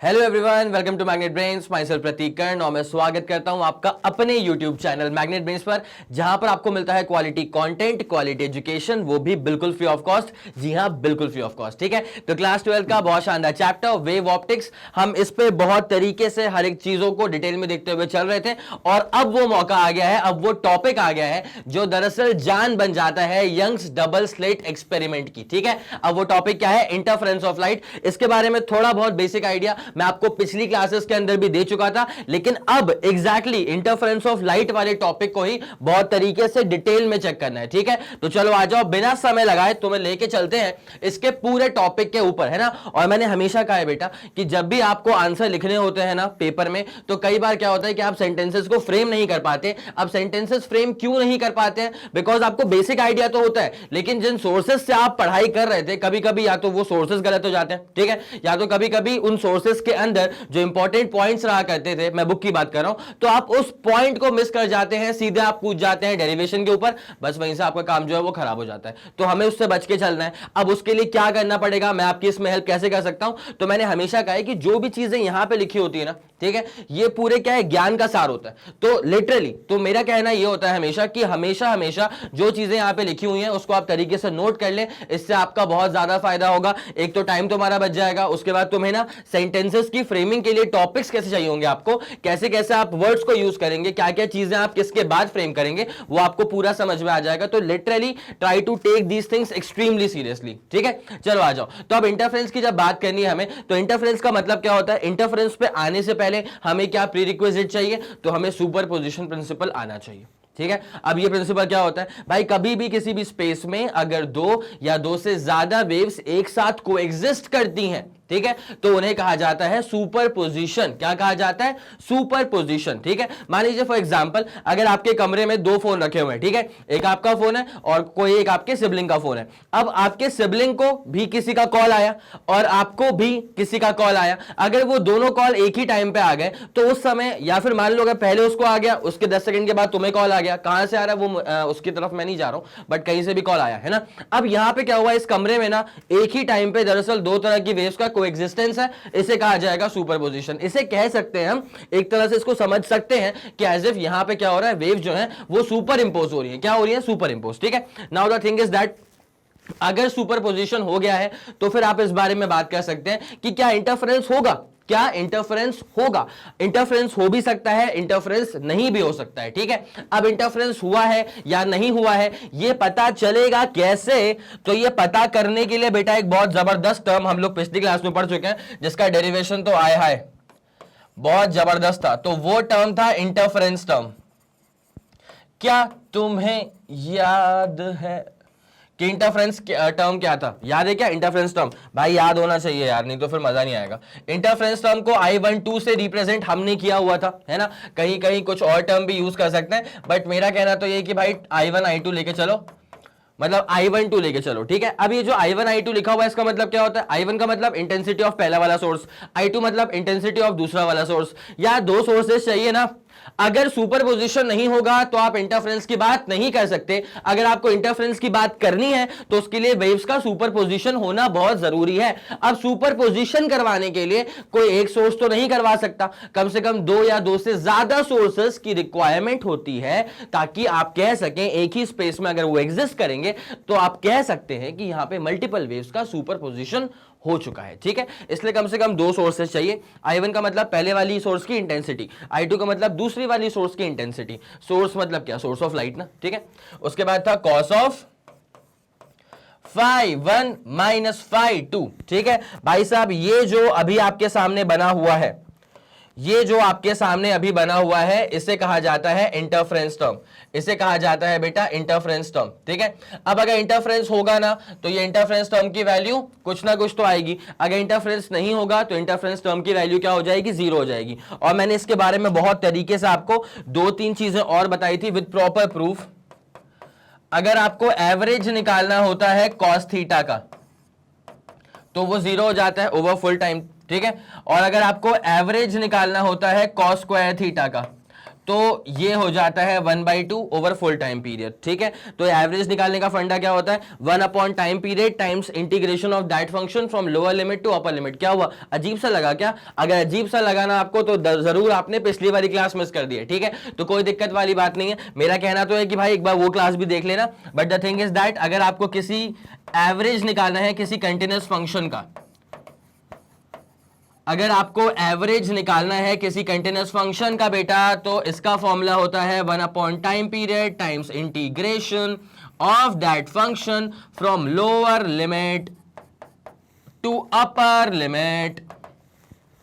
Hello everyone, welcome to magnet brains. Myself Prateek Karn और मैं स्वागत करता हूं आपका अपने यूट्यूब चैनल मैग्नेट ब्रेन्स पर, जहां पर आपको मिलता है क्वालिटी कंटेंट, क्वालिटी एजुकेशन, वो भी बिल्कुल फ्री ऑफ कॉस्ट। जी हां, बिल्कुल फ्री ऑफ कॉस्ट। ठीक है, तो क्लास 12 का बहुत शानदार चैप्टर वेव ऑप्टिक्स, हम इस पे बहुत तरीके से हर एक चीजों को डिटेल में देखते हुए चल रहे थे और अब वो मौका आ गया है, अब वो टॉपिक आ गया है जो दरअसल जान बन जाता है यंग्स डबल स्लिट एक्सपेरिमेंट की। ठीक है, अब वो टॉपिक क्या है? Interference of light. इसके बारे में थोड़ा बहुत बेसिक आइडिया मैं आपको पिछली क्लासेस के अंदर भी दे चुका था, लेकिन अब एग्जैक्टली इंटरफेरेंस ऑफ लाइट वाले टॉपिक को ही बहुत तरीके से डिटेल में चेक करना है। ठीक है, तो चलो आ जाओ, बिना समय लगाए तुम्हें लेके चलते हैं इसके पूरे टॉपिक के ऊपर, है ना। और मैंने हमेशा कहा है बेटा कि जब भी आपको आंसर लिखने होते हैं ना पेपर में, तो कई बार क्या होता है कि आप सेंटेंसेस को फ्रेम नहीं कर पाते। अब सेंटेंसेस फ्रेम क्यों नहीं कर पाते हैं? बिकॉज आपको बेसिक आइडिया तो होता है, लेकिन जिन सोर्सेस से आप पढ़ाई कर रहे थे, कभी कभी या तो वो सोर्सेस गलत हो जाते हैं, ठीक है, या तो कभी कभी उन सोर्सेस के अंदर जो इंपॉर्टेंट पॉइंट्स रहा करते थे, मैं बुक की बात कर रहा हूं, तो आप उस पॉइंट को मिस कर जाते हैं, सीधे आप पूछ जाते हैं डेरिवेशन के ऊपर, बस वहीं से आपका काम जो है वो खराब हो जाता है। तो हमें उससे बच के चलना है। अब उसके लिए क्या करना पड़ेगा, मैं आपकी इसमें हेल्प कैसे कर सकता हूं? तो मैंने हमेशा कहा है कि जो भी चीजें यहां पे लिखी होती है ना, ठीक है, ये पूरे क्या है, ज्ञान का सार होता है। तो लिटरली तो मेरा कहना ये होता है हमेशा कि हमेशा हमेशा जो चीजें यहां पे लिखी हुई हैं उसको आप तरीके से नोट कर लें, इससे आपका बहुत ज्यादा फायदा होगा। एक तो टाइम तुम्हारा बच जाएगा, उसके बाद तुम्हें ना सेंटेंसेस की फ्रेमिंग के लिए टॉपिक्स कैसे चाहिए होंगे आपको, कैसे कैसे आप वर्ड्स को यूज करेंगे, क्या क्या चीजें आप किसके बाद फ्रेम करेंगे, वो आपको पूरा समझ में आ जाएगा। तो literally try to take these things extremely seriously. ठीक है, चलो आ जाओ। तो अब इंटरफेरेंस की जब बात करनी है हमें, तो इंटरफेरेंस का मतलब क्या होता है? इंटरफेरेंस पे आने से पहले हमें क्या प्रीरिक्विजिट चाहिए? तो हमें सुपरपोजिशन प्रिंसिपल आना चाहिए। ठीक है, अब ये प्रिंसिपल क्या होता है भाई? कभी भी किसी भी स्पेस में अगर दो या दो से ज्यादा वेव्स एक साथ कोएग्जिस्ट करती हैं, ठीक है, तो उन्हें कहा जाता है सुपरपोजिशन। क्या कहा जाता है? सुपरपोजिशन। ठीक है, मान लीजिए फॉर एग्जांपल अगर आपके कमरे में दो फोन रखे हुए हैं, ठीक है, एक आपका फोन है और कोई एक आपके सिबलिंग का फोन है। अब आपके सिबलिंग को भी किसी का कॉल आया और आपको भी किसी का कॉल आया, अगर वो दोनों कॉल एक ही टाइम पे आ गए, तो उस समय, या फिर मान लो अगर पहले उसको आ गया, उसके 10 सेकंड के बाद तुम्हें कॉल आ गया, कहां से आ रहा है वो उसकी तरफ मैं नहीं जा रहा हूं, बट कहीं से भी कॉल आया, है ना। अब यहां पे क्या हुआ, इस कमरे में ना एक ही टाइम पे दरअसल दो तरह की वेव्स का कोएग्जिस्टेंस है, इसे कहा जाएगा सुपरपोजिशन। इसे कह सकते हैं हम, एक तरह से इसको समझ सकते हैं कि एज इफ यहां पे क्या हो रहा है, वेव जो है वो सुपर इंपोज हो रही है। क्या हो रही है? Super impose. ठीक है, now the thing is that अगर सुपरपोजिशन हो गया है तो फिर आप इस बारे में बात कर सकते हैं कि क्या इंटरफेरेंस होगा। क्या इंटरफेरेंस होगा? इंटरफेरेंस हो भी सकता है, इंटरफेरेंस नहीं भी हो सकता है। ठीक है, अब इंटरफेरेंस हुआ है या नहीं हुआ है, ये पता चलेगा कैसे? तो ये पता करने के लिए बेटा एक बहुत जबरदस्त टर्म हम लोग पिछली क्लास में पढ़ चुके हैं, जिसका डेरिवेशन तो आए हाय बहुत जबरदस्त था। तो वो टर्म था इंटरफेरेंस टर्म। क्या तुम्हें याद है कि इंटरफेरेंस टर्म क्या था? याद है क्या इंटरफेरेंस टर्म? भाई याद होना चाहिए यार, नहीं तो फिर मजा नहीं आएगा। इंटरफेरेंस टर्म को I12 से रिप्रेजेंट हमने किया हुआ था, है ना। कहीं कहीं कुछ और टर्म भी यूज कर सकते हैं, बट मेरा कहना तो ये कि भाई I1 I2 लेके चलो, मतलब I12 लेके चलो। ठीक है, अब ये जो I1 I2 लिखा हुआ है, इसका मतलब क्या होता है? I1 का मतलब इंटेंसिटी ऑफ पहला वाला सोर्स, I2 मतलब इंटेंसिटी ऑफ दूसरा वाला सोर्स। यार दो सोर्सेस चाहिए ना। अगर सुपरपोजिशन नहीं होगा तो आप इंटरफेरेंस की बात नहीं कर सकते। अगर आपको इंटरफेरेंस की बात करनी है तो उसके लिए वेव्स का सुपरपोजिशन होना बहुत जरूरी है। अब सुपरपोजिशन करवाने के लिए कोई एक सोर्स तो नहीं करवा सकता, कम से कम दो या दो से ज्यादा सोर्सेस की रिक्वायरमेंट होती है, ताकि आप कह सकें एक ही स्पेस में अगर वो एग्जिस्ट करेंगे तो आप कह सकते हैं कि यहां पे मल्टीपल वेव्स का सुपरपोजिशन हो चुका है। ठीक है, इसलिए कम से कम दो सोर्सेस चाहिए। I1 का मतलब पहले वाली सोर्स की इंटेंसिटी, I2 का मतलब दूसरी वाली सोर्स की इंटेंसिटी। सोर्स मतलब क्या? सोर्स ऑफ लाइट ना। ठीक है, उसके बाद था cos of phi1 minus phi2। ठीक है भाई साहब, ये जो अभी आपके सामने बना हुआ है, ये जो आपके सामने अभी बना हुआ है, इसे कहा जाता है इंटरफेरेंस टर्म। इसे कहा जाता है बेटा इंटरफेरेंस टर्म। ठीक है, अब अगर इंटरफेरेंस होगा ना तो ये इंटरफेरेंस टर्म की वैल्यू कुछ ना कुछ तो आएगी। अगर इंटरफेरेंस नहीं होगा तो इंटरफेरेंस टर्म की वैल्यू क्या हो जाएगी? जीरो हो जाएगी। और मैंने इसके बारे में बहुत तरीके से आपको दो तीन चीजें और बताई थी विद प्रॉपर प्रूफ। अगर आपको एवरेज निकालना होता है कॉस थीटा का, तो वो जीरो हो जाता है ओवर फुल टाइम। ठीक है, और अगर आपको एवरेज निकालना होता है कॉस स्क्वायर थीटा का, तो ये हो जाता है 1/2 ओवर फुल टाइम पीरियड, ठीक है। तो एवरेज निकालने का फंडा क्या होता है, 1 upon time period times integration of that function from lower limit to upper limit. क्या हुआ, अजीब सा लगा क्या? अगर अजीब सा लगा ना आपको तो जरूर आपने पिछली वाली क्लास मिस कर दी है, ठीक है। तो कोई दिक्कत वाली बात नहीं है, मेरा कहना तो है कि भाई एक बार वो क्लास भी देख लेना। But the thing is that अगर आपको किसी एवरेज निकालना है किसी कंटिन्यूअस फंक्शन का, अगर आपको एवरेज निकालना है किसी कंटिन्यूअस फंक्शन का बेटा, तो इसका फॉर्मूला होता है 1 upon time period times integration of that function from lower limit to upper limit.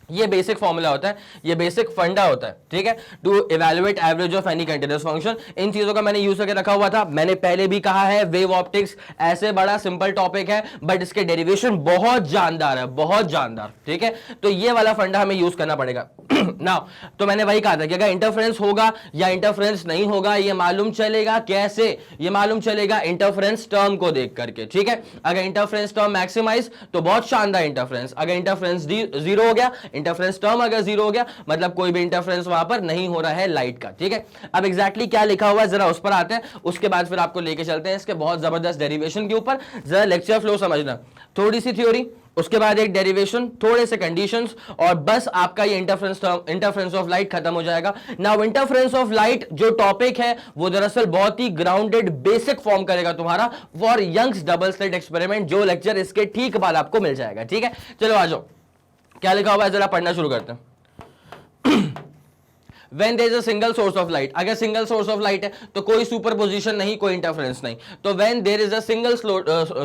ये बेसिक फॉर्मूला होता है, ये बेसिक फंडा होता है, ठीक है, to evaluate average of any continuous function. इन चीजों का मैंने यूज करके रखा हुआ था, मैंने पहले भी कहा है वेव ऑप्टिक्स ऐसे बड़ा सिंपल टॉपिक है बट इसके डेरिवेशन बहुत जानदार है, बहुत जानदार, ठीक है। तो ये वाला फंडा हमें यूज करना पड़ेगा नाउ। तो मैंने वही कहा था कि अगर इंटरफेरेंस होगा या इंटरफेरेंस नहीं होगा ये मालूम चलेगा कैसे, ये मालूम चलेगा इंटरफेरेंस टर्म को देख करके, ठीक है। अगर इंटरफेरेंस टर्म मैक्सिमाइज तो बहुत शानदार इंटरफेरेंस, अगर इंटरफेरेंस जीरो हो गया, इंटरफेरेंस टर्म अगर जीरो हो गया मतलब कोई भी इंटरफेरेंस वहां पर नहीं हो रहा है लाइट का, ठीक है। अब एग्जैक्टली क्या लिखा हुआ है जरा उस पर आते हैं, उसके बाद फिर आपको लेके चलते हैं इसके बहुत जबरदस्त डेरिवेशन के ऊपर। जरा लेक्चर फ्लो समझना, थोड़ी सी थ्योरी, उसके बाद एक डेरिवेशन, थोड़े से कंडीशंस, और बस आपका ये इंटरफेरेंस ऑफ लाइट खत्म हो जाएगा। नाउ इंटरफेरेंस ऑफ लाइट जो टॉपिक है वो दरअसल बहुत ही ग्राउंडेड बेसिक फॉर्म करेगा तुम्हारा for Young's double slit experiment, जो लेक्चर इसके ठीक बाद आपको मिल जाएगा, ठीक है। चलो आ जाओ, क्या लिखा हुआ है जरा पढ़ना शुरू करते हैं। When there is a single source of light, अगर सिंगल सोर्स ऑफ लाइट है तो कोई सुपरपोजिशन नहीं, कोई इंटरफेरेंस नहीं। तो when there is a single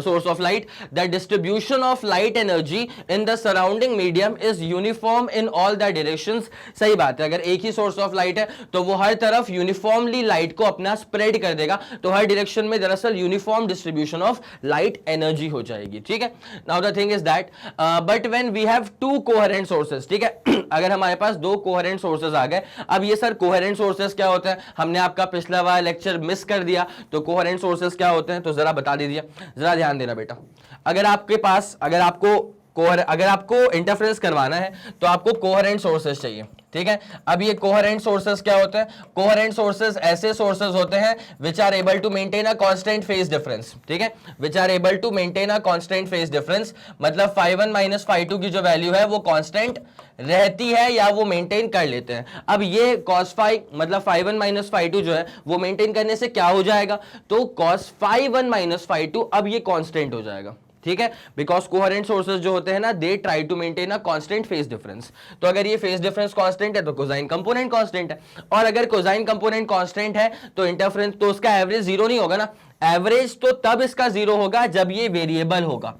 source of light, the distribution of light energy in the surrounding medium is uniform in all the directions। सही बात है, अगर एक ही सोर्स ऑफ लाइट है तो वो हर तरफ यूनिफॉर्मली लाइट को अपना स्प्रेड कर देगा, तो हर डायरेक्शन में दरअसल uniform distribution of light energy हो जाएगी, ठीक है। Now the thing is that but when we have two coherent sources, ठीक है, अगर हमारे पास दो कोहेरेंट सोर्सेज आ गए। अब ये सर कोहेरेंट सोर्सेज क्या होते हैं, हमने आपका पिछला वाला लेक्चर मिस कर दिया, तो कोहेरेंट सोर्सेज क्या होते हैं तो जरा बता दीजिए, जरा ध्यान देना बेटा। अगर आपके पास अगर आपको इंटरफेरेंस करवाना है तो आपको कोहेरेंट सोर्सेज चाहिए, ठीक है। अब ये कोहेरेंट सोर्सेज क्या होते हैं, कोहेरेंट सोर्सेज ऐसे सोर्सेज होते हैं which are able to maintain a constant phase difference, ठीक है, which are able to maintain a constant phase difference, मतलब φ1 माइनस φ2 की जो वैल्यू है वो कांस्टेंट रहती है या वो मेंटेन कर लेते हैं। अब ये cos φ मतलब φ1 माइनस φ2 जो है वो मेंटेन करने से क्या हो जाएगा, तो cos φ1 माइनस φ2 अब ये कांस्टेंट हो जाएगा, ठीक है, बिकॉज कोहेरेंट सोर्सेज जो होते हैं ना they try to maintain a constant phase difference. तो अगर ये फेज डिफरेंस कांस्टेंट है तो कोसाइन कंपोनेंट कांस्टेंट है, और अगर कोसाइन कंपोनेंट कांस्टेंट है तो इंटरफेरेंस तो उसका एवरेज जीरो नहीं होगा ना, एवरेज तो तब इसका जीरो होगा जब ये वेरिएबल होगा।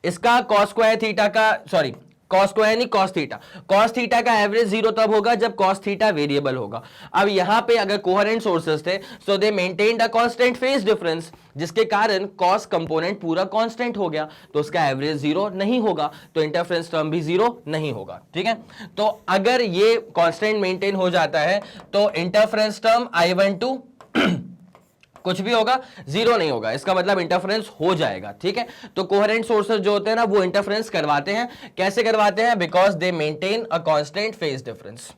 इसका कॉस स्क्वायर थीटा का सॉरी कॉस स्क्वायर नहीं कॉस थीटा का एवरेज जीरो तब होगा जब कॉस थीटा वेरिएबल होगा। अब यहां पे अगर कोहेरेंट सोर्सेस थे so they maintained a constant phase difference, जिसके कारण कॉस कंपोनेंट पूरा कांस्टेंट हो गया, तो उसका एवरेज जीरो नहीं होगा, तो इंटरफेरेंस टर्म भी जीरो नहीं होगा, ठीक है। तो अगर ये कांस्टेंट मेंटेन हो जाता है तो इंटरफेरेंस टर्म I12 कुछ भी होगा जीरो नहीं होगा, इसका मतलब इंटरफेरेंस हो जाएगा, ठीक है। तो कोहेरेंट सोर्सेज जो होते हैं ना वो इंटरफेरेंस करवाते हैं, कैसे करवाते हैं, because they maintain a constant phase difference.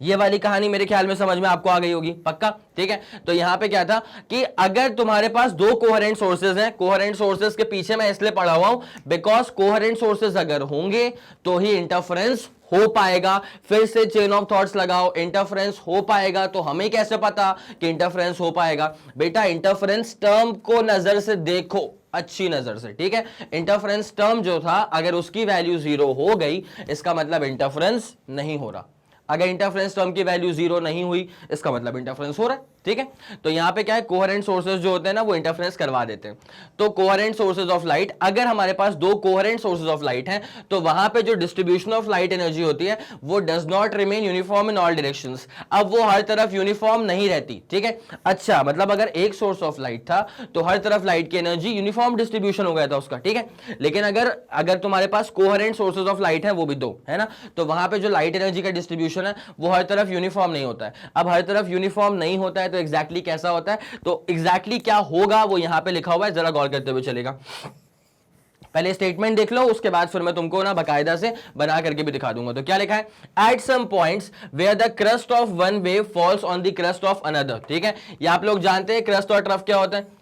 ये वाली कहानी मेरे ख्याल में समझ में आपको आ गई होगी पक्का, ठीक है। तो यहां पे क्या था कि अगर तुम्हारे पास दो कोहेरेंट सोर्सेज हैं, कोहेरेंट सोर्सेज के पीछे मैं इसलिए पढ़ा हुआ हूं बिकॉज कोहेरेंट सोर्सेज अगर होंगे तो ही इंटरफेरेंस हो पाएगा। फिर से चेन ऑफ थॉट्स लगाओ, इंटरफेरेंस हो पाएगा, तो हमें कैसे पता कि इंटरफेरेंस हो पाएगा, बेटा इंटरफेरेंस टर्म को नजर से देखो अच्छी नजर से, ठीक है। इंटरफेरेंस टर्म जो था अगर उसकी वैल्यू जीरो हो गई इसका मतलब इंटरफेरेंस नहीं हो रहा, अगर इंटरफेरेंस टर्म की वैल्यू जीरो नहीं हुई इसका मतलब इंटरफेरेंस हो रहा है, ठीक है। तो यहां पे क्या है कोहेरेंट सोर्सेज जो होते हैं ना वो इंटरफेरेंस करवा देते हैं। तो कोहेरेंट सोर्सेज ऑफ लाइट, अगर हमारे पास दो कोहेरेंट सोर्सेज ऑफ लाइट हैं तो वहां पे जो डिस्ट्रीब्यूशन ऑफ लाइट एनर्जी होती है वो does not remain uniform in all directions. अब वो हर तरफ यूनिफॉर्म नहीं रहती, ठीक है। अच्छा, मतलब अगर एक सोर्स ऑफ लाइट था तो हर तरफ लाइट की एनर्जी यूनिफॉर्म डिस्ट्रीब्यूशन हो गया था उसका, ठीक है। लेकिन अगर तुम्हारे पास कोहेरेंट सोर्सेज ऑफ लाइट है वो भी दो है ना, तो वहां पे जो लाइट एनर्जी का डिस्ट्रीब्यूशन है वो हर तरफ यूनिफॉर्म नहीं होता है। अब हर तरफ यूनिफॉर्म नहीं होता है तो एग्जैक्टली कैसा होता है, तो एग्जैक्टली क्या होगा वो यहां पे लिखा हुआ है, जरा गौर करते हुए चलेगा। पहले स्टेटमेंट देख लो, उसके बाद फिर मैं तुमको ना बाकायदा से बना करके भी दिखा दूंगा। तो क्या लिखा है, at some points where the crest of one wave falls on the crest of another. ठीक है, ये आप लोग जानते हैं क्रस्ट और ट्रफ क्या होता है।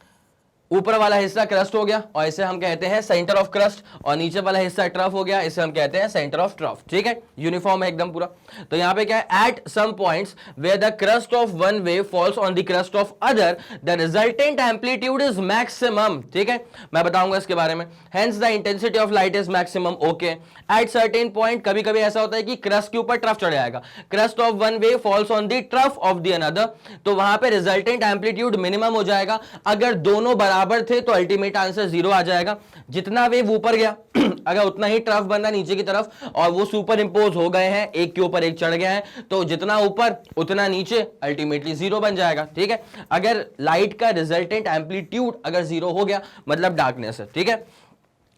ऊपर वाला हिस्सा क्रस्ट हो गया और इसे हम कहते हैं सेंटर ऑफ क्रस्ट, और नीचे वाला हिस्सा ट्रफ हो गया, इसे हम कहते हैं सेंटर ऑफ ट्रफ। ठीक है, यूनिफॉर्म है एकदम पूरा। तो यहां पे क्या है, at some points where the crest of one wave falls on the crest of other the resultant amplitude is maximum. ठीक है, मैं बताऊंगा इसके बारे में। Hence the intensity of light is maximum. Okay, at certain point कभी कभी ऐसा होता है कि क्रस्ट के ऊपर ट्रफ चढ़ जाएगा, crust of one wave falls on the trough of the another, तो वहां पे रिजल्टेंट एम्पलीट्यूड मिनिमम हो जाएगा। अगर दोनों बराबर थे तो अल्टीमेट आंसर 0 आ जाएगा। जितना वेव ऊपर गया अगर उतना ही ट्रफ बनना नीचे की तरफ, और वो सुपर इंपोज हो गए हैं, एक के ऊपर एक चढ़ गया है, तो जितना ऊपर उतना नीचे, अल्टीमेटली 0 बन जाएगा। ठीक है, अगर लाइट का रिजल्टेंट एम्पलीट्यूड अगर 0 हो गया मतलब डार्कनेस है। ठीक है,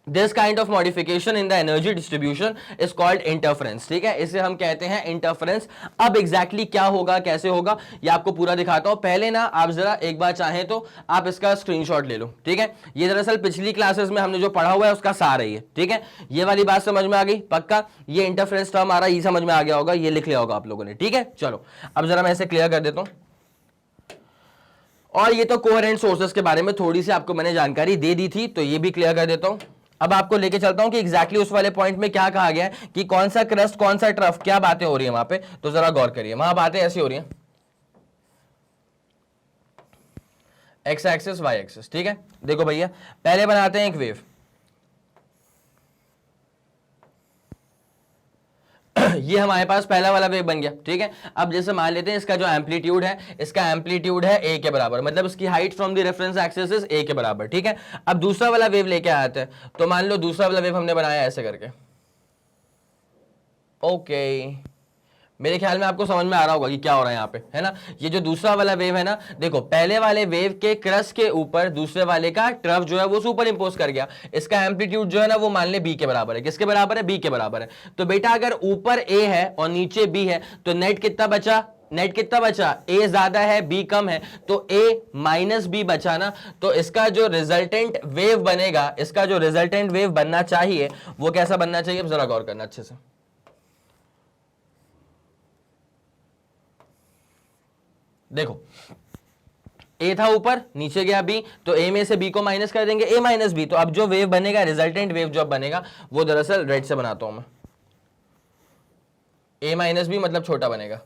this kind of modification in the energy distribution is called interference. ठीक है, इसे हम कहते हैं इंटरफेरेंस। अब एग्जैक्टली क्या होगा, कैसे होगा, ये आपको पूरा दिखाता हूं। पहले ना आप जरा एक बार चाहें तो आप इसका स्क्रीनशॉट ले लो। ठीक है, ये दरअसल पिछली क्लासेस में हमने जो पढ़ा हुआ है उसका सार है ये। ठीक है, ये वाली बात समझ में आ गई पक्का। ये इंटरफेरेंस टर्म आ रहा है, ये समझ में आ गया होगा, ये लिख लिया होगा आप लोगों ने। ठीक है, चलो अब जरा मैं इसे क्लियर कर देता हूं। और ये तो कोहेरेंट सोर्सेस के बारे में थोड़ी सी आपको मैंने जानकारी दे दी थी, तो ये भी क्लियर कर देता हूं। अब आपको लेके चलता हूं कि एग्जैक्टली उस वाले पॉइंट में क्या कहा गया है कि कौन सा क्रस्ट कौन सा ट्रफ, क्या बातें हो रही है वहां पे। तो जरा गौर करिए, वहां बातें ऐसी हो रही हैं, एक्स एक्सिस वाई एक्सिस। ठीक है, देखो भैया पहले बनाते हैं एक वेव। ये हमारे पास पहला वाला वेव बन गया। ठीक है, अब जैसे मान लेते हैं इसका जो एम्पलीट्यूड है, इसका एम्पलीट्यूड है a के बराबर, मतलब इसकी height from the reference axis is a के बराबर। ठीक है, अब दूसरा वाला वेव लेके आते हैं, तो मान लो दूसरा वाला वेव हमने बनाया ऐसे करके। ओके, मेरे ख्याल में आपको समझ में आ रहा होगा कि क्या हो रहा है यहाँ पे, है ना। ये जो दूसरा वाला वेव है ना, देखो पहले वाले वेव के क्रस्ट के ऊपर दूसरे वाले का ट्रफ जो है वो सुपर इंपोज कर गया। इसका एम्पलीट्यूड जो है ना वो मान ले b के बराबर है। किसके बराबर है, b के बराबर है। तो बेटा अगर ऊपर a है और नीचे b है तो नेट कितना बचा, नेट कितना बचा, a ज्यादा है b कम है, तो a माइनस b बचा ना। तो इसका जो रिजल्टेंट वेव बनेगा, इसका जो रिजल्टेंट वेव बनना चाहिए वो कैसा बनना चाहिए, अब जरा गौर करना अच्छे से। देखो a था ऊपर, नीचे गया b, तो a में से b को माइनस कर देंगे, a माइनस b। तो अब जो वेव बनेगा, रिजल्टेंट वेव जो बनेगा वो दरअसल रेड से बनाता हूं मैं, a माइनस b मतलब छोटा बनेगा,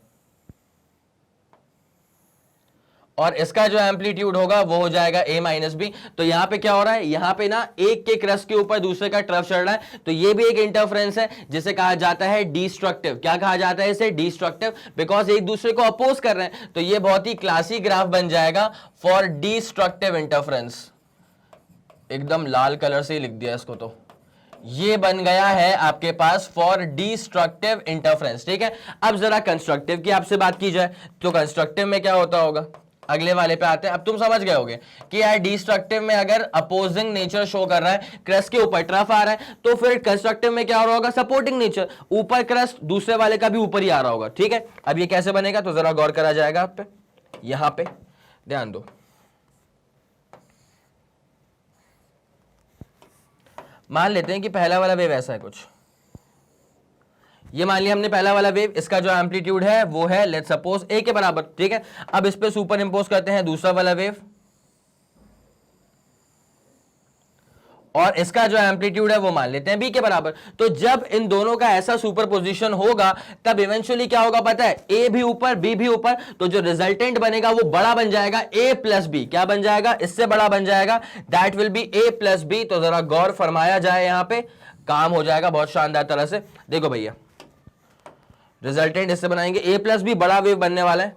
और इसका जो एम्पलीट्यूड होगा वो हो जाएगा a माइनस बी। तो यहां पे क्या हो रहा है, यहां पे ना एक के क्रस्ट के ऊपर दूसरे का ट्रफ चढ़ रहा है, तो ये भी एक इंटरफेरेंस है जिसे कहा जाता है डिस्ट्रक्टिव। क्या कहा जाता है इसे, डिस्ट्रक्टिव, बिकॉज एक दूसरे को अपोज कर रहे हैं। तो ये बहुत ही क्लासिक ग्राफ बन जाएगा फॉर डिस्ट्रक्टिव इंटरफेरेंस। एकदम लाल कलर से लिख दिया इसको, तो ये बन गया है आपके पास फॉर डिस्ट्रक्टिव इंटरफेरेंस। ठीक है, अब जरा कंस्ट्रक्टिव की आपसे बात की जाए तो कंस्ट्रक्टिव में क्या होता होगा, अगले वाले पे आते हैं। अब तुम समझ गए होगे कि यार डिस्ट्रक्टिव में अगर अपोजिंग नेचर शो कर रहा है, क्रस्ट के ऊपर ट्रफ आ रहा है, तो फिर कंस्ट्रक्टिव में क्या हो रहा होगा, सपोर्टिंग नेचर, ऊपर क्रस्ट दूसरे वाले का भी ऊपर ही आ रहा होगा। ठीक है, अब ये कैसे बनेगा तो जरा गौर करा जाएगा आप पे, यहां पे ध्यान दो। मान लेते हैं कि पहला वाला वेव ऐसा है कुछ, ये मान लिया हमने पहला वाला वेव, इसका जो एम्पलीट्यूड है वो है लेट्स सपोज a के बराबर। ठीक है, अब इस पे सुपर इंपोज करते हैं दूसरा वाला वेव, और इसका जो एम्पलीट्यूड है वो मान लेते हैं b के बराबर। तो जब इन दोनों का ऐसा सुपर पोजिशन होगा तब इवेंचुअली क्या होगा पता है, a भी ऊपर b भी ऊपर, तो जो रिजल्टेंट बनेगा वो बड़ा बन जाएगा, a प्लस b। क्या बन जाएगा, इससे बड़ा बन जाएगा, that will be a plus b। तो जरा गौर फरमाया जाए, यहां पे काम हो जाएगा बहुत शानदार तरह से। देखो भैया रिजल्टेंट इससे बनाएंगे, a प्लस बी बड़ा वेव बनने वाला है।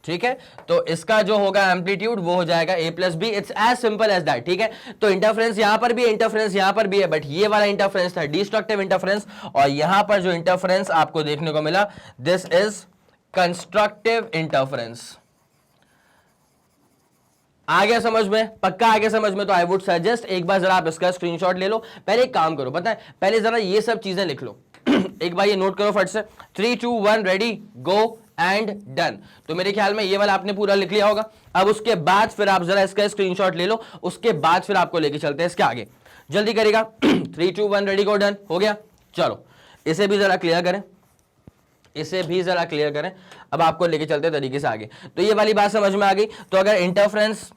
ठीक है, तो इसका जो होगा एम्पलीट्यूड वो हो जाएगा a plus B. It's as simple as that. ठीक है, तो इंटरफेरेंस यहां पर भी, इंटरफेरेंस यहां पर भी है, बट ये वाला इंटरफेरेंस था डिस्ट्रक्टिव इंटरफेरेंस, और यहां पर जो इंटरफेरेंस आपको देखने को मिला दिस इज कंस्ट्रक्टिव इंटरफेरेंस। आ गया समझ में, पक्का आ गया समझ में। तो आई वुड सजेस्ट एक बार जरा आप इसका स्क्रीनशॉट ले लो। पहले एक काम करो, पता है, पहले जरा ये सब चीजें लिख लो एक बार ये नोट करो फट से। 3 2 1 रेडी गो एंड डन। तो मेरे ख्याल में ये वाला आपने पूरा लिख लिया होगा। अब उसके बाद फिर आप जरा इसका स्क्रीनशॉट ले लो, उसके बाद फिर आपको लेके चलते हैं इसके आगे, जल्दी करेगा। 3 2 1 रेडी, गो, डन, हो गया। चलो इसे भी जरा क्लियर करें, इसे भी जरा क्लियर करें। अब आपको लेके चलते तरीके से आगे। तो ये वाली बात समझ में आ गई। तो अगर इंटरफ्रेंस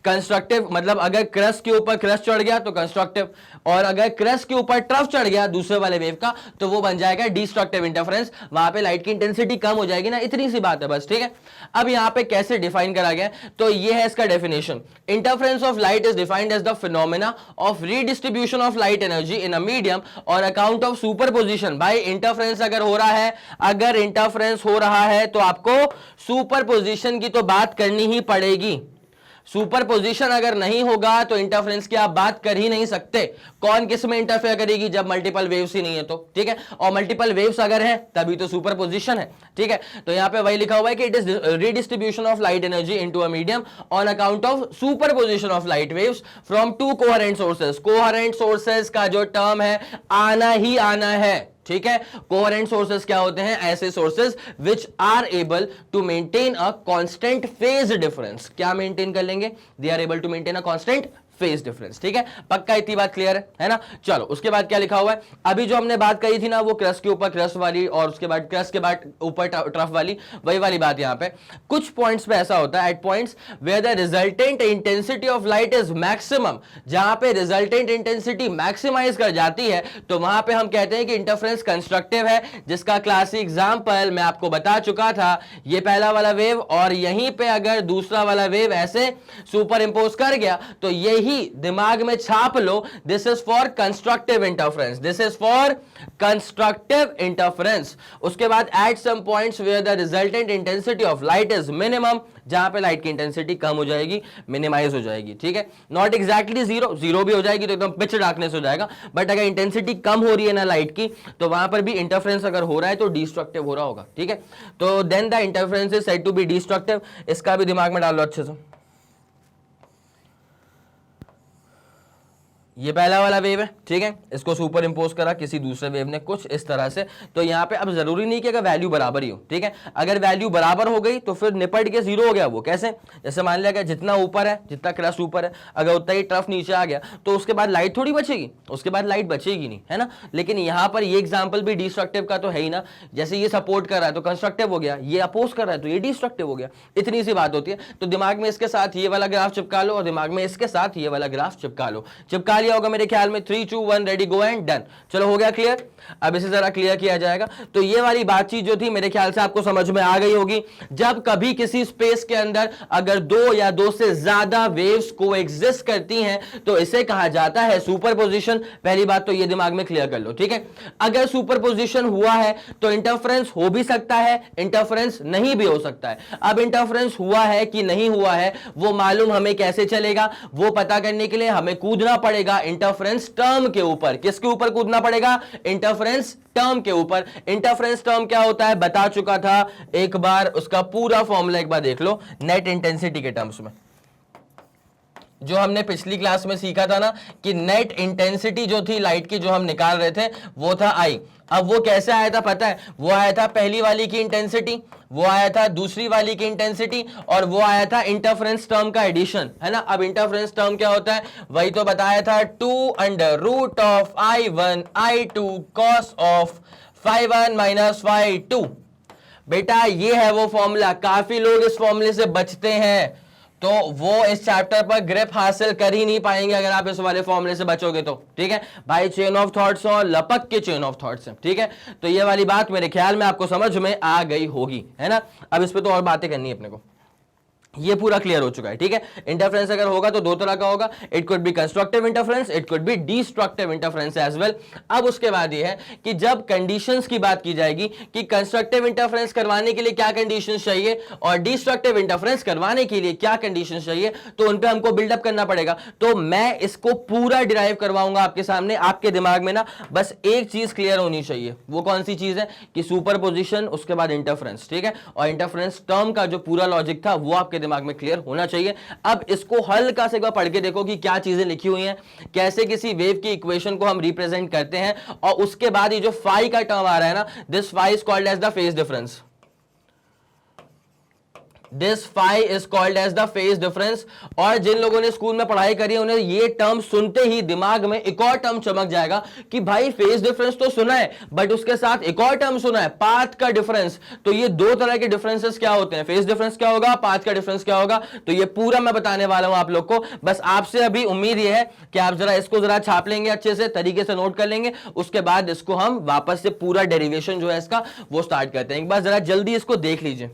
कंस्ट्रक्टिव, मतलब अगर क्रस्ट के ऊपर क्रस्ट चढ़ गया तो कंस्ट्रक्टिव, और अगर क्रस्ट के ऊपर ट्रफ चढ़ गया दूसरे वाले वेव का तो वो बन जाएगा डिस्ट्रक्टिव इंटरफेरेंस। वहां पे लाइट की इंटेंसिटी कम हो जाएगी ना, इतनी सी बात है बस, ठीक है। अब यहां पे कैसे डिफाइन करा गया, तो ये है इसका definition. Interference of light is defined as the phenomena of redistribution of light energy in a medium on account of superposition. भाई इंटरफेरेंस अगर हो रहा है, अगर इंटरफेरेंस हो रहा है तो आपको सुपरपोजिशन की तो बात करनी ही पड़ेगी। सुपरपोजिशन अगर नहीं होगा तो इंटरफेरेंस की आप बात कर ही नहीं सकते। कौन किस में इंटरफेयर करेगी, जब मल्टीपल वेव्स ही नहीं है तो, ठीक है। और मल्टीपल वेव्स अगर है तभी तो सुपरपोजिशन है, ठीक है। तो यहां पे वही लिखा हुआ है कि it is redistribution of light energy into a medium on account of superposition of light waves from to coherent sources. Coherent sources का जो टर्म है आना ही आना है, ठीक है। कोहेरेंट सोर्सेज क्या होते हैं, ऐसे sources which are able to maintain a constant phase difference. क्या मेंटेन कर लेंगे, they are able to maintain a constant phase difference, ठीक है। पक्का इतनी बात क्लियर है ना। चलो उसके बाद क्या लिखा हुआ है, अभी जो हमने बात कही थी ना वो क्रस्ट के ऊपर क्रस्ट वाली और उसके बाद क्रस्ट के बाद ऊपर ट्रफ वाली, वही वाली बात यहां पे। कुछ पॉइंट्स पे ऐसा होता है, at points where the resultant intensity of light is maximum, जहां पे रिजल्टेंट इंटेंसिटी मैक्सिमाइज कर जाती है तो वहां पे हम कहते हैं कि इंटरफेरेंस कंस्ट्रक्टिव है, जिसका क्लासिक एग्जांपल मैं आपको बता चुका था। ये पहला वाला वेव और यहीं पे अगर दूसरा वाला वेव ऐसे सुपर इंपोज कर गया तो यही दिमाग में छाप लो, this is for constructive interference, this is for constructive interference. उसके बाद at some points where the resultant intensity of light is minimum, जहां पे लाइट की इंटेंसिटी कम हो जाएगी, मिनिमाइज हो जाएगी, ठीक है। नॉट एग्जैक्टली जीरो, जीरो भी हो जाएगी तो एकदम पिच डार्कनेस हो जाएगा, बट अगर इंटेंसिटी कम हो रही है ना लाइट की तो वहां पर भी इंटरफेरेंस अगर हो रहा है तो डिस्ट्रक्टिव हो रहा होगा, ठीक है। तो then the interference is said to be destructive. इसका भी दिमाग में डाल लो अच्छे से। ये पहला वाला वेव है, ठीक है, इसको सुपर इंपोज करा किसी दूसरे वेव ने कुछ इस तरह से। तो यहां पे अब जरूरी नहीं कि अगर वैल्यू बराबर ही हो, ठीक है। अगर वैल्यू बराबर हो गई तो फिर निपट के जीरो हो गया वो। कैसे, जैसे मान लिया कि जितना ऊपर है, जितना क्रस्ट ऊपर है, अगर उतना ही ट्रफ नीचे आ गया तो उसके बाद लाइट थोड़ी बचेगी, उसके बाद लाइट बचेगी नहीं, है ना। लेकिन यहां पर ये एग्जाम्पल भी डिस्ट्रक्टिव का तो है ही ना। जैसे ये सपोर्ट कर रहा है तो कंस्ट्रक्टिव हो गया, ये अपोज कर रहा है तो ये डिस्ट्रक्टिव हो गया, इतनी सी बात होती है। तो दिमाग में इसके साथ ये वाला ग्राफ चिपका लो और दिमाग में इसके साथ ये वाला ग्राफ चिपका लो। चिपका लिया होगा मेरे ख्याल में। 3 2 1 रेडी, गो एंड डन। चलो हो गया क्लियर। अब इसे जरा क्लियर किया जाएगा। तो ये वाली बातचीत जो थी मेरे ख्याल से आपको समझ में आ गई होगी। जब कभी किसी स्पेस के अंदर अगर दो या दो से ज्यादा वेव्स को एग्जिस्ट करती हैं तो इसे कहा जाता है सुपरपोजिशन। पहली बात तो ये दिमाग में क्लियर कर लो, ठीक है। अगर सुपरपोजिशन हुआ है तो इंटरफेरेंस हो भी सकता है, इंटरफेरेंस नहीं भी हो सकता है। अब इंटरफेरेंस हुआ है कि नहीं हुआ है वो मालूम हमें कैसे चलेगा, वो पता करने के लिए हमें कूदना पड़ेगा इंटरफेरेंस टर्म के ऊपर। किसके ऊपर कूदना पड़ेगा, इंटरफेरेंस टर्म के ऊपर। इंटरफेरेंस टर्म क्या होता है बता चुका था एक बार, उसका पूरा फॉर्मूला एक बार देख लो नेट इंटेंसिटी के टर्म्स में, जो हमने पिछली क्लास में सीखा था ना कि नेट इंटेंसिटी जो थी लाइट की जो हम निकाल रहे थे वो था आई। अब वो कैसे आया था पता है, वो आया था पहली वाली की इंटेंसिटी, वो आया था दूसरी वाली की इंटेंसिटी और वो आया था इंटरफेरेंस टर्म का एडिशन, है ना। अब इंटरफेरेंस टर्म क्या होता है वही तो बताया था, 2 √ I1 I2 cos of phi1 - phi2। बेटा ये है वो फॉर्मूला। काफी लोग इस फॉर्मूले से बचते हैं तो वो इस चैप्टर पर ग्रिप हासिल कर ही नहीं पाएंगे अगर आप इस वाले फॉर्मूले से बचोगे तो, ठीक है भाई। चेन ऑफ थॉट्स और लपक के चेन ऑफ थॉट्स हैं, ठीक है। तो ये वाली बात मेरे ख्याल में आपको समझ में आ गई होगी, है ना। अब इस पे तो और बातें करनी है अपने को, ये पूरा क्लियर हो चुका है, ठीक है। इंटरफेरेंस अगर होगा तो दो तरह का होगा, it could be constructive interference, it could be destructive interference as well. अब उसके बाद ये है कि जब कंडीशंस की बात की जाएगी कि कंस्ट्रक्टिव इंटरफेरेंस करवाने के लिए क्या कंडीशंस चाहिए और डिस्ट्रक्टिव इंटरफेरेंस करवाने के लिए क्या कंडीशंस चाहिए, तो उन पे हमको बिल्डअप करना पड़ेगा। तो मैं इसको पूरा डिराइव करवाऊंगा आपके सामने। आपके दिमाग में ना बस एक चीज क्लियर होनी चाहिए, वो कौन सी चीज है कि सुपरपोजिशन, उसके बाद इंटरफेरेंस, ठीक है। और इंटरफेरेंस टर्म का जो पूरा लॉजिक था वो आपके दिमाग में क्लियर होना चाहिए। अब इसको हल्का से एक बार पढ़ के देखो कि क्या चीजें लिखी हुई हैं, कैसे किसी वेव की इक्वेशन को हम रिप्रेजेंट करते हैं। और उसके बाद ये जो फाई का टर्म आ रहा है ना, this phi is called as the phase difference. This phi is called as the phase difference. और जिन लोगों ने स्कूल में पढ़ाई करी है उन्हें ये टर्म सुनते ही दिमाग में एक और टर्म चमक जाएगा कि भाई फेज डिफरेंस तो सुना है, बट उसके साथ एक और टर्म सुना है, पाथ का डिफरेंस। तो ये दो तरह के डिफरेंसेस क्या होते हैं, फेज डिफरेंस क्या होगा, पाथ का डिफरेंस क्या होगा, तो ये पूरा मैं बताने वाला हूं आप लोग को। बस आपसे अभी उम्मीद ये है कि आप जरा इसको जरा छाप लेंगे, अच्छे से तरीके से नोट कर लेंगे, उसके बाद इसको हम वापस से पूरा डेरिवेशन जो है इसका वो स्टार्ट करते हैं। एक बार जरा जल्दी इसको देख लीजिए।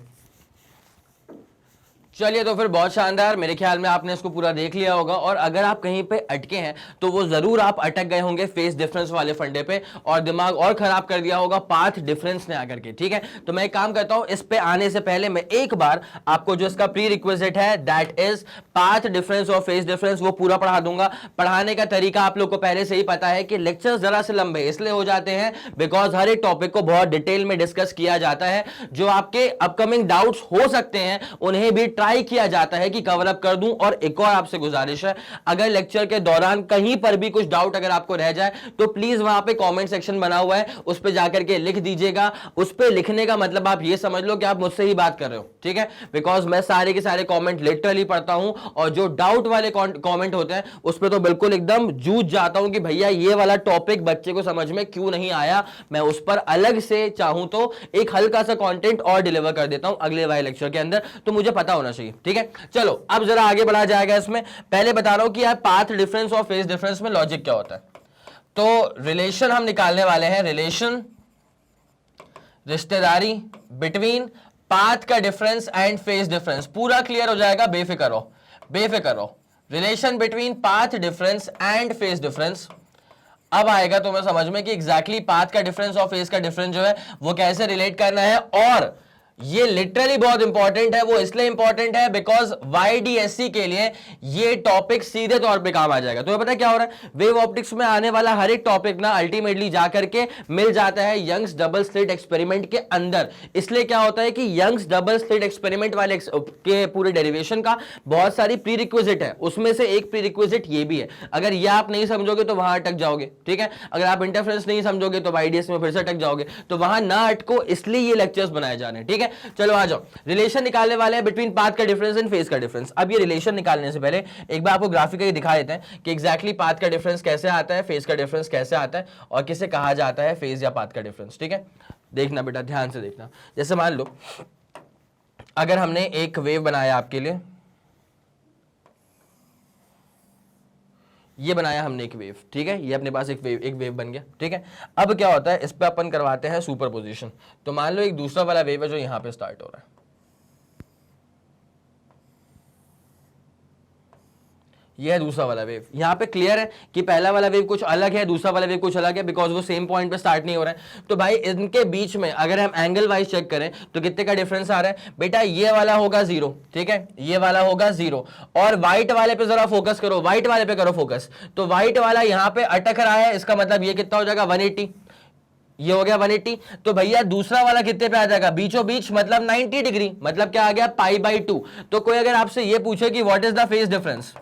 चलिए तो फिर बहुत शानदार, मेरे ख्याल में आपने इसको पूरा देख लिया होगा। और अगर आप कहीं पे अटके हैं तो वो जरूर आप अटक गए होंगे फेस डिफरेंस वाले फंडे पे और दिमाग और खराब कर दिया होगा पाथ डिफरेंस ने आकर के। ठीक है, तो मैं एक काम करता हूं, इस पे आने से पहले मैं एक बार आपको जो इसका प्री रिक्विजिट है दैट इज पाथ डिफरेंस और फेस डिफरेंस वो पूरा पढ़ा दूंगा। पढ़ाने का तरीका आप लोग को पहले से ही पता है कि लेक्चर जरा से लंबे इसलिए हो जाते हैं बिकॉज हर एक टॉपिक को बहुत डिटेल में डिस्कस किया जाता है। जो आपके अपकमिंग डाउट्स हो सकते हैं उन्हें भी ट्राई किया जाता है कि कवर अप कर दूं। और एक और आपसे गुजारिश है, अगर लेक्चर के दौरान कहीं पर भी कुछ डाउट अगर आपको रह जाए तो प्लीज वहां पे कमेंट सेक्शन बना हुआ है, उस पे जाकर के लिख दीजिएगा। उस पे लिखने का मतलब आप ये समझ लो कि आप मुझसे ही बात कर रहे हो। ठीक है, बिकॉज मैं सारे के सारे कमेंट लिटरली पढ़ता हूं और जो डाउट वाले कमेंट होते हैं उस पे तो बिल्कुल एकदम जूझ जाता हूं कि भैया ये वाला टॉपिक बच्चे को समझ में क्यों नहीं आया। मैं उस पर अलग से चाहूं तो एक हल्का सा कंटेंट और डिलीवर कर देता हूं अगले वाले लेक्चर के अंदर, तो मुझे पता होना चाहिए। ठीक है, चलो अब जरा आगे बढ़ा जाएगा। इसमें पहले बता रहा हूं कि यार पाथ डिफरेंस और फेज डिफरेंस में लॉजिक क्या होता है। तो रिलेशन हम निकालने वाले हैं, रिलेशन रिश्तेदारी बिटवीन पाथ का डिफरेंस एंड फेज डिफरेंस। पूरा क्लियर हो जाएगा, बेफिक्र हो, बेफिक्र हो। Relation between path difference and phase difference. अब आएगा तुम्हें समझ में कि एग्जैक्टली पाथ का डिफरेंस और फेज का डिफरेंस जो है वो कैसे रिलेट करना है। और ये लिटरली बहुत इंपॉर्टेंट है, वो इसलिए इंपॉर्टेंट है बिकॉज YDSC के लिए ये टॉपिक सीधे तौर पे काम आ जाएगा। तो पता क्या हो रहा है, वेव ऑप्टिक्स में आने वाला हर एक टॉपिक ना अल्टीमेटली जाकर के मिल जाता है यंग्स डबल स्लिट एक्सपेरिमेंट के अंदर। इसलिए क्या होता है कि यंग्स डबल स्लिट एक्सपेरिमेंट वाले के पूरे डेरिवेशन का बहुत सारी प्री रिक्विजिट है, उसमें से एक प्री रिक्विजिट ये भी है। अगर ये आप नहीं समझोगे तो वहां अटक जाओगे। ठीक है, अगर आप इंटरफेरेंस नहीं समझोगे तो YDS में फिर से अटक जाओगे। तो वहां ना अटको, इसलिए ये लेक्चर्स बनाए जाने। ठीक है, चलो आ जाओ, रिलेशन निकालने वाले हैं बिटवीन पाथ का डिफरेंस एंड फेज का डिफरेंस। अब ये रिलेशन निकालने से पहले एक बार आपको ग्राफिकली दिखा देते हैं कि एग्जैक्टली पाथ का डिफरेंस कैसे आता है, फेज का डिफरेंस कैसे आता है और किसे कहा जाता है फेज या पाथ का डिफरेंस। ठीक है, देखना बेटा, ध्यान से देखना। जैसे मान लो अगर हमने एक वेव बनाया आपके लिए, ये बनाया हमने एक वेव। ठीक है, ये अपने पास एक वेव बन गया। ठीक है, अब क्या होता है, इस पे अपन करवाते हैं सुपरपोजिशन। तो मान लो एक दूसरा वाला वेव है जो यहां पे स्टार्ट हो रहा है, ये है दूसरा वाला वेव। यहां पे क्लियर है कि पहला वाला वेव कुछ अलग है, दूसरा वाला वेव कुछ अलग है, बिकॉज वो सेम पॉइंट पे स्टार्ट नहीं हो रहा है। तो भाई इनके बीच में अगर हम एंगल वाइज चेक करें तो कितने का डिफरेंस आ रहा है बेटा, ये वाला होगा 0। ठीक है, ये वाला होगा 0। और व्हाइट वाले पे जरा फोकस करो, व्हाइट वाले पे करो फोकस। तो व्हाइट वाला यहां पे अटक रहा है, इसका मतलब ये कितना हो जाएगा 180, ये हो गया 180। तो भैया दूसरा वाला कितने पे आ जाएगा, बीचों बीच, मतलब 90 डिग्री, मतलब क्या आ गया π/2। तो कोई अगर आपसे ये पूछे कि what is the phase difference,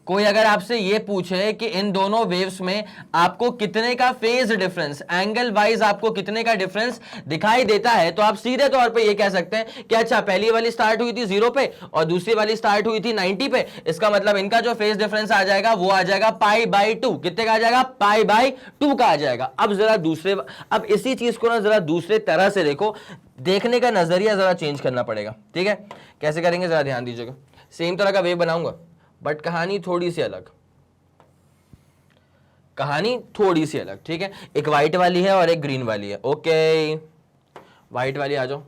कोई अगर आपसे ये पूछे कि इन दोनों वेव्स में आपको कितने का फेज डिफरेंस, एंगल वाइज आपको कितने का डिफरेंस दिखाई देता है, तो आप सीधे तौर पे ये कह सकते हैं कि अच्छा पहली वाली स्टार्ट हुई थी 0 पे और दूसरी वाली स्टार्ट हुई थी 90 पे, इसका मतलब इनका जो फेज डिफरेंस आ जाएगा वो आ जाएगा π/2। कितने का आ जाएगा, π/2 का आ जाएगा। अब जरा अब इसी चीज को ना जरा दूसरे तरह से देखो, देखने का नजरिया जरा चेंज करना पड़ेगा। ठीक है, कैसे करेंगे जरा ध्यान दीजिएगा। सेम तरह का वेव बनाऊंगा बट कहानी थोड़ी सी अलग, कहानी थोड़ी सी अलग। ठीक है, एक व्हाइट वाली है और एक ग्रीन वाली है। ओके, व्हाइट वाली आ जाओ।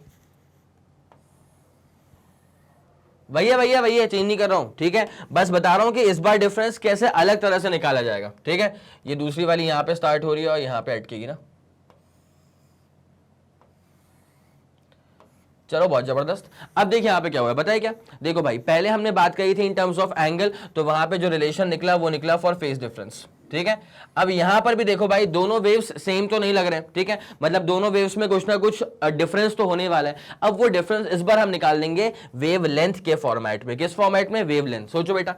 भैया भैया भैया चेंज नहीं कर रहा हूं। ठीक है, बस बता रहा हूं कि इस बार डिफरेंस कैसे अलग तरह से निकाला जाएगा। ठीक है, ये दूसरी वाली यहां पे स्टार्ट हो रही है और यहां पे अटकेगी ना। चलो बहुत जबरदस्त। अब देखिए यहां पे क्या हुआ है, बताइए क्या। देखो भाई, पहले हमने बात करी थी इन टर्म्स ऑफ एंगल, तो वहां पे जो रिलेशन निकला वो निकला फॉर फेज डिफरेंस। ठीक है। अब यहां पर भी देखो भाई, दोनों वेव्स सेम तो नहीं लग रहे, ठीक है, मतलब दोनों वेव्स में कुछ ना कुछ डिफरेंस तो होने वाला है। अब वो डिफरेंस इस बार हम निकाल लेंगे वेव लेंथ के फॉर्मेट में। किस फॉर्मेट में? Wave length. सोचो बेटा,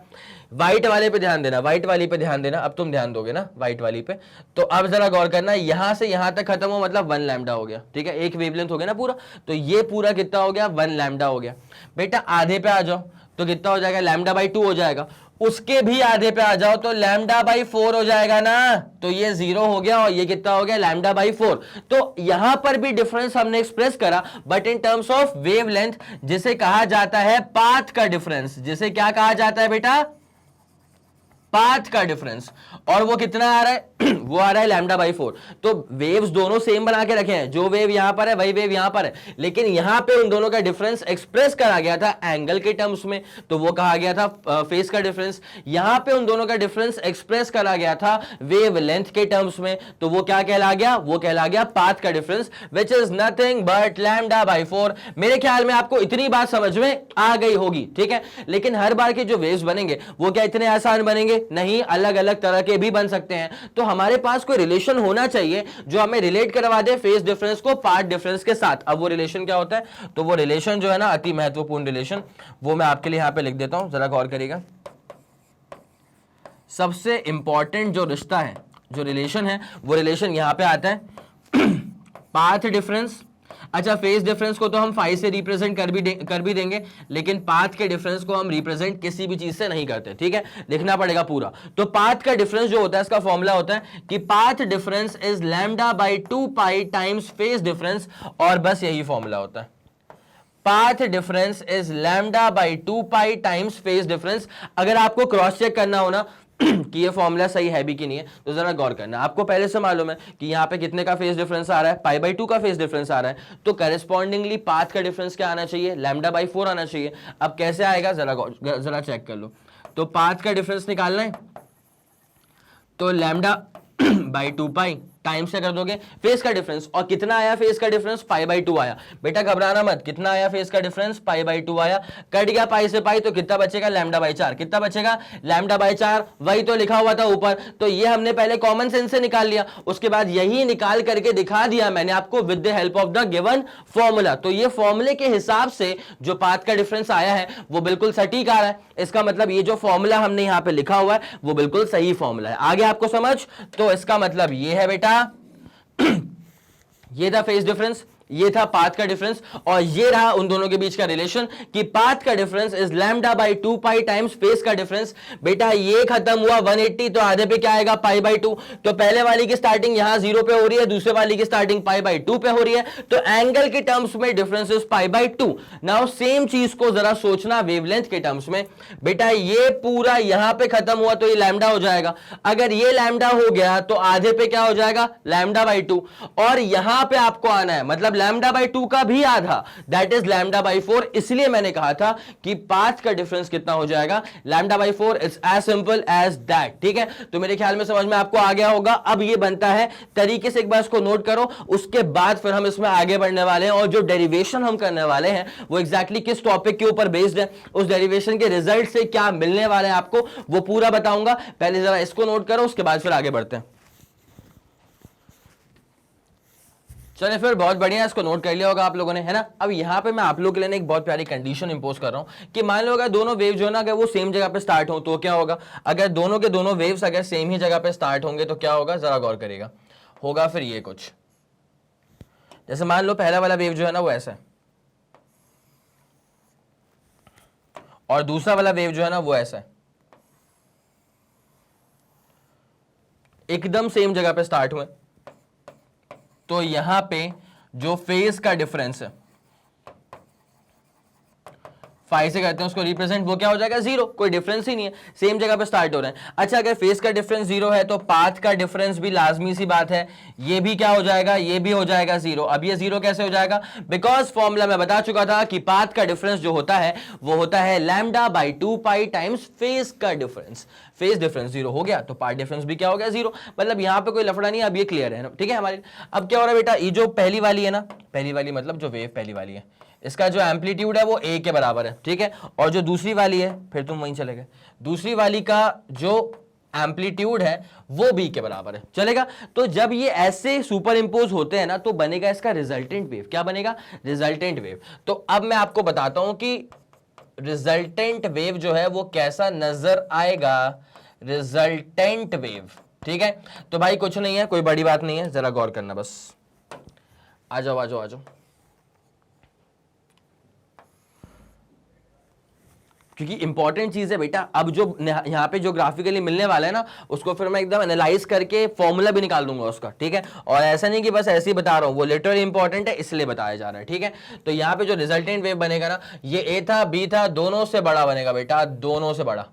व्हाइट वाले पे ध्यान देना, व्हाइट वाली पे ध्यान देना, अब तुम ध्यान दोगे ना व्हाइट वाली पे। तो अब जरा गौर करना, यहां से यहां तक खत्म हो मतलब 1 लैम्डा हो गया, ठीक है, एक वेवलेंथ हो गया ना पूरा। तो ये पूरा कितना हो गया? 1 लैम्डा हो गया। बेटा आधे पे आ जाओ तो कितना हो जाएगा? लैम्डा बाई 2 हो जाएगा। उसके भी आधे पे आ जाओ तो लैम्डा बाई 4 हो जाएगा ना। तो ये 0 हो गया और ये कितना हो गया? Lambda by 4। तो यहां पर भी डिफरेंस हमने एक्सप्रेस करा, but in terms of wavelength, जिसे कहा जाता है पाथ का डिफरेंस। जिसे क्या कहा जाता है बेटा? पाथ का डिफरेंस। और वो कितना आ रहा है? वो आ रहा है लैम्डा बाई 4। तो वेव्स दोनों सेम बना के रखे हैं, जो वेव यहां पर है वही वेव यहां पर है, लेकिन यहां पे उन दोनों का डिफरेंस एक्सप्रेस करा गया था एंगल के टर्म्स में, तो वो कहा गया था फेस का डिफरेंस। यहां पे उन दोनों का डिफरेंस एक्सप्रेस करा गया था वेव लेंथ के टर्म्स में, तो वो क्या कहला गया? वो कहला गया पाथ का difference, which is nothing but lambda by 4। मेरे ख्याल में आपको इतनी बात समझ में आ गई होगी, ठीक है। लेकिन हर बार के जो वेव्स बनेंगे वो क्या इतने आसान बनेंगे? नहीं, अलग अलग तरह के भी बन सकते हैं। तो हमारे पास कोई रिलेशन होना चाहिए जो हमें रिलेट करवा दे फेस डिफरेंस को पाथ डिफरेंस के साथ। अब वो रिलेशन क्या होता है? तो वो रिलेशन जो है ना, अति महत्वपूर्ण रिलेशन, वो मैं आपके लिए यहां पे लिख देता हूं, जरा गौर करिएगा। सबसे इंपॉर्टेंट जो रिश्ता है, जो रिलेशन है, वो रिलेशन यहां पे आता है पाथ डिफरेंस। अच्छा, फेस डिफरेंस को तो हम फाई से रिप्रेजेंट कर भी देंगे, लेकिन पाथ के डिफरेंस को हम रिप्रेजेंट किसी भी चीज से नहीं करते, ठीक है, लिखना पड़ेगा पूरा। तो पाथ का डिफरेंस जो होता है, इसका फॉर्मूला होता है कि path difference is lambda by 2 pi times phase difference, और बस यही फॉर्मूला होता है। Path difference is lambda by 2 pi times phase difference. अगर आपको क्रॉस चेक करना हो ना कि ये फॉर्मूला सही है भी कि नहीं है, तो जरा गौर करना। आपको पहले से मालूम है कि यहाँ पे कितने का फेस डिफरेंस आ रहा है? पाई बाई 2 का फेस डिफरेंस आ रहा है, तो करेस्पॉन्डिंगली पाथ का डिफरेंस क्या आना चाहिए? लैम्डा बाई 4 आना चाहिए। अब कैसे आएगा जरा चेक कर लो। तो पाथ का डिफरेंस निकालना है तो लैम्डा बाई 2 पाई टाइम्स क्या कर दोगे? फेस का डिफरेंस। और कितना आया फेस का डिफरेंस? पाई बाई 2 आया। बेटा घबराना मत, कितना आया फेस का डिफरेंस? पाई बाई 2 आया। कट गया पाई से पाई, तो कितना बचेगा? Lambda by 4। कितना बचेगा? Lambda by 4। वही तो लिखा हुआ था ऊपर, तो ये हमने पहले कॉमन सेंस से निकाल लिया, उसके बाद यही निकाल करके दिखा दिया मैंने आपको with the help of the given formula. तो ये फॉर्मूले के हिसाब से जो पाथ का डिफरेंस आया है वो बिल्कुल सटीक आ रहा है। इसका मतलब ये जो फॉर्मूला हमने यहां पे लिखा हुआ है वो बिल्कुल सही फॉर्मूला है। आगे आपको समझ? तो इसका मतलब ये है बेटा ये था फेस डिफरेंस, ये था पाथ का डिफरेंस, और ये रहा उन दोनों के बीच का रिलेशन कि पाथ का difference is lambda by 2 pi times face का डिफरेंस। बेटा ये खत्म हुआ 180, तो आधे पे क्या आएगा? Pi by 2। तो पहले वाली की स्टार्टिंग यहां 0 पे हो रही है, दूसरे वाली की स्टार्टिंग पाई बाई 2 पे हो रही है, तो एंगल के टर्म्स में difference is pi by 2। Now same चीज को जरा सोचना वेवलेंथ के टर्म्स में। बेटा ये पूरा यहां पे खत्म हुआ तो ये लैम्डा हो जाएगा। अगर ये लैम्डा हो गया तो आधे पे क्या हो जाएगा? Lambda by 2। और यहां पे आपको आना है, मतलब लैम्डा बाई 2 का भी आधा, दैट इज लैम्डा बाई 4। इसलिए मैंने कहा था कि पाथ का डिफरेंस कितना हो जाएगा? Lambda by 4। It's as simple as that, ठीक है। तो मेरे ख्याल में समझ में आपको आ गया होगा। अब ये बनता है तरीके से, एक बार इसको नोट करो, उसके बाद फिर हम इसमें आगे बढ़ने वाले हैं, और जो डेरिवेशन हम करने वाले हैं वो एग्जैक्टली किस टॉपिक के ऊपर बेस्ड है, उस डेरिवेशन के रिजल्ट से क्या मिलने वाला है आपको वो पूरा बताऊंगा। पहले जरा इसको नोट करो, उसके बाद फिर आगे बढ़ते हैं। चलिए फिर, बहुत बढ़िया, इसको नोट कर लिया होगा आप लोगों ने, है ना। अब यहाँ पे मैं आप लोगों के लिए एक बहुत प्यारी कंडीशन इंपोज कर रहा हूँ कि मान लो अगर दोनों वेव जो है ना, अगर वो सेम जगह पे स्टार्ट हो तो क्या होगा? अगर दोनों के दोनों वेव्स अगर सेम ही जगह पे स्टार्ट होंगे तो क्या होगा? जरा गौर करिएगा। होगा फिर ये कुछ, जैसे मान लो पहला वाला वेव जो है ना वो ऐसा है, और दूसरा वाला वेव जो है ना वो ऐसा है, एकदम सेम जगह पे स्टार्ट हुए, तो यहां पे जो फेज का डिफरेंस है, फाई से करते हैं उसको रिप्रेजेंट, वो क्या हो जाएगा? 0। कोई डिफरेंस ही नहीं है, सेम जगह पे स्टार्ट हो रहे हैं। अच्छा, अगर फेस का डिफरेंस 0 है तो पाथ का डिफरेंस भी लाजमी सी बात है, ये भी क्या हो जाएगा? ये भी हो जाएगा 0। अब ये 0 कैसे हो जाएगा? बिकॉज फॉर्मूला मैं बता चुका था कि पाथ का डिफरेंस जो होता है वो होता है lambda by 2 pi times face का डिफरेंस। फेस डिफरेंस 0 हो गया तो पाथ डिफरेंस भी क्या हो गया? 0। मतलब यहां पे कोई लफड़ा नहीं है, अब ये क्लियर है ना, ठीक है हमारे। अब क्या हो रहा है बेटा? ये जो पहली वाली है ना, पहली वाली मतलब जो वेव पहली वाली है, इसका जो एम्पलीट्यूड है वो a के बराबर है, ठीक है। और जो दूसरी वाली है, फिर तुम वहीं चले गए, दूसरी वाली का जो एम्पलीट्यूड है वो बी के बराबर है, चलेगा। तो जब ये ऐसे सुपर इंपोज होते हैं ना तो बनेगा इसका रिजल्टेंट वेव। क्या बनेगा? Resultant wave. तो अब मैं आपको बताता हूं कि रिजल्टेंट वेव जो है वो कैसा नजर आएगा। रिजल्टेंट वेव, ठीक है। तो भाई कुछ नहीं है, कोई बड़ी बात नहीं है, जरा गौर करना बस। आ जाओ आ जाओ आ जाओ, क्योंकि इंपॉर्टेंट चीज है बेटा। अब जो यहां पे जो ग्राफिकली मिलने वाला है ना उसको फिर मैं एकदम एनालाइज करके फॉर्मूला भी निकाल दूंगा उसका, ठीक है। और ऐसा नहीं कि बस ऐसे ही बता रहा हूं, वो लिटरली इंपॉर्टेंट है इसलिए बताया जा रहा है, ठीक है। तो यहां पे जो रिजल्टेंट वेव बनेगा ना, ये ए था बी था, दोनों से बड़ा बनेगा बेटा, दोनों से बड़ा,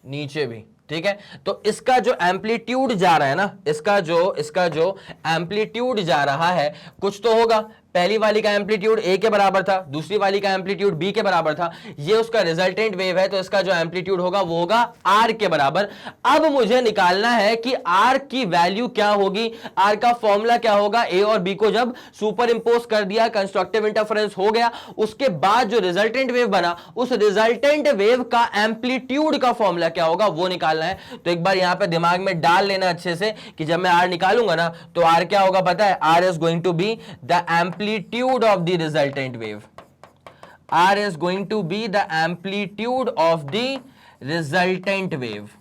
नीचे भी, ठीक है। तो इसका जो एम्पलीट्यूड जा रहा है ना, इसका जो एम्पलीट्यूड जा रहा है कुछ तो होगा। पहली वाली का एम्पलीट्यूड ए के बराबर था, दूसरी वाली का एम्पलीट्यूड बी के बराबर था, ये उसका रिजल्टेंट वेव है, तो इसका जो एम्पलीट्यूड होगा वो होगा आर के बराबर। अब मुझे निकालना है कि आर की वैल्यू क्या होगी, आर का फॉर्मूला क्या होगा। ए और बी को जब सुपर इंपोज कर दिया, कंस्ट्रक्टिव इंटरफेरेंस हो गया, उसके बाद जो रिजल्टेंट वेव बना, उस रिजल्टेंट वेव का एम्पलीट्यूड का फॉर्मूला क्या होगा वो निकालना है। तो एक बार यहां पे दिमाग में डाल लेना अच्छे से कि जब मैं आर निकालूंगा ना तो आर क्या होगा पता है, R is going to be the amplitude of the resultant wave. R is going to be the amplitude of the resultant wave.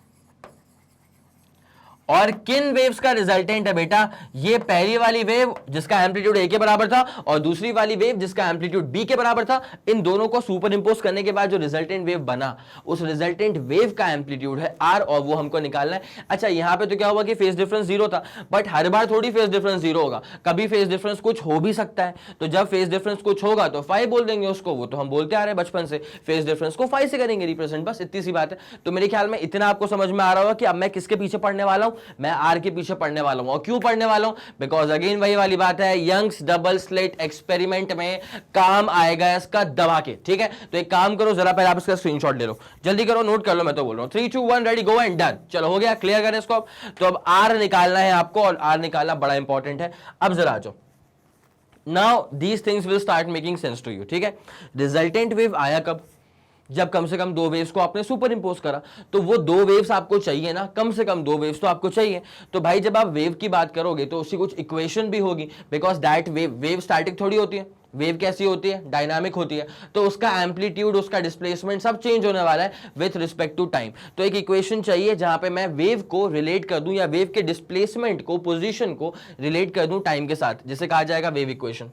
और किन वेव्स का रिजल्टेंट है बेटा, ये पहली वाली वेव जिसका एम्पलीट्यूड ए के बराबर था और दूसरी वाली वेव जिसका एम्पलीट्यूड बी के बराबर था। इन दोनों को सुपर इंपोज करने के बाद जो रिजल्टेंट वेव बना, उस रिजल्टेंट वेव का एम्पलीट्यूड है आर, और वो हमको निकालना है। अच्छा, यहां पे तो क्या हुआ कि फेज डिफरेंस जीरो था, बट हर बार थोड़ी फेज डिफरेंस जीरो होगा, कभी फेज डिफरेंस कुछ हो भी सकता है। तो जब फेज डिफरेंस कुछ होगा तो 5 बोल देंगे उसको, वो तो हम बोलते आ रहे हैं बचपन से, फेज डिफरेंस को 5 से करेंगे रिप्रेजेंट, बस इतनी सी बात है। तो मेरे ख्याल में इतना आपको समझ में आ रहा होगा कि अब मैं किसके पीछे पढ़ने वाला हूं, मैं आर के पीछे पढ़ने वाला हूं। और क्यों पढ़ने वाला हूं? बिकॉज अगेन वही वाली बात है, यंग्स डबल स्लिट एक्सपेरिमेंट में काम आएगा इसका दबा के, ठीक है। तो एक काम करो, जरा पहले आप इसका स्क्रीनशॉट ले लो, जल्दी करो, नोट कर लो, मैं तो बोल रहा हूं 3 2 1 रेडी गो एंड डन। चलो हो गया, क्लियर करें इसको। तो अब आर निकालना है आपको, और आर निकालना बड़ा इंपॉर्टेंट है। अब जरा आ जाओ, now these things will start making sense to you, ठीक है। रिजल्टेंट वेव आया कब? जब कम से कम दो वेव्स को आपने सुपर इंपोज करा। तो वो दो वेव्स आपको चाहिए ना, कम से कम दो वेव्स तो आपको चाहिए। तो भाई जब आप वेव की बात करोगे तो उसकी कुछ इक्वेशन भी होगी, बिकॉज दैट वेव स्टैटिक थोड़ी होती है, वेव कैसी होती है, डायनामिक होती है। तो उसका एम्पलीट्यूड, उसका डिस्प्लेसमेंट सब चेंज होने वाला है विथ रिस्पेक्ट टू टाइम। तो एक इक्वेशन चाहिए जहां पे मैं वेव को रिलेट कर दूं, या वेव के डिस्प्लेसमेंट को, पोजीशन को रिलेट कर दूं टाइम के साथ, जिसे कहा जाएगा वेव इक्वेशन।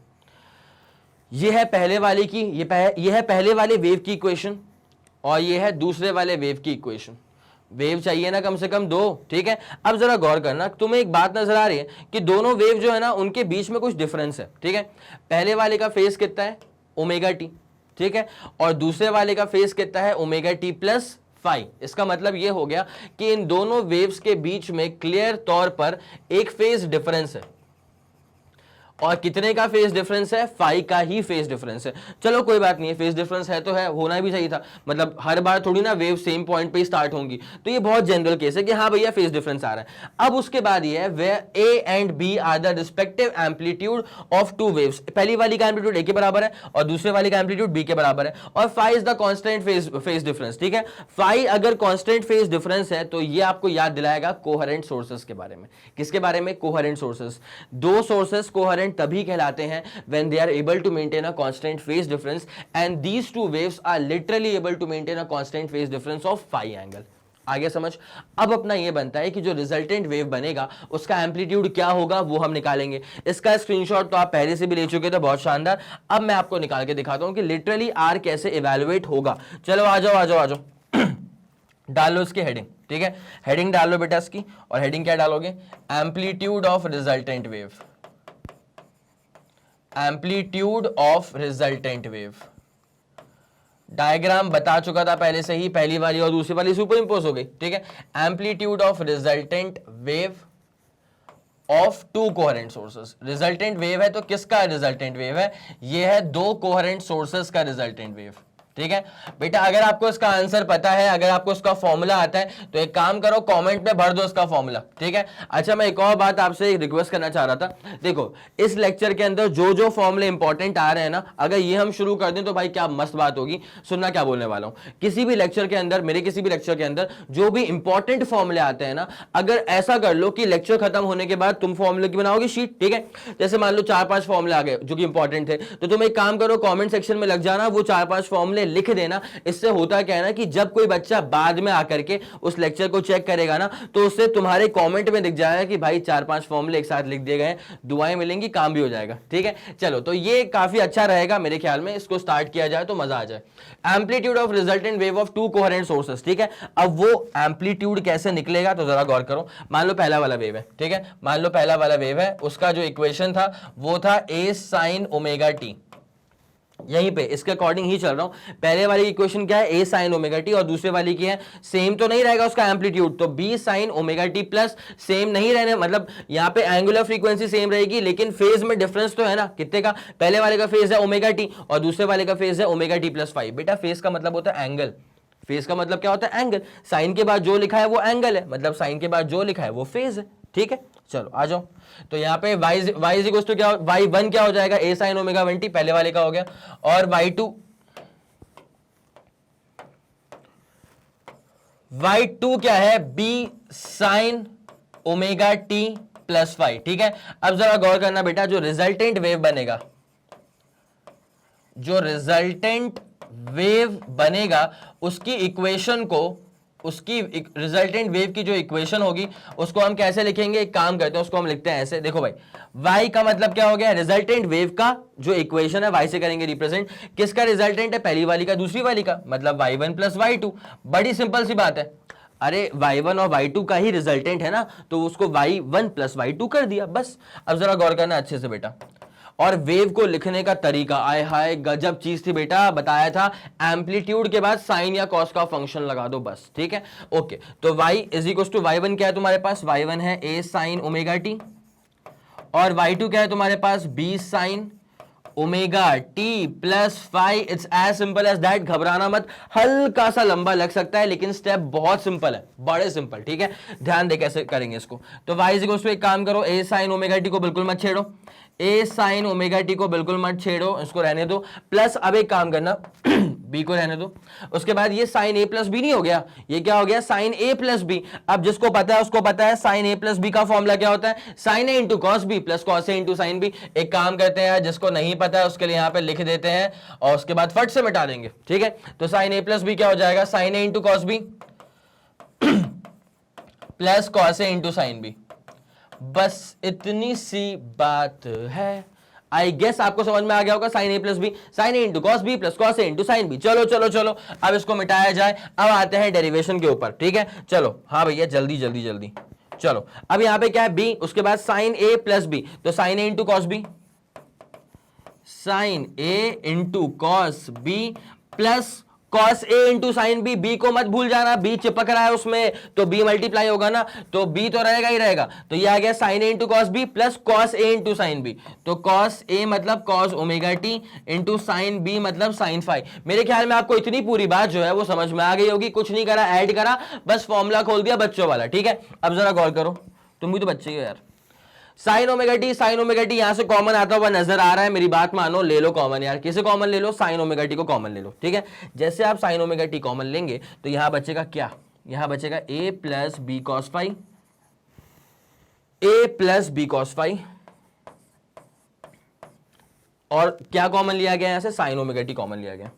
ये है पहले वाले की, ये है पहले वाले वेव की इक्वेशन, और ये है दूसरे वाले वेव की इक्वेशन। वेव चाहिए ना कम से कम दो, ठीक है। अब जरा गौर करना, तुम्हें एक बात नजर आ रही है कि दोनों वेव जो है ना उनके बीच में कुछ डिफरेंस है, ठीक है। पहले वाले का फेज कितना है, ओमेगा टी, ठीक है, और दूसरे वाले का फेज कितना है, ओमेगा टी प्लस फाई। इसका मतलब ये हो गया कि इन दोनों वेव्स के बीच में क्लियर तौर पर एक फेज डिफरेंस है। और कितने का फेज डिफरेंस है, फाई का ही फेज डिफरेंस है। चलो कोई बात नहीं है, फेज डिफरेंस है तो है, होना भी चाहिए था, मतलब हर बार थोड़ी ना वेव सेम पॉइंट पे ही स्टार्ट होंगी। तो ये बहुत जनरल केस है कि हाँ भैया फेज डिफरेंस आ रहा है। अब उसके बाद ये है where A and B are the respective amplitude of two waves. पहली वाली का एम्पलीट्यूड ए के बराबर है और दूसरे वाली का एम्पलीट्यूड बी के बराबर है, और phi is the constant phase difference, ठीक है। फाई अगर कांस्टेंट फेज डिफरेंस है तो ये आपको याद दिलाएगा कोहेरेंट सोर्सेस के बारे में। किसके बारे में? Coherent sources. दो सोर्सेस कोहेरेंट तभी कहलाते हैं when they are able to maintain a constant phase difference, and these two waves are literally able to maintain a constant phase difference of phi angle. आगे समझ। अब अपना ये बनता है कि जो रिजल्टेंट वेव बनेगा उसका एम्पलीट्यूड क्या होगा वो हम निकालेंगे। इसका स्क्रीनशॉट तो आप पहले से भी ले चुके थे, बहुत शानदार। अब मैं आपको निकाल के दिखाता हूं कि लिटरली आर कैसे इवेलुएट होगा। चलो आ जाओ आ जाओ आ जाओ डाल लो इसकी हेडिंग, ठीक है। हेडिंग डाल लो बेटा इसकी, और हेडिंग क्या डालोगे, amplitude of resultant wave. Amplitude of resultant wave diagram बता चुका था पहले से ही, पहली वाली और दूसरी वाली सुपर इंपोज हो गई, ठीक है। Amplitude of resultant wave of to coherent sources. Resultant wave है तो किसका रिजल्टेंट वेव है, ये है दो कोहेरेंट सोर्सेस का रिजल्टेंट वेव, ठीक है बेटा, अगर आपको इसका आंसर पता है, अगर आपको इसका फॉर्मूला आता है तो एक काम करो, कमेंट में भर दो इसका फॉर्मूला, ठीक है। अच्छा, मैं एक और बात आपसे रिक्वेस्ट करना चाह रहा था, देखो इस लेक्चर के अंदर जो जो फॉर्मूले इंपॉर्टेंट आ रहे हैं ना, अगर ये हम शुरू कर दें तो भाई क्या मस्त बात होगी। सुनना क्या बोलने वाला हूं, किसी भी लेक्चर के अंदर, मेरे किसी भी लेक्चर के अंदर जो भी इंपॉर्टेंट फॉर्मूले आते हैं ना, अगर ऐसा कर लो कि लेक्चर खत्म होने के बाद तुम फॉर्मूले की बनाओगे शीट, ठीक है। जैसे मान लो 4-5 फॉर्मूले आ गए जो कि इंपॉर्टेंट थे, तो तुम एक काम करो, कमेंट सेक्शन में लग जाना, वो 4-5 फॉर्मूले लिख देना। इससे होता क्या है ना कि जब कोई बच्चा बाद में आकर के उस लेक्चर को चेक करेगा ना, तो उससे तुम्हारे कमेंट में दिख जाएगा कि भाई 4-5 फॉर्मूले एक साथ लिख दिए गए, दुआएं मिलेंगी, काम भी हो जाएगा, ठीक है। चलो, तो ये काफी अच्छा रहेगा मेरे ख्याल में, इसको स्टार्ट किया जाए तो मजा आ जाए। Amplitude of resultant wave of to coherent sources, ठीक है। अब वो एम्पलीट्यूड कैसे निकलेगा तो जरा गौर करो। मान लो पहला वाला वेव है, ठीक है, मान लो पहला वाला वेव है, उसका जो इक्वेशन था वो था a sin ओमेगा टी, यहीं पे इसके अकॉर्डिंग ही चल रहा हूं। पहले वाली इक्वेशन क्या है, a sin ओमेगा टी, और दूसरे वाली की है, सेम तो नहीं रहेगा उसका एम्पलीट्यूड, तो b sin omega T plus, same नहीं रहने, मतलब यहां पे एंगुलर फ्रीक्वेंसी सेम रहेगी लेकिन फेज में डिफरेंस तो है ना, कितने का, पहले वाले का फेज है ओमेगा टी और दूसरे वाले का फेज है ओमेगा टी प्लस 5। बेटा फेज का मतलब होता है एंगल, फेज का मतलब क्या होता है, एंगल। साइन के बाद जो लिखा है वो एंगल है, मतलब साइन के बाद जो लिखा है वो फेज है, ठीक है। चलो आ जाओ, तो यहाँ पे y इज इक्वल टू क्या, y1 क्या हो जाएगा, a sin ओमेगा 1t, पहले वाले का हो गया, और y2 क्या है, b sin omega t plus 5, ठीक है। अब जरा गौर करना बेटा, जो रिजल्टेंट वेव बनेगा, जो रिजल्टेंट वेव बनेगा उसकी इक्वेशन को, उसकी रिजल्टेंट वेव की जो इक्वेशन होगी उसको हम कैसे लिखेंगे, एक काम करते हैं, उसको हम लिखते हैं ऐसे, देखो भाई y का मतलब क्या हो गया, रिजल्टेंट वेव का जो इक्वेशन है y से करेंगे रिप्रेजेंट, किसका रिजल्टेंट है, पहली वाली का दूसरी वाली का, मतलब y1 प्लस y2। बड़ी सिंपल सी बात है, अरे y1 और y2 का ही रिजल्टेंट है ना, तो उसको y1 प्लस y2 कर दिया, बस। अब जरा गौर करना अच्छे से बेटा, और वेव को लिखने का तरीका, आय हाय गजब चीज थी बेटा, बताया था एम्पलीट्यूड के बाद साइन या कॉस का फंक्शन लगा दो बस, ठीक है। ओके, तो y is equal to y1 क्या है तुम्हारे पास, y1 है a sin ओमेगा टी, और y2 क्या है तुम्हारे पास, b sin omega T plus 5। It's as simple as that, घबराना मत, हल्का सा लंबा लग सकता है लेकिन स्टेप बहुत सिंपल है, बड़े सिंपल, ठीक है। ध्यान दे कैसे करेंगे इसको, तो y इज इक्वल टू, एक काम करो, a sin ओमेगा टी को बिल्कुल मत छेड़ो, a sin ओमेगा टी को बिल्कुल मत छेड़ो, इसको रहने दो, प्लस अब एक काम करना b को रहने दो, उसके बाद ये sin a प्लस बी नहीं हो गया, ये क्या हो गया, sin a प्लस बी। अब जिसको पता है उसको पता है sin a प्लस बी का फॉर्मूला क्या होता है, sin a into cos B plus cos a into sine B. एक काम करते हैं, जिसको नहीं पता है उसके लिए यहाँ पे लिख देते हैं और उसके बाद फट से मिटा देंगे, ठीक है। तो sin a प्लस बी क्या हो जाएगा, sin a into cos B plus cos a into sine B, बस इतनी सी बात है। आई गेस आपको समझ में आ गया होगा, sine A plus B, sine A into cos B plus cos A into sine B. चलो चलो चलो, अब इसको मिटाया जाए, अब आते हैं डेरिवेशन के ऊपर, ठीक है। चलो हाँ भैया, जल्दी जल्दी जल्दी, चलो अब यहां पे क्या है, बी, उसके बाद साइन ए प्लस बी, तो sine A into cos B, sine A into cos B plus cos A into sine B. B को मत भूल जाना, बी चिपक रहा है उसमें, तो बी मल्टीप्लाई होगा ना, तो बी तो रहेगा ही रहेगा, तो ये आ गया sine A into cos B plus cos A into sine B. तो कॉस ए मतलब cos omega T into sine B मतलब साइन 5। मेरे ख्याल में आपको इतनी पूरी बात जो है वो समझ में आ गई होगी, कुछ नहीं करा, ऐड करा, बस फॉर्मूला खोल दिया बच्चों वाला, ठीक है। अब जरा गौर करो, तुम भी तो बच्चे ही हो यार, साइन ओमेगा टी यहां से कॉमन आता हुआ नजर आ रहा है, मेरी बात मानो, ले लो कॉमन यार, किसे कॉमन ले लो, साइन ओमेगा टी को कॉमन ले लो, ठीक है। जैसे आप साइन ओमेगा टी कॉमन लेंगे तो यहां बचेगा क्या, यहां बचेगा a plus B cos 5, a plus B cos 5, और क्या कॉमन लिया गया यहां से, साइन ओमेगा टी कॉमन लिया गया,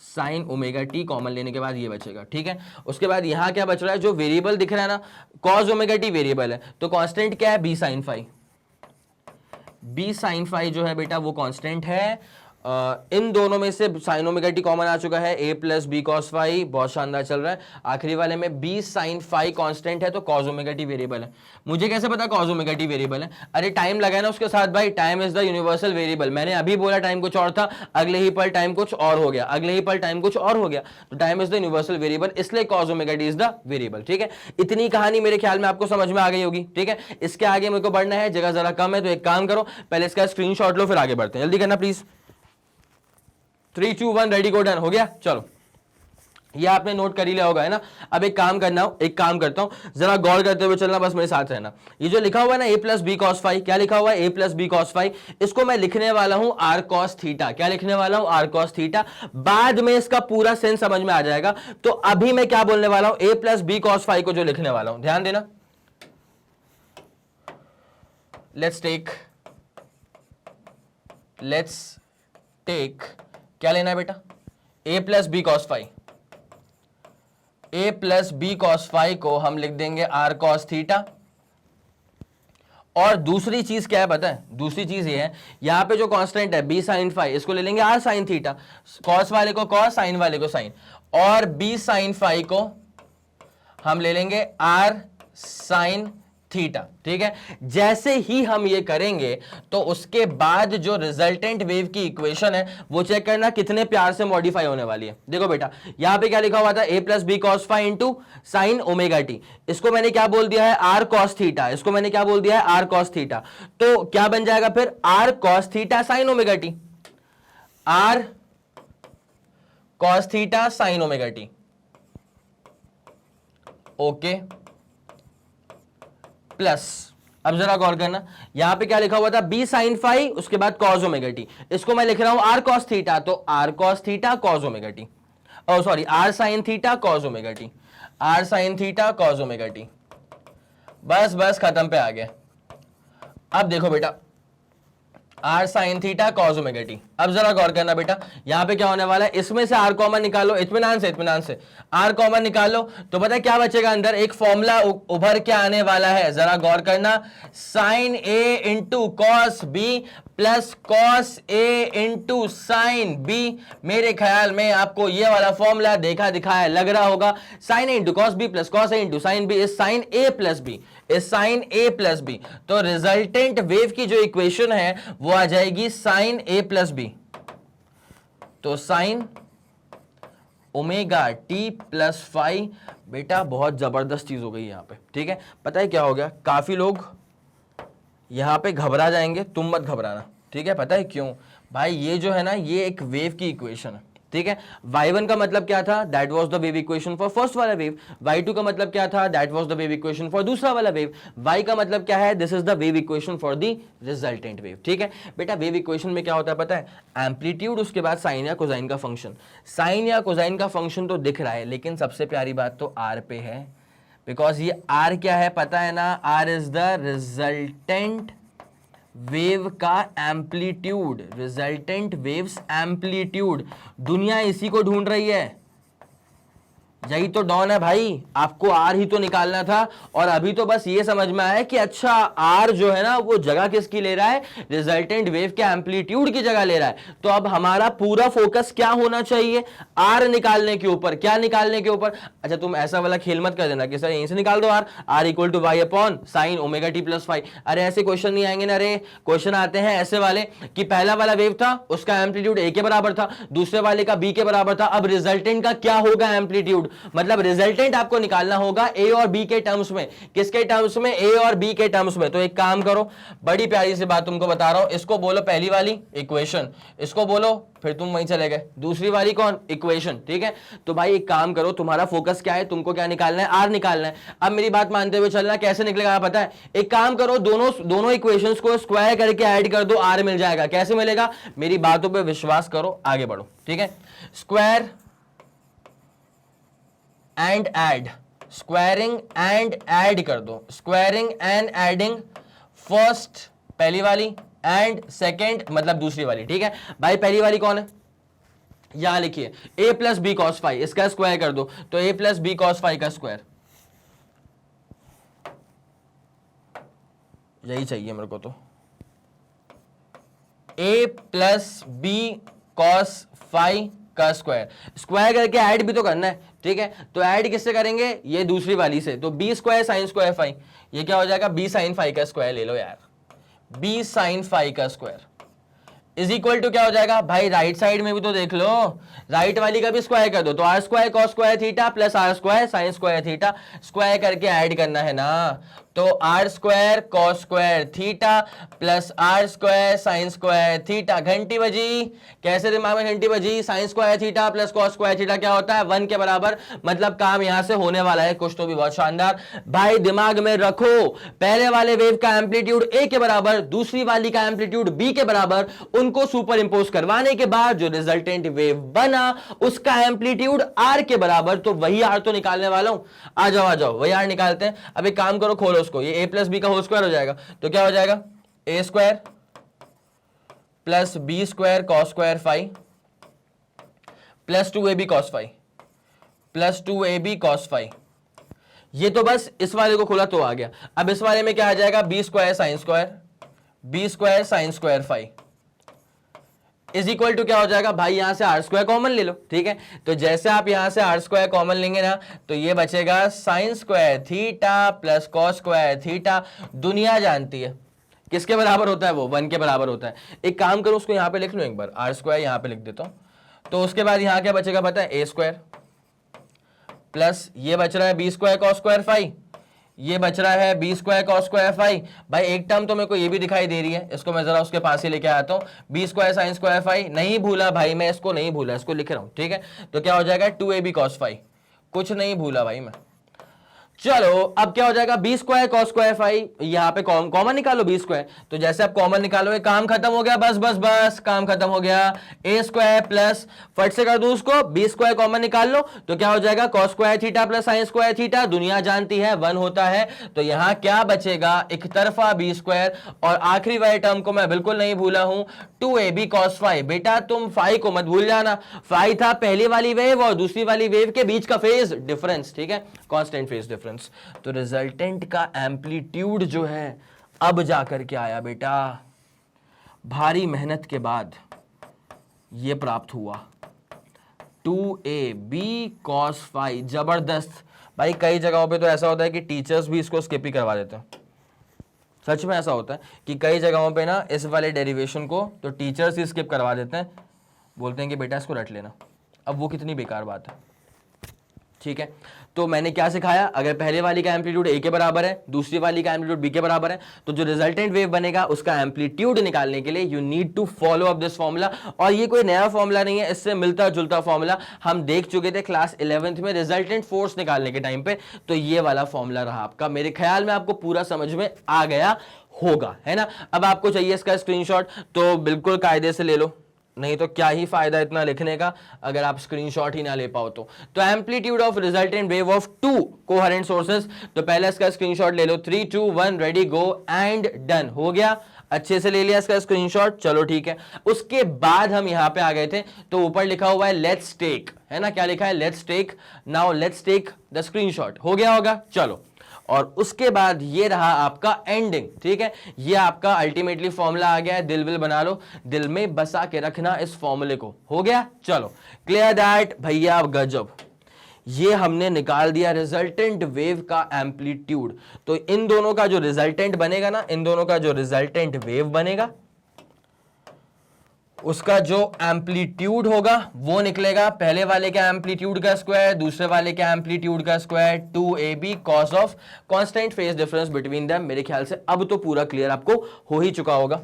साइन ओमेगा टी कॉमन लेने के बाद ये बचेगा, ठीक है। उसके बाद यहां क्या बच रहा है, जो वेरिएबल दिख रहा है ना, कॉस ओमेगा टी वेरिएबल है, तो कांस्टेंट क्या है, बी साइन 5, बी साइन 5 जो है बेटा वो कांस्टेंट है। इन दोनों में से साइन ओमेगा टी कॉमन आ चुका है, a प्लस बी कॉस 5, बहुत शानदार चल रहा है। आखिरी वाले में b साइन 5 कांस्टेंट है, तो कॉस ओमेगा टी वेरिएबल है। मुझे कैसे पता कॉस ओमेगा टी वेरिएबल है, अरे टाइम लगा ना उसके साथ भाई, time is the universal variable. मैंने अभी बोला टाइम कुछ और था, अगले ही पल टाइम कुछ और हो गया, अगले ही पल टाइम कुछ और हो गया, तो time is the universal variable, इसलिए cos omega T is the variable, ठीक है। इतनी कहानी मेरे ख्याल में आपको समझ में आ गई होगी, ठीक है। इसके आगे मेरे को बढ़ना है, जगह जरा कम है, तो एक काम करो, पहले इसका स्क्रीनशॉट लो फिर आगे बढ़ते हैं, जल्दी करना प्लीज। 3 2 1 रेडी गो डन, हो गया। चलो ये आपने नोट कर ही लिया होगा, है ना। अब एक काम करता हूं, जरा गौर करते हुए चलना, बस मेरे साथ रहना। ये जो लिखा हुआ है ना a plus B cos five, क्या लिखा हुआ है, a plus B cos five, इसको मैं लिखने वाला हूं आर कॉस थीटा। क्या लिखने वाला हूं, आर कॉस थीटा। बाद में इसका पूरा सेंस समझ में आ जाएगा। तो अभी मैं क्या बोलने वाला हूं, a plus B cos five को जो लिखने वाला हूं, ध्यान देना। लेट्स टेक क्या लेना है बेटा, a plus B cos five. a plus B cos five को हम लिख देंगे आर कॉस थीटा। और दूसरी चीज क्या है पता है, दूसरी चीज ये है, यहां पे जो कांस्टेंट है b साइन फाइव, इसको ले लेंगे आर साइन थीटा। कॉस वाले को कॉस, साइन वाले को साइन, और b साइन फाइव को हम ले लेंगे आर साइन थीटा। ठीक है, जैसे ही हम ये करेंगे तो उसके बाद जो रिजल्टेंट वेव की इक्वेशन है वो चेक करना कितने प्यार से मॉडिफाई होने वाली है। देखो बेटा, यहां पे क्या लिखा हुआ था, a plus B cos five into sine omega T. इसको मैंने क्या बोल दिया है, आर कॉस थीटा। इसको मैंने क्या बोल दिया है, आर कॉस थीटा। तो क्या बन जाएगा फिर, R cos theta sine omega T, R cos theta sine omega T. Okay, plus, अब जरा गौर करना, यहां पे क्या लिखा हुआ था, b साइन फाइव, उसके बाद कॉस ओमेगा टी। इसको मैं लिख रहा हूं आर कॉस थीटा, तो R cos theta cos omega T, sorry R sine theta cos omega T, R sine theta cos omega T. बस खत्म पे आ गया। अब देखो बेटा, R sine theta cos omega T. अब जरा गौर करना बेटा, यहां पे क्या होने वाला है, इसमें से आर कॉमन निकालो, इत्मीनान से आर कॉमन निकालो, तो पता है क्या बचेगा अंदर, एक फॉर्मूला उभर के आने वाला है। जरा गौर करना, sine A into cos B plus cos A into sine B. मेरे ख्याल में आपको ये वाला फॉर्मूला देखा दिखाया लग रहा होगा। Sine A into cos B plus cos A into sine B is sine A plus B, is sine A plus B. तो रिजल्टेंट वेव की जो इक्वेशन है वो आ जाएगी साइन ए प्लस बी। तो sine omega T plus five. बेटा बहुत जबरदस्त चीज हो गई यहां पे। ठीक है, पता है क्या हो गया, काफी लोग यहां पे घबरा जाएंगे, तुम मत घबराना। ठीक है, पता है क्यों भाई, ये जो है ना, ये एक वेव की इक्वेशन है। ठीक है, y1 का मतलब क्या था, that was the wave equation for first वाला वेव। y2 का मतलब क्या था, that was the wave equation for दूसरा वाला वेव। y का मतलब क्या है, this is the wave equation for the resultant wave. ठीक है बेटा, वेव इक्वेशन में क्या होता है पता है, एम्पलीट्यूड, उसके बाद साइन या कोसाइन का फंक्शन। साइन या कोसाइन का फंक्शन तो दिख रहा है, लेकिन सबसे प्यारी बात तो r पे है, बिकॉज ये r क्या है पता है ना, r is the resultant wave का एम्पलीट्यूड, रिजल्टेंट वेव्स एम्पलीट्यूड। दुनिया इसी को ढूंढ रही है, यही तो डॉन है भाई। आपको आर ही तो निकालना था, और अभी तो बस ये समझ में आया कि अच्छा आर जो है ना वो जगह किसकी ले रहा है, रिजल्टेंट वेव के एम्पलीट्यूड की जगह ले रहा है। तो अब हमारा पूरा फोकस क्या होना चाहिए, आर निकालने के ऊपर। क्या निकालने के ऊपर, अच्छा तुम ऐसा वाला खेल मत कर देना कि सर यहीं से निकाल दो R equal to Y upon sine omega T plus five. अरे ऐसे क्वेश्चन नहीं आएंगे ना, अरे क्वेश्चन आते हैं ऐसे वाले कि पहला वाला वेव था उसका एम्पलीट्यूड ए के बराबर था, दूसरे वाले का बी के बराबर था, अब रिजल्टेंट का क्या होगा एम्पलीट्यूड। मतलब रिजल्टेंट आपको निकालना होगा ए और बी के टर्म्स में। किसके टर्म्स में, ए और बी के टर्म्स में। तो एक काम करो, बड़ी प्यारी सी बात तुमको बता रहा हूं, इसको बोलो पहली वाली इक्वेशन, इसको बोलो, फिर तुम वहीं चले गए, दूसरी वाली कौन, इक्वेशन। ठीक है, तो भाई एक काम करो, तुम्हारा फोकस क्या है, तुमको क्या निकालना है, आर निकालना है। अब मेरी बात मानते हुए चलना, कैसे निकलेगा पता है, एक काम करो, दोनों इक्वेशंस को स्क्वायर करके ऐड कर दो, आर मिल जाएगा। कैसे मिलेगा, मेरी बातों पे विश्वास करो, आगे बढ़ो। ठीक है, square and add, squaring and add कर दो, स्क्वायरिंग एंड एडिंग, फर्स्ट पहली वाली एंड सेकेंड मतलब दूसरी वाली। ठीक है भाई, पहली वाली कौन है, यहां लिखिए a plus B cos five, इसका स्क्वायर कर दो, तो a plus B cos five का स्क्वायर, यही चाहिए मेरे को। तो a plus B cos five का स्क्वायर, स्क्वायर करके ऐड भी तो करना है। ठीक है, तो ऐड किससे करेंगे, ये दूसरी वाली से, तो B square sine square five, ये क्या हो जाएगा, बी साइन फाइव का स्क्वायर ले लो यार, बी साइन फाइव का स्क्वायर, इज इक्वल टू क्या हो जाएगा भाई, राइट साइड में भी तो देख लो, राइट वाली का भी स्क्वायर कर दो, तो R square cos square theta plus R square sine square theta, square करके ऐड करना है ना, तो R square cos square theta plus R square sine square theta. घंटी बजी, कैसे दिमाग में घंटी बजी, sine square theta plus cos square theta क्या होता है 1 के बराबर, मतलब काम यहां से होने वाला है कुछ तो भी बहुत शानदार। भाई दिमाग में रखो, पहले वाले वेव का एम्पलीट्यूड ए के बराबर, दूसरी वाली का एम्पलीट्यूड बी के बराबर, उनको सुपर इंपोज करवाने के बाद जो रिजल्टेंट वेव बना उसका एम्पलीट्यूड आर के बराबर, तो वही आर तो निकालने वाला हूं। आ जाओ वही आर निकालते हैं। अब एक काम करो, खोलो उसको, ये a प्लस बी का होल स्क्वायर हो जाएगा, तो क्या हो जाएगा a square plus B square cos square five plus 2ab cos five plus 2ab cos five. ये तो बस इस वाले को खोला तो आ गया। अब इस वाले में क्या आ जाएगा, B square sine square five is equal to क्या हो जाएगा भाई, यहां से आर स्क्वायर कॉमन ले लो, ठीक है। तो जैसे आप यहां से आर स्क्वायर कॉमन लेंगे ना, तो ये बचेगा sign square theta plus cos square theta. दुनिया जानती है किसके बराबर होता है, वो 1 के बराबर होता है। एक काम करो, उसको यहां पे लिख लो एक बार, आर स्क्वायर यहां पे लिख देता हूं, तो उसके बाद यहां क्या बचेगा पता है, ए स्क्वायर प्लस ये बच रहा है B square cos square five, ये बच रहा है B square cos square five. भाई एक टर्म तो मेरे को ये भी दिखाई दे रही है, इसको मैं जरा उसके पास ही लेके आता हूं, B square sine square five नहीं भूला भाई, मैं इसको नहीं भूला, इसको लिख रहा हूं, ठीक है। तो क्या हो जाएगा 2ab कॉस फाइव, कुछ नहीं भूला भाई मैं। चलो अब क्या हो जाएगा, B square cos square five, यहां पे कॉमन निकालो बी स्क्वायर, तो जैसे आप कॉमन निकालोगे काम खत्म हो गया, बस काम खत्म हो गया। ए स्क्वायर प्लस फट से कर दूं उसको, बी स्क्वायर कॉमन निकाल लो, तो क्या हो जाएगा cos square theta plus sign square theta, दुनिया जानती है 1 होता है। तो यहां क्या बचेगा, एक तरफा बी स्क्वायर, और आखिरी वाले टर्म को मैं बिल्कुल नहीं भूला हूं 2ab कॉस फाइव। बेटा तुम फाइव को मत भूल जाना, फाइव था पहली वाली वेव और दूसरी वाली वेव के बीच का फेज डिफरेंस, ठीक है, कांस्टेंट फेज डिफरेंस। तो रिजल्टेंट का एम्पलीट्यूड जो है अब जाकर के आया बेटा, भारी मेहनत के बाद यह प्राप्त हुआ 2ab cos फाइव। जबरदस्त भाई, कई जगहों पे तो ऐसा होता है कि टीचर्स भी इसको स्किप ही करवा देते हैं। सच में ऐसा होता है कि कई जगहों पे ना इस वाले डेरिवेशन को तो टीचर्स ही स्किप करवा देते हैं, बोलते हैं कि बेटा इसको रट लेना। अब वो कितनी बेकार बात है, ठीक है। तो मैंने क्या सिखाया, अगर पहले वाली का एम्पलीट्यूड ए के बराबर है, दूसरी वाली का एम्पलीट्यूड बी के बराबर है, तो जो रिजल्टेंट वेव बनेगा उसका एम्पलीट्यूड निकालने के लिए you need to follow up this formula. और ये कोई नया फॉर्मूला नहीं है, इससे मिलता जुलता फॉर्मूला हम देख चुके थे क्लास 11th में रिजल्टेंट फोर्स निकालने के टाइम पे। तो ये वाला फॉर्मूला रहा आपका, मेरे ख्याल में आपको पूरा समझ में आ गया होगा, है ना। अब आपको चाहिए इसका स्क्रीनशॉट, तो बिल्कुल कायदे से ले लो, नहीं तो क्या ही फायदा इतना लिखने का अगर आप स्क्रीनशॉट ही ना ले पाओ तो। Amplitude of resultant wave of 2 coherent sources, तो पहले इसका स्क्रीनशॉट ले लो, 3 2 1 रेडी गो एंड डन, हो गया, अच्छे से ले लिया इसका स्क्रीनशॉट, चलो ठीक है। उसके बाद हम यहां पे आ गए थे, तो ऊपर लिखा हुआ है लेट्स टेक, है ना, क्या लिखा है let's take, now let's take the screenshot, हो गया होगा, चलो। और उसके बाद ये रहा आपका एंडिंग, ठीक है, ये आपका अल्टीमेटली फॉर्मूला आ गया है, दिल विल बना लो, दिल में बसा के रखना इस फॉर्मूले को, हो गया, चलो क्लियर दैट भैया, गजब, ये हमने निकाल दिया रिजल्टेंट वेव का एम्पलीट्यूड। तो इन दोनों का जो रिजल्टेंट बनेगा ना, इन दोनों का जो रिजल्टेंट वेव बनेगा उसका जो एम्पलीट्यूड होगा वो निकलेगा पहले वाले के एम्पलीट्यूड का स्क्वायर, दूसरे वाले के एम्पलीट्यूड का square, 2ab cos of constant phase difference between them. मेरे ख्याल से अब तो पूरा क्लियर आपको हो ही चुका होगा,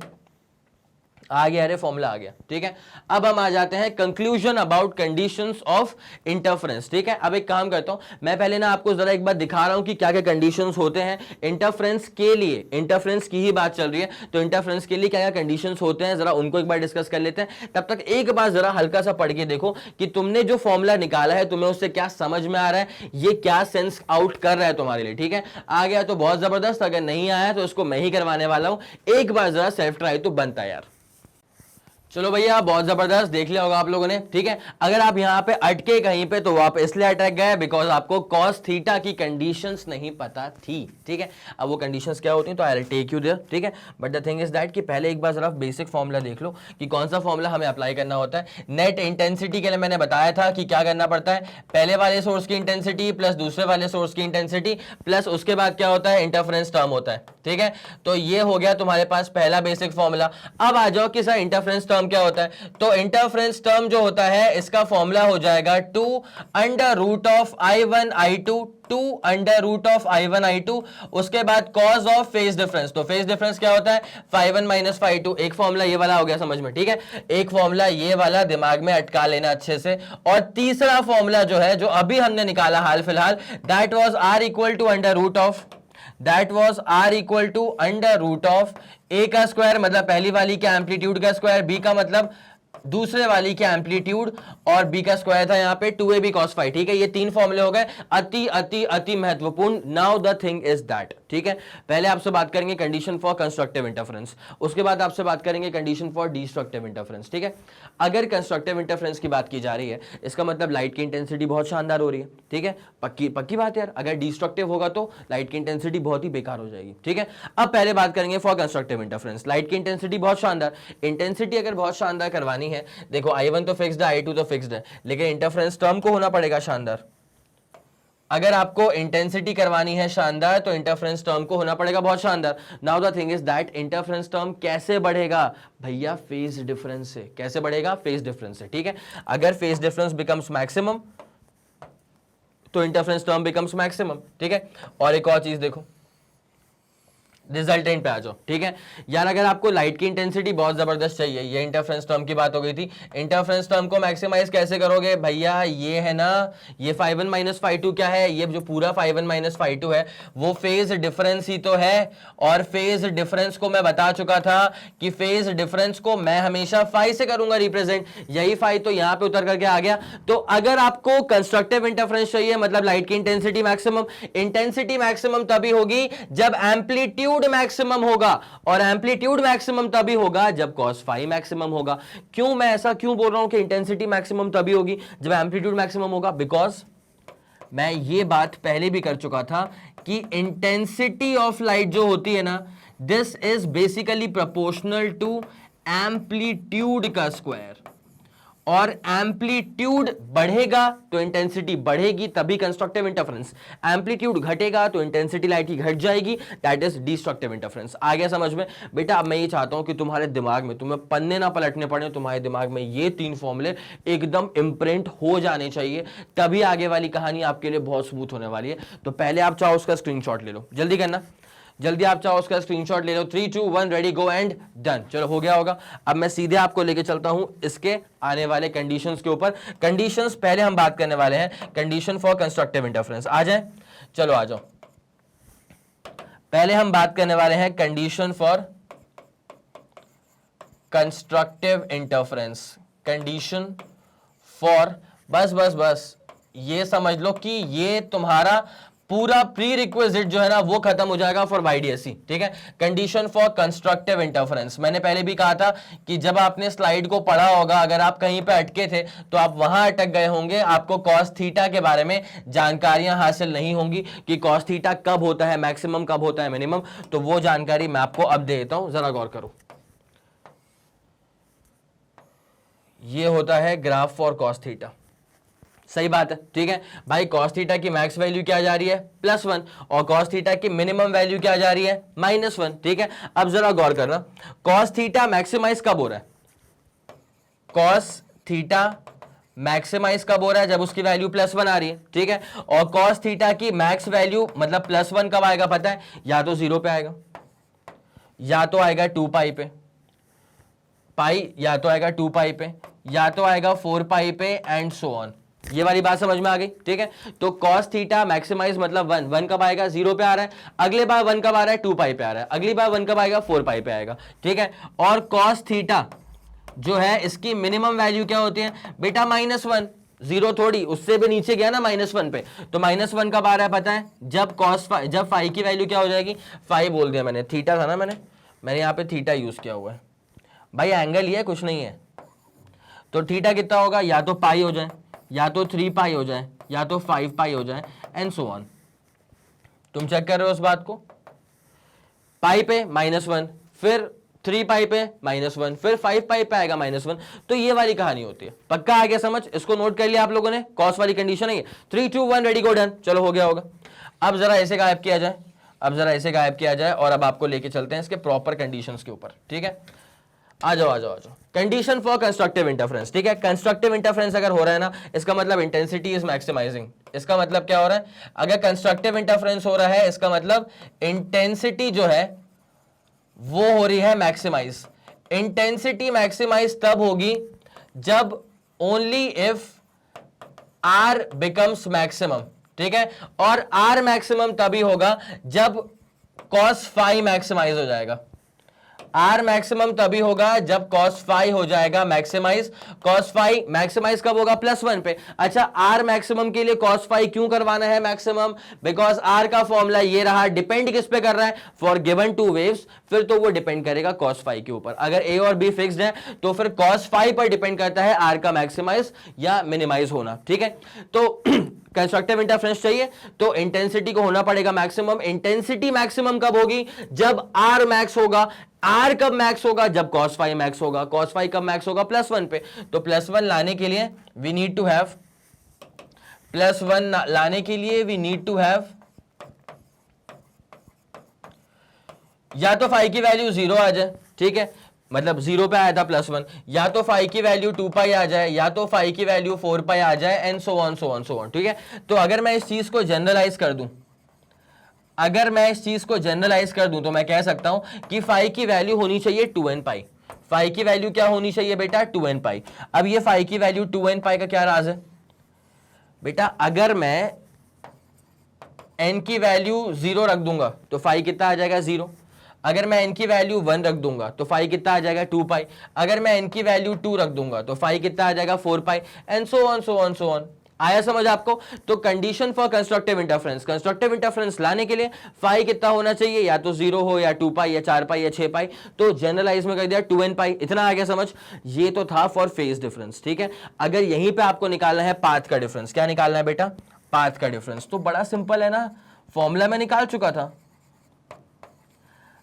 आ गया, अरे फॉर्मूला आ गया, ठीक है। अब हम आ जाते हैं conclusion about conditions of interference, ठीक है। अब एक काम करता हूं, मैं पहले ना आपको जरा एक बार दिखा रहा हूं कि क्या क्या कंडीशंस होते हैं इंटरफेरेंस के लिए। इंटरफेरेंस की ही बात चल रही है, तो इंटरफेरेंस के लिए क्या क्या कंडीशंस होते हैं, जरा उनको एक बार डिस्कस कर लेते हैं। तब तक एक बार जरा हल्का सा पढ़ के देखो कि तुमने जो फॉर्मूला निकाला है तुम्हें उससे क्या समझ में आ रहा है, ये क्या सेंस आउट कर रहा है तुम्हारे लिए, ठीक है। आ गया तो बहुत जबरदस्त, अगर नहीं आया तो इसको मैं ही करवाने वाला हूं, एक बार जरा सेल्फ ट्राई तो बनता है यार। चलो भैया बहुत जबरदस्त, देख लिया होगा आप लोगों ने, ठीक है। अगर आप यहां पे अटके कहीं पे तो आप इसलिए अटक गए बिकॉज आपको cos थीटा की कंडीशंस नहीं पता थी, ठीक है। अब वो कंडीशंस क्या होती हैं तो I will take you there, ठीक है। But the thing is that कि पहले एक बार जरा बेसिक फॉर्मूला देख लो कि कौन सा फॉर्मूला हमें अप्लाई करना होता है। नेट इंटेंसिटी के लिए मैंने बताया था कि क्या करना पड़ता है, पहले वाले सोर्स की इंटेंसिटी प्लस दूसरे वाले सोर्स की इंटेंसिटी प्लस उसके बाद क्या होता है इंटरफेरेंस टर्म होता है, ठीक है। तो ये हो गया तुम्हारे पास पहला बेसिक फॉर्मूला। अब आ जाओ कि सर इंटरफेरेंस टर्म क्या होता है? तो इंटरफेरेंस टर्म जो होता है इसका फॉर्मूला हो जाएगा 2 under root of I1 I2, 2 under root of I1 I2, उसके बाद कॉज ऑफ फेज डिफरेंस। तो फेज डिफरेंस क्या होता है? φ1 माइनस φ2। एक फॉर्मूला ये वाला हो गया समझ में, ठीक है? एक फॉर्मूला ये वाला दिमाग में अटका लेना अच्छे से। और तीसरा फॉर्मूला जो है, जो अभी हमने निकाला हाल फिलहाल, that was R equal to under root of, that was R equal to under root of A का स्क्वायर, मतलब पहली वाली के एम्पलीट्यूड का स्क्वायर, B का मतलब दूसरे वाली के एम्पलीट्यूड, और B का स्क्वायर था यहाँ पे 2AB cos phi, ठीक है? ये तीन फॉर्मूले हो गए, अति अति अति महत्वपूर्ण। Now the thing is that, ठीक है, पहले आपसे बात करेंगे कंडीशन फॉर कंस्ट्रक्टिव इंटरफेरेंस, उसके बाद आपसे बात करेंगे कंडीशन फॉर डिस्ट्रक्टिव इंटरफेरेंस, ठीक है? अगर कंस्ट्रक्टिव इंटरफेरेंस की बात की जा रही है, इसका मतलब लाइट की इंटेंसिटी बहुत शानदार हो रही है, ठीक है? पक्की पक्की बात है यार। अगर डिस्ट्रक्टिव होगा तो लाइट की इंटेंसिटी बहुत ही बेकार हो जाएगी, ठीक है? अब पहले बात करेंगे फॉर कंस्ट्रक्टिव इंटरफेरेंस। लाइट की इंटेंसिटी बहुत शानदार, इंटेंसिटी अगर बहुत शानदार करवानी है, देखो I1 तो फिक्स्ड है, I2 तो फिक्स्ड है, लेकिन इंटरफेरेंस टर्म को होना पड़ेगा शानदार। अगर आपको इंटेंसिटी करवानी है शानदार तो इंटरफेरेंस टर्म को होना पड़ेगा बहुत शानदार। Now the thing is that interference term कैसे बढ़ेगा भैया? फेज डिफरेंस से। कैसे बढ़ेगा? फेज डिफरेंस से, ठीक है? अगर फेज डिफरेंस बिकम्स मैक्सिमम तो इंटरफेरेंस टर्म बिकम्स मैक्सिमम, ठीक है? और एक और चीज देखो, रिजल्टेंट पे आ जाओ, ठीक है यार? अगर आपको लाइट की इंटेंसिटी बहुत जबरदस्त चाहिए, ये इंटरफेरेंस टर्म की बात हो गई थी, इंटरफेरेंस टर्म को मैक्सिमाइज कैसे करोगे भैया? ये है ना, ये φ1 माइनस φ2 क्या है? ये जो पूरा φ1 माइनस φ2 है वो फेज डिफरेंस ही तो है। और फेज डिफरेंस को मैं बता चुका था कि फेज डिफरेंस को मैं हमेशा φ से करूंगा रिप्रेजेंट, यही φ तो यहां पे उतर करके आ गया। तो अगर आपको कंस्ट्रक्टिव इंटरफेरेंस चाहिए, मतलब लाइट की इंटेंसिटी मैक्सिमम, इंटेंसिटी मैक्सिमम तभी होगी जब एम्पलीट्यूड मैक्सिमम होगा, और एम्पलीट्यूड मैक्सिमम तभी होगा जब cos phi मैक्सिमम होगा। क्यों मैं ऐसा क्यों बोल रहा हूं कि इंटेंसिटी मैक्सिमम तभी होगी जब एम्पलीट्यूड मैक्सिमम होगा? बिकॉज मैं ये बात पहले भी कर चुका था कि इंटेंसिटी ऑफ लाइट जो होती है ना, this is basically proportional to amplitude का स्क्वायर, और एम्पलीट्यूड बढ़ेगा तो इंटेंसिटी बढ़ेगी, तभी कंस्ट्रक्टिव इंटरफेरेंस। एम्पलीट्यूड घटेगा तो इंटेंसिटी लाइट की घट जाएगी, दैट इज डिस्ट्रक्टिव इंटरफेरेंस। आ गया समझ में बेटा? अब मैं ये चाहता हूं कि तुम्हारे दिमाग में, तुम्हें पन्ने ना पलटने पड़े, तुम्हारे दिमाग में ये तीन फॉर्मूले एकदम इंप्रिंट हो जाने चाहिए, तभी आगे वाली कहानी आपके लिए बहुत स्मूथ होने वाली है। तो पहले आप चाहो उसका स्क्रीनशॉट ले लो, जल्दी करना, जल्दी आप चाहो उसका स्क्रीनशॉट ले लो। 3 2 1 रेडी गो एंड डन। चलो हो गया होगा। अब मैं सीधे आपको लेके चलता हूं इसके आने वाले कंडीशंस के ऊपर। कंडीशंस पहले हम बात करने वाले हैं कंडीशन फॉर कंस्ट्रक्टिव इंटरफेरेंस। आ जाए, चलो आ जाओ। पहले हम बात करने वाले हैं condition for constructive interference. Condition for, बस बस बस ये समझ लो कि ये तुम्हारा पूरा प्री रिक्विजिट जो है ना वो खत्म हो जाएगा फॉर YDSC, ठीक है? Condition for constructive interference. मैंने पहले भी कहा था कि जब आपने स्लाइड को पढ़ा होगा, अगर आप कहीं पे अटके थे तो आप वहां अटक गए होंगे, आपको कॉस थीटा के बारे में जानकारियां हासिल नहीं होंगी कि कॉस थीटा कब होता है मैक्सिमम, कब होता है मिनिमम। तो वो जानकारी मैं आपको अब दे देता हूं, जरा गौर करो। ये होता है ग्राफ फॉर कॉस थीटा, सही बात है, ठीक है भाई? कॉस थीटा की मैक्स वैल्यू क्या जा रही है? +1, और कॉस थीटा की मिनिमम वैल्यू क्या जा रही है? -1, ठीक है? अब जरा गौर करना, कॉस थीटा मैक्सिमाइज कब हो रहा है? कॉस थीटा मैक्सिमाइज कब हो रहा है? जब उसकी वैल्यू +1 आ रही है, ठीक है? और कॉस थीटा की मैक्स वैल्यू मतलब +1 कब आएगा पता है? या तो 0 पे आएगा, या तो आएगा 2 पाई पे, पाई या तो आएगा 2 पाई पे, या तो आएगा 4 पाई पे, एंड सो ऑन। ये वाली बात समझ में आ गई, ठीक है? तो cos थीटा मैक्सिमाइज मतलब 1 कब आएगा? 0 पे आ रहा है। अगले बार 1 कब आ रहा है? 2 पाई पे आ रहा है। अगली बार 1 कब आएगा? 4 पाई पे आएगा, ठीक है? और cos थीटा जो है इसकी मिनिमम वैल्यू क्या होती है बेटा? -1, 0 थोड़ी, उससे भी नीचे गया ना -1 पे। तो -1 कब आ रहा है पता है? जब जब फाई की वैल्यू क्या हो जाएगी? फाई बोल दिया मैंने, थीटा था ना, मैंने यहाँ पे थीटा यूज किया हुआ है भाई, एंगल ही है, कुछ नहीं है। तो थीटा कितना होगा? या तो पाई हो जाए, या तो 3 पाई हो जाए, या तो 5 पाई हो जाए, एंड सो ऑन। तुम चेक कर रहे हो उस बात को? पाई पे -1, फिर 3 पाई पे -1, फिर 5 पाई पे आएगा -1। तो ये वाली कहानी होती है। पक्का आ गया समझ? इसको नोट कर लिया आप लोगों ने? कॉस वाली कंडीशन है। 3 2 1 रेडी गो डन। चलो हो गया होगा। अब जरा ऐसे गायब किया जाए, और अब आपको लेके चलते हैं इसके प्रॉपर कंडीशंस के ऊपर, ठीक है? आ जाओ आ जाओ आ जाओ। कंडीशन फॉर कंस्ट्रक्टिव इंटरफेरेंस, ठीक है। कंस्ट्रक्टिव इंटरफेरेंस अगर हो रहा है ना, इसका मतलब इंटेंसिटी इज मैक्सिमाइजिंग। इसका मतलब क्या हो रहा है, अगर कंस्ट्रक्टिव इंटरफेरेंस हो रहा है, इसका मतलब इंटेंसिटी जो है वो हो रही है मैक्सिमाइज। इंटेंसिटी मैक्सिमाइज तब होगी जब only if R becomes maximum, ठीक है। और आर मैक्सिमम तभी होगा जब कॉस फाई मैक्सिमाइज हो जाएगा। आर मैक्सिमम तभी होगा जब कॉस फाई हो जाएगा मैक्सिमाइज। कॉस फाई मैक्सिमाइज कब होगा, +1 पे। अच्छा, आर मैक्सिमम के लिए कॉस फाई क्यों करवाना है मैक्सिमम, बिकॉज आर का फॉर्मूला ये रहा, डिपेंड किस पे कर रहा है, फॉर गिवन टू वेव्स, फिर तो वो डिपेंड करेगा कॉस फाई के ऊपर। अगर ए और बी फिक्स्ड है तो फिर कॉस फाई पर डिपेंड करता है आर का मैक्सिमाइज या मिनिमाइज होना, ठीक है। तो कंस्ट्रक्टिव इंटरफेरेंस चाहिए तो इंटेंसिटी को होना पड़ेगा मैक्सिमम। इंटेंसिटी मैक्सिमम कब होगी, जब आर मैक्स होगा। आर कब मैक्स होगा, जब कॉस फाई मैक्स होगा। कॉस फाई कब मैक्स होगा, +1 पे। तो +1 लाने के लिए वी नीड टू हैव, +1 लाने के लिए वी नीड टू हैव, या तो फाई की वैल्यू 0 आ जाए, ठीक है, मतलब 0 पे आया था +1, या तो फाई की वैल्यू 2 पाई आ जाए, या तो फाई की वैल्यू 4 पाई आ जाए, and so on so on so on, ठीक है। तो अगर मैं इस चीज को जनरलाइज कर दूं, अगर मैं इस चीज को जनरलाइज कर दूं तो मैं कह सकता हूं कि फाई की वैल्यू होनी चाहिए 2n पाई। फाई की वैल्यू क्या होनी चाहिए बेटा, 2n पाई। अब ये फाई की वैल्यू 2n पाई का क्या राज है बेटा, अगर मैं n की वैल्यू 0 रख दूंगा तो फाई कितना आ जाएगा, 0। अगर मैं n की वैल्यू 1 रख दूंगा तो फाई कितना आ जाएगा, 2 पाई। अगर मैं n की वैल्यू 2 रख दूंगा तो फाई कितना आ जाएगा, 4 pi, and so on so on so on. आया समझ आपको। तो condition for constructive interference, constructive interference लाने के लिए फाई कितना होना चाहिए, या तो 0 हो, या 2 पाई, या 4 पाई, या 6 पाई। तो जनरलाइज में कर दिया 2n पाई। इतना आ गया समझ। ये तो था फॉर फेज डिफरेंस, ठीक है। अगर यहीं पे आपको निकालना है पाथ का डिफरेंस, क्या निकालना है बेटा, पाथ का डिफरेंस, तो बड़ा सिंपल है ना, फॉर्मूला में निकाल चुका था।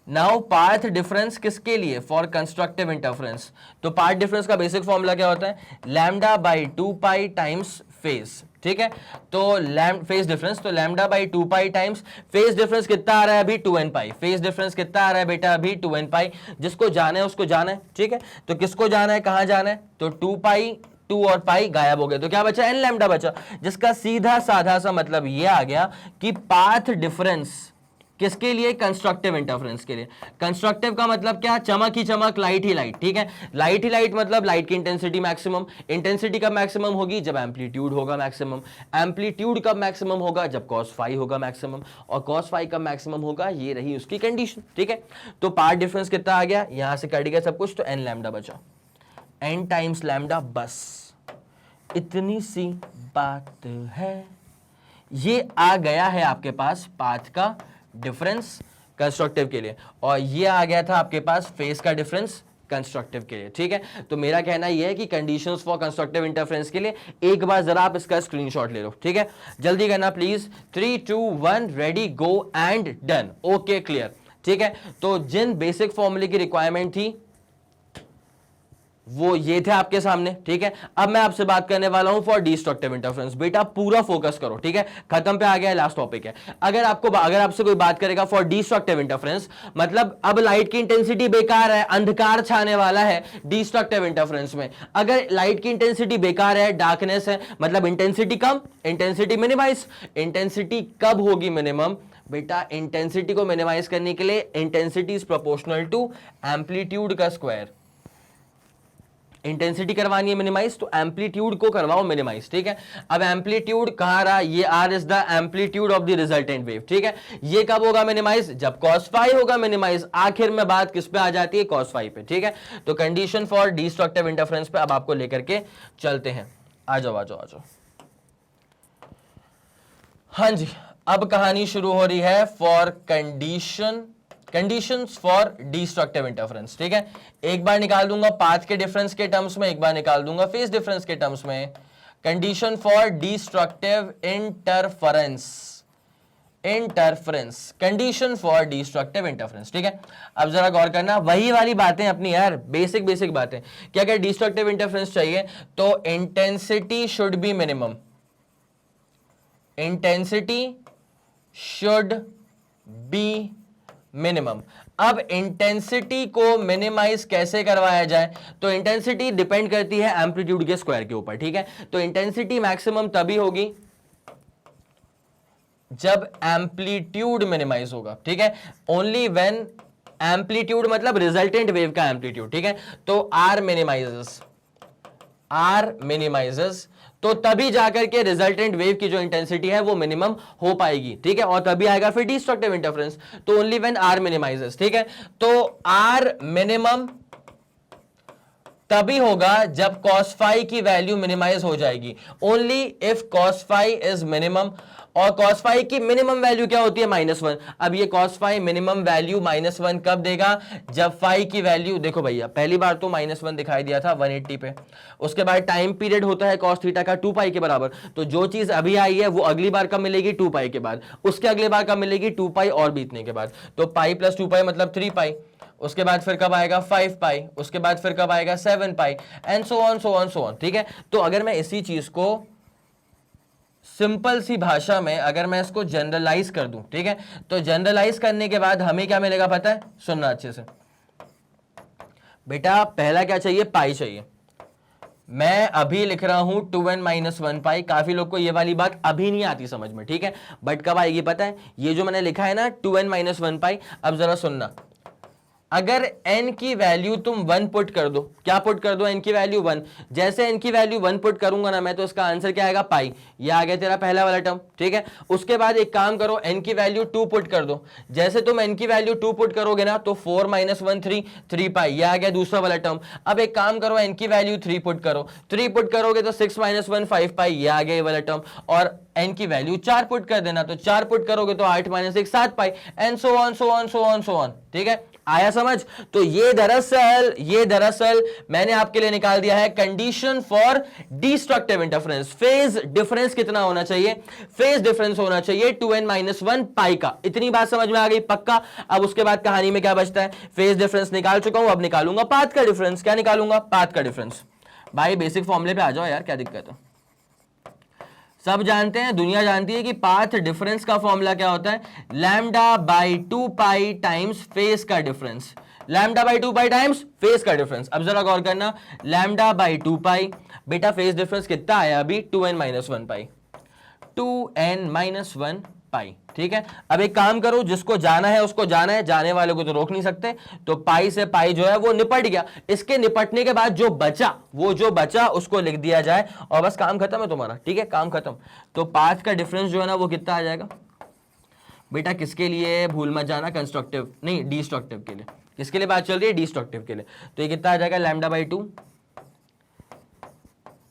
नाउ पाथ डिफरेंस किसके लिए, फॉर कंस्ट्रक्टिव इंटरफेरेंस। तो पाथ डिफरेंस का बेसिक फॉर्मूला क्या होता है, λ/2 पाई टाइम्स फेज, ठीक है। तो फेज डिफरेंस, तो λ/2 पाई टाइम्स फेज डिफरेंस कितना आ रहा है अभी, 2n पाई। फेज डिफरेंस कितना आ रहा है बेटा अभी, 2n पाई। जिसको जाना है उसको जाना है, ठीक है। तो किसको जाना है, कहां जाना है, तो 2 पाई, 2 और पाई गायब हो गए, तो क्या बचा, n लैम्डा बचा। जिसका सीधा साधा सा मतलब ये आ गया कि पाथ डिफरेंस किसके लिए, कंस्ट्रक्टिव इंटरफेरेंस के लिए। कंस्ट्रक्टिव का मतलब क्या, चमक ही चमक, लाइट ही लाइट, ठीक है। लाइट ही लाइट मतलब लाइट की इंटेंसिटी मैक्सिमम। इंटेंसिटी कब मैक्सिमम होगी, जब एम्पलीट्यूड होगा मैक्सिमम। एम्पलीट्यूड कब मैक्सिमम होगा, जब कॉस फाई होगा मैक्सिमम। और कॉस फाई कब मैक्सिमम होगा, ये रही उसकी कंडीशन, ठीक है। तो पार्ट डिफरेंस कितना आ गया, यहां से कट गया सब कुछ, तो n लैम्डा बचा, n टाइम्स लैम्डा, बस इतनी सी बात है। ये आ गया है आपके पास पाथ का डिफरेंस कंस्ट्रक्टिव के लिए, और ये आ गया था आपके पास फेज का डिफरेंस कंस्ट्रक्टिव के लिए, ठीक है। तो मेरा कहना यह है कि कंडीशंस फॉर कंस्ट्रक्टिव इंटरफेरेंस के लिए एक बार जरा आप इसका स्क्रीनशॉट ले लो, ठीक है। जल्दी करना please, 3 2 1 ready go and done, okay clear, ठीक है। तो जिन बेसिक फॉर्मूले की रिक्वायरमेंट थी वो ये थे आपके सामने, ठीक है। अब मैं आपसे बात करने वाला हूं फॉर डिस्ट्रक्टिव इंटरफेरेंस। बेटा पूरा फोकस करो, ठीक है, खत्म पे आ गया, लास्ट टॉपिक है। अगर आपसे कोई बात करेगा फॉर डिस्ट्रक्टिव इंटरफेरेंस, मतलब अब लाइट की इंटेंसिटी बेकार है, अंधकार छाने वाला है डिस्ट्रक्टिव इंटरफेरेंस में। अगर लाइट की इंटेंसिटी बेकार है, डार्कनेस है, मतलब इंटेंसिटी कम, इंटेंसिटी मिनिमाइज। इंटेंसिटी कब होगी मिनिमम बेटा, इंटेंसिटी को मिनिमाइज करने के लिए intensity is proportional to amplitude का स्क्वायर। इंटेंसिटी करवानी है मिनिमाइज तो एम्पलीट्यूड को करवाओ मिनिमाइज, ठीक है। अब एम्पलीट्यूड कहां रहा, ये R is the amplitude of the resultant wave, ठीक है। ये कब होगा मिनिमाइज, जब cos फाई होगा मिनिमाइज। आखिर में बात किस पे आ जाती है, cos फाई पे, ठीक है। तो कंडीशन फॉर डिस्ट्रक्टिव इंटरफेरेंस पे अब आपको लेकर के चलते हैं। आ जाओ आ जाओ आ जाओ। हाँ जी, अब कहानी शुरू हो रही है for conditions for destructive interference, ठीक है। एक बार निकाल दूंगा पाथ के डिफरेंस के टर्म्स में, एक बार निकाल दूंगा फेज डिफरेंस के टर्म्स में। Condition for destructive interference, condition for destructive interference, ठीक है। अब जरा गौर करना, वही वाली बातें अपनी यार, बेसिक बातें कि अगर डिस्ट्रक्टिव इंटरफेरेंस चाहिए तो intensity should be minimum, intensity should be minimum. अब इंटेंसिटी को मिनिमाइज कैसे करवाया जाए, तो इंटेंसिटी डिपेंड करती है एम्पलीट्यूड के स्क्वायर के ऊपर, ठीक है। तो इंटेंसिटी मैक्सिमम तभी होगी जब एम्पलीट्यूड मिनिमाइज होगा, ठीक है। ओनली व्हेन एम्पलीट्यूड मतलब रिजल्टेंट वेव का एम्पलीट्यूड, ठीक है। तो आर मिनिमाइजेस तो तभी जाकर के रिजल्टेंट वेव की जो इंटेंसिटी है वो मिनिमम हो पाएगी, ठीक है। और तभी आएगा फिर डिस्ट्रक्टिव इंटरफेरेंस, तो ओनली व्हेन आर मिनिमाइजेस, ठीक है। तो आर मिनिमम तभी होगा जब cos फाई की वैल्यू मिनिमाइज हो जाएगी, only if cos phi is minimum. और cos फाई की मिनिमम वैल्यू क्या होती है, -1। अब ये cos फाई मिनिमम वैल्यू -1 कब देगा, जब फाई की वैल्यू, देखो भैया पहली बार तो -1 दिखाई दिया था 180 पे, उसके बाद टाइम पीरियड होता है cos थीटा का 2 पाई के बराबर, तो जो चीज अभी आई है वो अगली बार कब मिलेगी, 2 पाई के बाद, उसके अगली बार कब मिलेगी, 2 पाई और बीतने के बाद, तो पाई प्लस 2 पाई मतलब 3 पाई, उसके बाद फिर कब आएगा 5 पाई, उसके बाद फिर कब आएगा 7 पाई, एंड सो ऑन, ठीक है। तो अगर मैं इसी चीज को सिंपल सी भाषा में अगर मैं इसको जनरलाइज कर दूं, ठीक है, तो जनरलाइज करने के बाद हमें क्या मिलेगा पता है, सुनना अच्छे से बेटा, पहला क्या चाहिए, पाई चाहिए। मैं अभी लिख रहा हूं 2n-1 पाई, काफी लोग को ये वाली बात अभी नहीं आती समझ में, ठीक है, बट कब आएगी पता है, ये जो मैंने लिखा है ना 2n-1 पाई, अब जरा सुनना, अगर n की वैल्यू तुम 1 पुट कर दो, क्या पुट कर दो, n की वैल्यू 1, जैसे n की वैल्यू 1 पुट करूंगा ना मैं, तो इसका आंसर क्या आएगा, पाई, ये आ गया तेरा पहला वाला टर्म, ठीक है। उसके बाद एक काम करो, n की वैल्यू 2 पुट कर दो, जैसे तुम n की वैल्यू 2 पुट करोगे ना, तो 4 - 1 3 पाई, ये आ गया दूसरा वाला टर्म। अब एक काम करो, n की वैल्यू 3 पुट करो, 3 पुट करोगे तो 6 - 1 5 पाई, ये आ गया ये वाला टर्म। और n की वैल्यू 4 पुट कर देना, तो 4 पुट करोगे तो 8 - 1 7 पाई, एंड सो ऑन, ठीक है, आया समझ। तो ये दरअसल मैंने आपके लिए निकाल दिया है condition for destructive interference. Phase difference कितना होना चाहिए, फेज डिफरेंस होना चाहिए 2n-1 पाई का। इतनी बात समझ में आ गई पक्का। अब उसके बाद कहानी में क्या बचता है, फेज डिफरेंस निकाल चुका हूं, अब निकालूंगा पाथ का डिफरेंस। क्या निकालूंगा, पाथ का डिफरेंस। भाई बेसिक फॉर्मूले पे आ जाओ यार, क्या दिक्कत है, सब जानते हैं, दुनिया जानती है कि पाथ डिफरेंस का फॉर्मूला क्या होता है, λ/2 पाई टाइम्स फेस का डिफरेंस, λ/2 पाई टाइम्स फेस का डिफरेंस। अब जरा गौर करना, λ/2 पाई, बेटा फेस डिफरेंस कितना आया अभी, 2n-1 पाई, 2n-1 पाई, ठीक है। अब एक काम करो, जिसको जाना है उसको जाना है, जाने वाले को तो रोक नहीं सकते, तो पाई से पाई जो है वो निपट गया। इसके निपटने के बाद जो बचा उसको लिख दिया जाए और बस काम खत्म है तुम्हारा, ठीक है, काम खत्म। तो पाथ का डिफरेंस जो है ना वो कितना आ जाएगा बेटा, किसके लिए भूल मत जाना, कंस्ट्रक्टिव नहीं डिस्ट्रक्टिव के लिए, किसके लिए बात चल रही है, डिस्ट्रक्टिव के लिए। तो ये कितना आ जाएगा, λ/2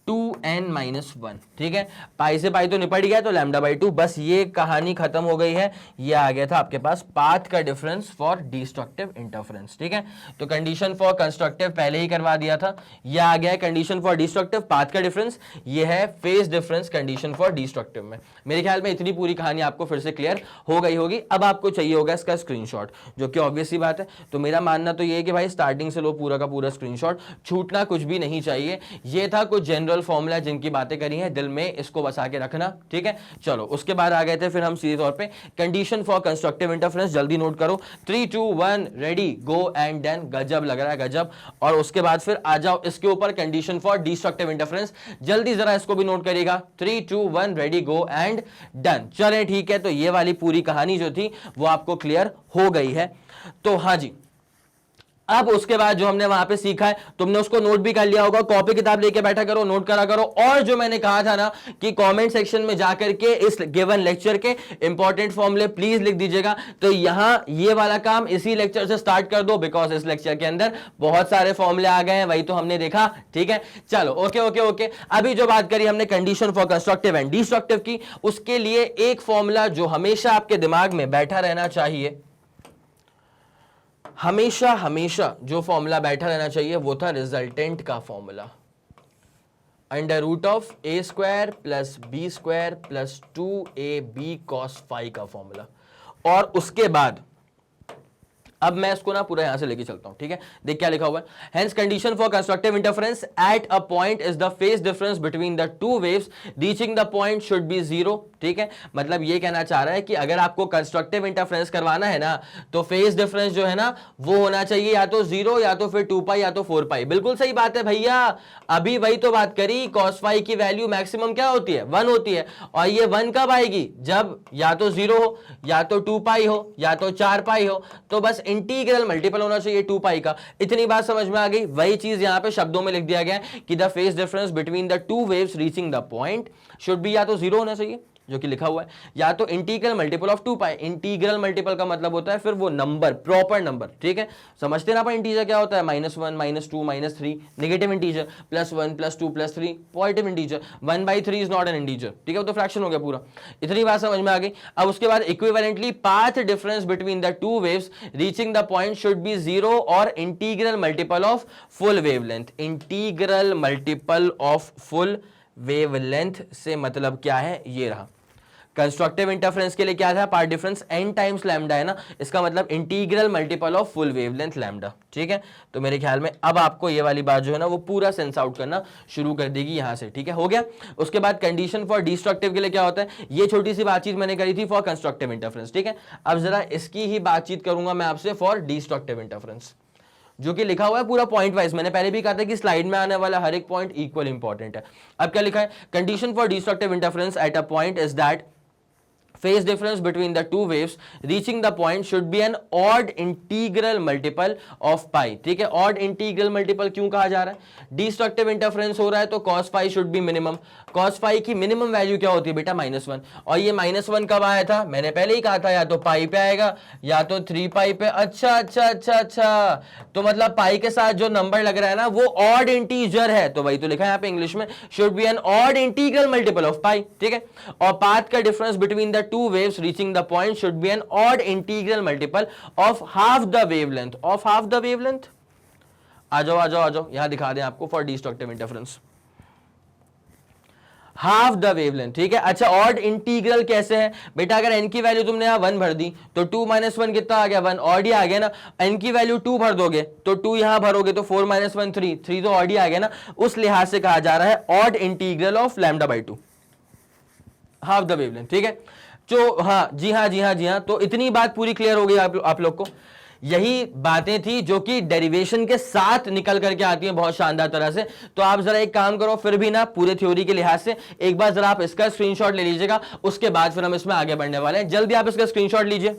2n-1, ठीक है। पाई से पाई तो निपट गया, तो λ/2, बस ये कहानी खत्म हो गई है। ये आ गया था आपके पास पाथ का डिफरेंस फॉर डिस्ट्रक्टिव इंटरफेरेंस, ठीक है। तो कंडीशन फॉर कंस्ट्रक्टिव पहले ही करवा दिया था, ये आ गया है कंडीशन फॉर डिस्ट्रक्टिव, पाथ का डिफरेंस, ये है phase difference condition for destructive में। मेरे ख्याल में इतनी पूरी कहानी आपको फिर से क्लियर हो गई होगी। अब आपको चाहिए होगा इसका स्क्रीनशॉट, जो कि ऑब्वियस सी बात है। तो मेरा मानना तो ये है कि भाई स्टार्टिंग से लो पूरा का पूरा स्क्रीनशॉट, छूटना कुछ भी नहीं चाहिए। ये था कुछ जनरल फॉर्मूला जिनकी बातें करी हैं, दिल में इसको बसा के रखना, ठीक है। चलो उसके बाद आ गए थे फिर हम सीधे तौर पे कंडीशन फॉर कंस्ट्रक्टिव इंटरफेरेंस। जल्दी नोट करो, 3 2 1 रेडी गो एंड डन। गजब लग रहा है, गजब। और उसके बाद फिर आ जाओ इसके ऊपर कंडीशन फॉर डिस्ट्रक्टिव इंटरफेरेंस। जल्दी जरा इसको भी नोट करिएगा, 3 2 1 रेडी गो एंड डन। चले ठीक है, तो ये वाली पूरी कहानी जो थी वो आपको क्लियर हो गई है। तो हाँ जी, अब उसके बाद जो हमने वहां पे सीखा है तुमने उसको नोट भी कर लिया होगा, कॉपी किताब लेके बैठा करो, नोट करा करो। और जो मैंने कहा था ना कि कमेंट सेक्शन में जाकर के इस गिवन लेक्चर के इंपॉर्टेंट फॉर्मूले प्लीज लिख दीजिएगा। तो यहां ये वाला काम इसी लेक्चर से स्टार्ट कर दो, बिकॉज इस लेक्चर के अंदर बहुत सारे फॉर्मूले आ गए हैं, वही तो हमने देखा, ठीक है। चलो ओके ओके ओके। अभी जो बात करी हमने condition for constructive and destructive की, उसके लिए एक फॉर्मूला जो हमेशा आपके दिमाग में बैठा रहना चाहिए, हमेशा जो फॉर्मूला बैठा रहना चाहिए वो था रिजल्टेंट का formula, √(a² + b² + 2ab cos φ का फॉर्मूला। और उसके बाद अब मैं इसको ना पूरा यहां से लेके चलता हूं, ठीक है। देख क्या लिखा हुआ है, hence condition for constructive interference at a point is the phase difference between the two waves reaching the point should be zero, ठीक है। मतलब ये कहना चाह रहा है कि अगर आपको कंस्ट्रक्टिव इंटरफेरेंस करवाना है ना तो फेज डिफरेंस जो है ना वो होना चाहिए या तो जीरो या तो फिर 2 पाई या तो 4 पाई। बिल्कुल सही बात है भैया, अभी वही तो बात करी, cos फाई की वैल्यू मैक्सिमम क्या होती है, 1 होती है। और ये 1 कब आएगी, जब या तो 0 हो या तो 2 पाई हो या तो 4 पाई हो। तो बस इंटीग्रल मल्टीपल होना चाहिए 2 पाई का। इतनी बात समझ में आ गई। वही चीज यहां पे शब्दों में लिख दिया गया है कि the phase difference between the two waves reaching the point should be या तो 0 होना चाहिए जो कि लिखा हुआ है, या तो integral multiple of 2 pi. Integral multiple का मतलब होता है फिर वो नंबर, प्रॉपर नंबर, ठीक है। समझते ना अपन इंटीजर क्या होता है, -1 -2 -3 negative integer, +1 +2 +3 positive integer. 1/3 is not an integer, ठीक है, वो तो फ्रैक्शन हो गया पूरा। इतनी बात समझ में आ गई। अब उसके बाद equivalently path difference between the two waves reaching the point should be 0 और integral multiple of full wavelength. Integral multiple of full wavelength से मतलब क्या है, ये रहा। कंस्ट्रक्टिव इंटरफेरेंस के लिए क्या था, path difference n times lambda है ना, इसका मतलब integral multiple of full wavelength lambda, ठीक है। तो मेरे ख्याल में अब आपको ये वाली बात जो है ना वो पूरा सेंस आउट करना शुरू कर देगी यहां से, ठीक है, हो गया। उसके बाद कंडीशन फॉर डिस्ट्रक्टिव के लिए क्या होता है, ये छोटी सी बातचीत मैंने करी थी फॉर कंस्ट्रक्टिव इंटरफेरेंस, ठीक है। अब जरा इसकी ही बातचीत करूंगा मैं आपसे फॉर डिस्ट्रक्टिव इंटरफेरेंस, जो कि लिखा हुआ है पूरा पॉइंट वाइज। मैंने पहले भी कहा था कि स्लाइड में आने वाला हर एक पॉइंट इक्वल इंपॉर्टेंट है। अब क्या लिखा है, condition for destructive interference at a point is that phase difference between the two waves reaching the point should be an odd integral multiple of pi, ठीक है। odd integral multiple क्यों कहा जा रहा है, डिस्ट्रक्टिव इंटरफेरेंस हो रहा है तो cos phi should be minimum। cos phi की मिनिमम वैल्यू क्या होती है बेटा, -1। और ये -1 कब आया था, मैंने पहले ही कहा था या तो पाई पे आएगा या तो 3 पाई पे। अच्छा अच्छा अच्छा अच्छा, तो मतलब पाई के साथ जो नंबर लग रहा है ना वो ऑड इंटीजर है, तो वही तो लिखा है यहाँ पे इंग्लिश में, should be an odd integral multiple of pi, ठीक है। और पाथ का difference between the two waves reaching the point should be an odd integral multiple of half the wavelength of half the wavelength। आ जाओ आ जाओ आ जाओ, यहां दिखा दें आपको for destructive interference half the wavelength, ठीक है। अच्छा ऑड इंटीग्रल कैसे है बेटा, अगर n की वैल्यू तुमने यहां 1 भर दी तो 2 - 1 कितना आ गया, 1, ऑड ही आ गया ना। n की वैल्यू 2 भर दोगे तो 2 यहां भरोगे तो 4 - 1 3, 3 तो ऑड ही आ गया ना। उस लिहाज से कहा जा रहा है odd integral of λ/2 half the wavelength, ठीक है। जो हाँ जी हाँ जी हाँ जी हाँ, तो इतनी बात पूरी क्लियर हो गई आप लोग को। यही बातें थी जो कि डेरिवेशन के साथ निकल करके आती हैं बहुत शानदार तरह से। तो आप जरा एक काम करो, फिर भी ना पूरे थ्योरी के लिहाज से एक बार जरा आप इसका स्क्रीनशॉट ले लीजिएगा, उसके बाद फिर हम इसमें आगे बढ़ने वाले हैं। जल्दी आप इसका स्क्रीनशॉट लीजिए।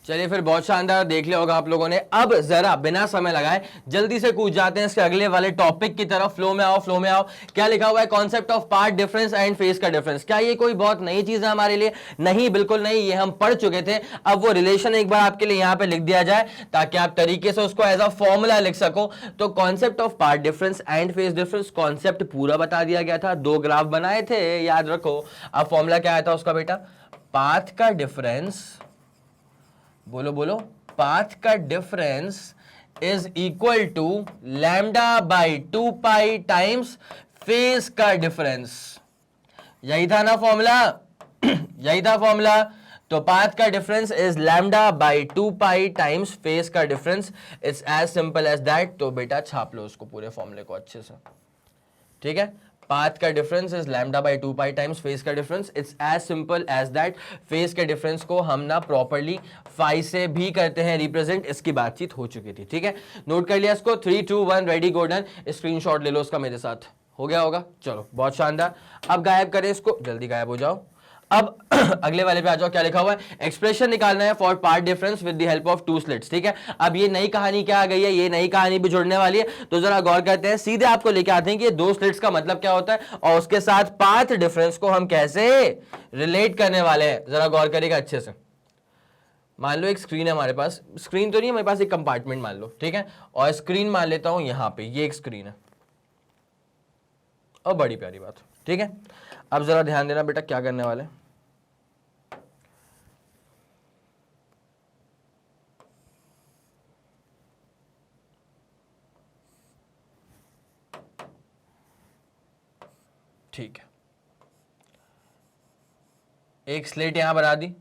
चलिए फिर, बहुत शानदार, देख लिया होगा आप लोगों ने। अब जरा बिना समय लगाए जल्दी से कूद जाते हैं इसके अगले वाले टॉपिक की तरफ। फ्लो में आओ फ्लो में आओ। क्या लिखा हुआ है, concept of path difference and phase का डिफरेंस। क्या ये कोई बहुत नई चीज है हमारे लिए, नहीं बिल्कुल नहीं, ये हम पढ़ चुके थे। अब वो रिलेशन एक बार आपके लिए यहां पे लिख दिया जाए ताकि आप तरीके से उसको एज अ फॉर्मूला लिख सको। तो concept of path difference and phase difference, concept पूरा बता दिया गया था, 2 ग्राफ बनाए थे, याद रखो। अब फॉर्मूला क्या आया था उसका बेटा, पाथ का डिफरेंस, बोलो बोलो, पाथ का difference is equal to λ/2 pi times phase का डिफरेंस। यही था ना फॉर्मूला यही था फॉर्मूला। तो पाथ का difference is λ/2 pi times phase का difference, it's as simple as that. तो बेटा छाप लो उसको पूरे फॉर्मूले को अच्छे से, ठीक है। पाथ का difference is λ/2 pi times phase का difference, it's as simple as that. Phase के डिफरेंस को हम ना प्रॉपर्ली फाई से भी करते हैं रिप्रेजेंट, इसकी बातचीत हो चुकी थी, ठीक है। नोट कर लिया इसको, 3 2 1 रेडी गो डन। स्क्रीनशॉट ले लो उसका मेरे साथ, हो गया होगा। चलो बहुत शानदार। अब गायब करें इसको, जल्दी गायब हो जाओ। अब अगले वाले पे आ जाओ, क्या लिखा हुआ है, एक्सप्रेशन निकालना है for path difference with the help of 2 slits, ठीक है। अब ये नई कहानी क्या आ गई है, ये नई कहानी भी जुड़ने वाली है, तो जरा गौर करते हैं। सीधे आपको लेके आते हैं कि ये 2 स्लिट्स का मतलब क्या होता है और उसके साथ पाथ डिफरेंस को हम कैसे रिलेट करने वाले हैं, जरा गौर करिएगा अच्छे से। मान लो एक स्क्रीन है हमारे पास, स्क्रीन तो नहीं है हमारे पास, एक कंपार्टमेंट मान लो, ठीक है। और स्क्रीन मान लेता हूं यहां पे, ये एक स्क्रीन है और बड़ी प्यारी बात, ठीक है। अब जरा ध्यान देना बेटा क्या करने वाले, ठीक है। एक स्लिट यहां बना दी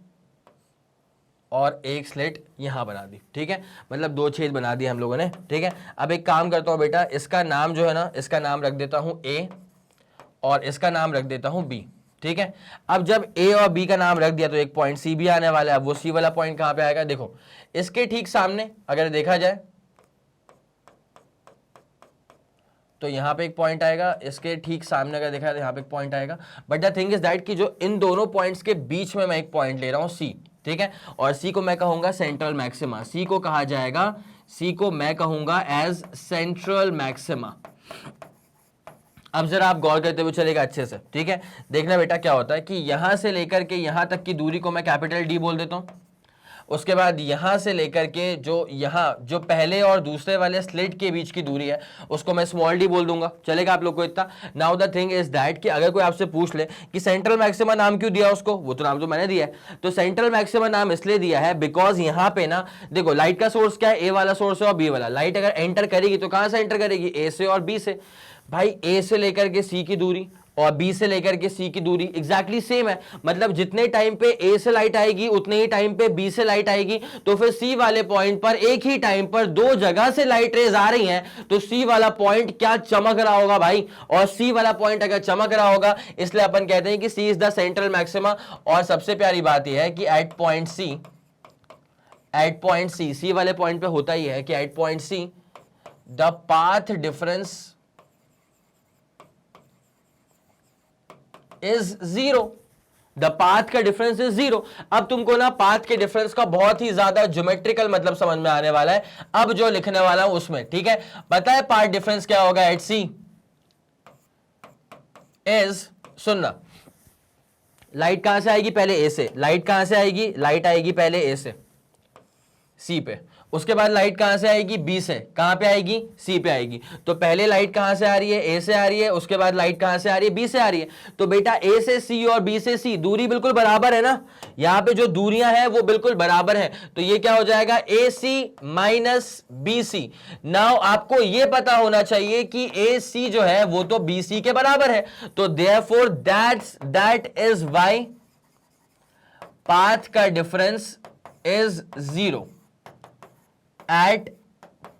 और एक स्लिट यहां बना दी, ठीक है, मतलब 2 छेद बना दिए हम लोगों ने, ठीक है। अब एक काम करता हूं बेटा, इसका नाम जो है ना, इसका नाम रख देता हूं ए और इसका नाम रख देता हूं बी, ठीक है। अब जब ए और बी का नाम रख दिया तो एक पॉइंट सी भी आने वाला है। वो सी वाला पॉइंट कहां पे आएगा, देखो इसके ठीक सामने अगर देखा जाए तो यहां पे एक पॉइंट आएगा, इसके ठीक सामने अगर देखा जाए तो यहां पे एक पॉइंट आएगा। But the thing is that कि जो इन दोनों पॉइंट्स के बीच में मैं एक पॉइंट ले रहा हूं सी, ठीक है, और सी को मैं कहूंगा सेंट्रल मैक्सिमा। सी को कहा जाएगा, सी को मैं कहूंगा एज सेंट्रल मैक्सिमा। अब जरा आप गौर करते हुए चलेगा अच्छे से, ठीक है। देखना बेटा क्या होता है कि यहां से लेकर के यहां तक की दूरी को मैं कैपिटल डी बोल देता हूं। उसके बाद यहां से लेकर के जो पहले और दूसरे वाले स्लिट के बीच की दूरी है उसको मैं स्मॉल डी बोल दूंगा, चलेगा आप लोग को इतना। Now the thing is that कि अगर कोई आपसे पूछ ले कि सेंट्रल मैक्सिमा नाम क्यों दिया उसको, वो तो नाम तो मैंने दिया है। तो सेंट्रल मैक्सिमा नाम इसलिए दिया है बिकॉज यहां पे ना देखो लाइट का सोर्स क्या है, ए वाला सोर्स है और बी वाला। लाइट अगर एंटर करेगी तो कहां से एंटर करेगी, ए से और बी से। भाई ए से लेकर के सी की दूरी और बी से लेकर के सी की दूरी एग्जैक्टली सेम है, मतलब जितने टाइम पे ए से लाइट आएगी उतने ही टाइम पे बी से लाइट आएगी। तो फिर सी वाले पॉइंट पर एक ही टाइम पर 2 जगह से लाइट रेज आ रही हैं, तो सी वाला पॉइंट क्या चमक रहा होगा भाई, और सी वाला पॉइंट अगर चमक रहा होगा इसलिए अपन कहते हैं कि सी इज द सेंट्रल मैक्सिमा। और सबसे प्यारी बात यह है कि एट पॉइंट सी, सी वाले पॉइंट पे होता ही है कि at point C the path difference is 0, the path का डिफरेंस इज 0। अब तुमको ना पाथ के डिफरेंस का बहुत ही ज्यादा ज्योमेट्रिकल मतलब समझ में आने वाला है अब जो लिखने वाला हूं उसमें, ठीक है। पता है पाथ डिफरेंस क्या होगा एट सी इज, सुनना, लाइट कहां से आएगी, पहले ए से। लाइट कहां से आएगी, लाइट आएगी पहले ए से सी पे, उसके बाद लाइट कहां से आएगी, बी से, कहां पे आएगी, सी पे आएगी। तो पहले लाइट कहां से आ रही है, ए से आ रही है, उसके बाद लाइट कहां से आ रही है, बी से आ रही है। तो बेटा ए से सी और बी से सी दूरी बिल्कुल बराबर है ना, यहां पे जो दूरियां हैं वो बिल्कुल बराबर है। तो ये क्या हो जाएगा, ए सी माइनस बी सी। नाउ आपको ये पता होना चाहिए कि ए सी जो है वो तो बी सी के बराबर है, तो therefore that is why path का डिफरेंस इज 0 एट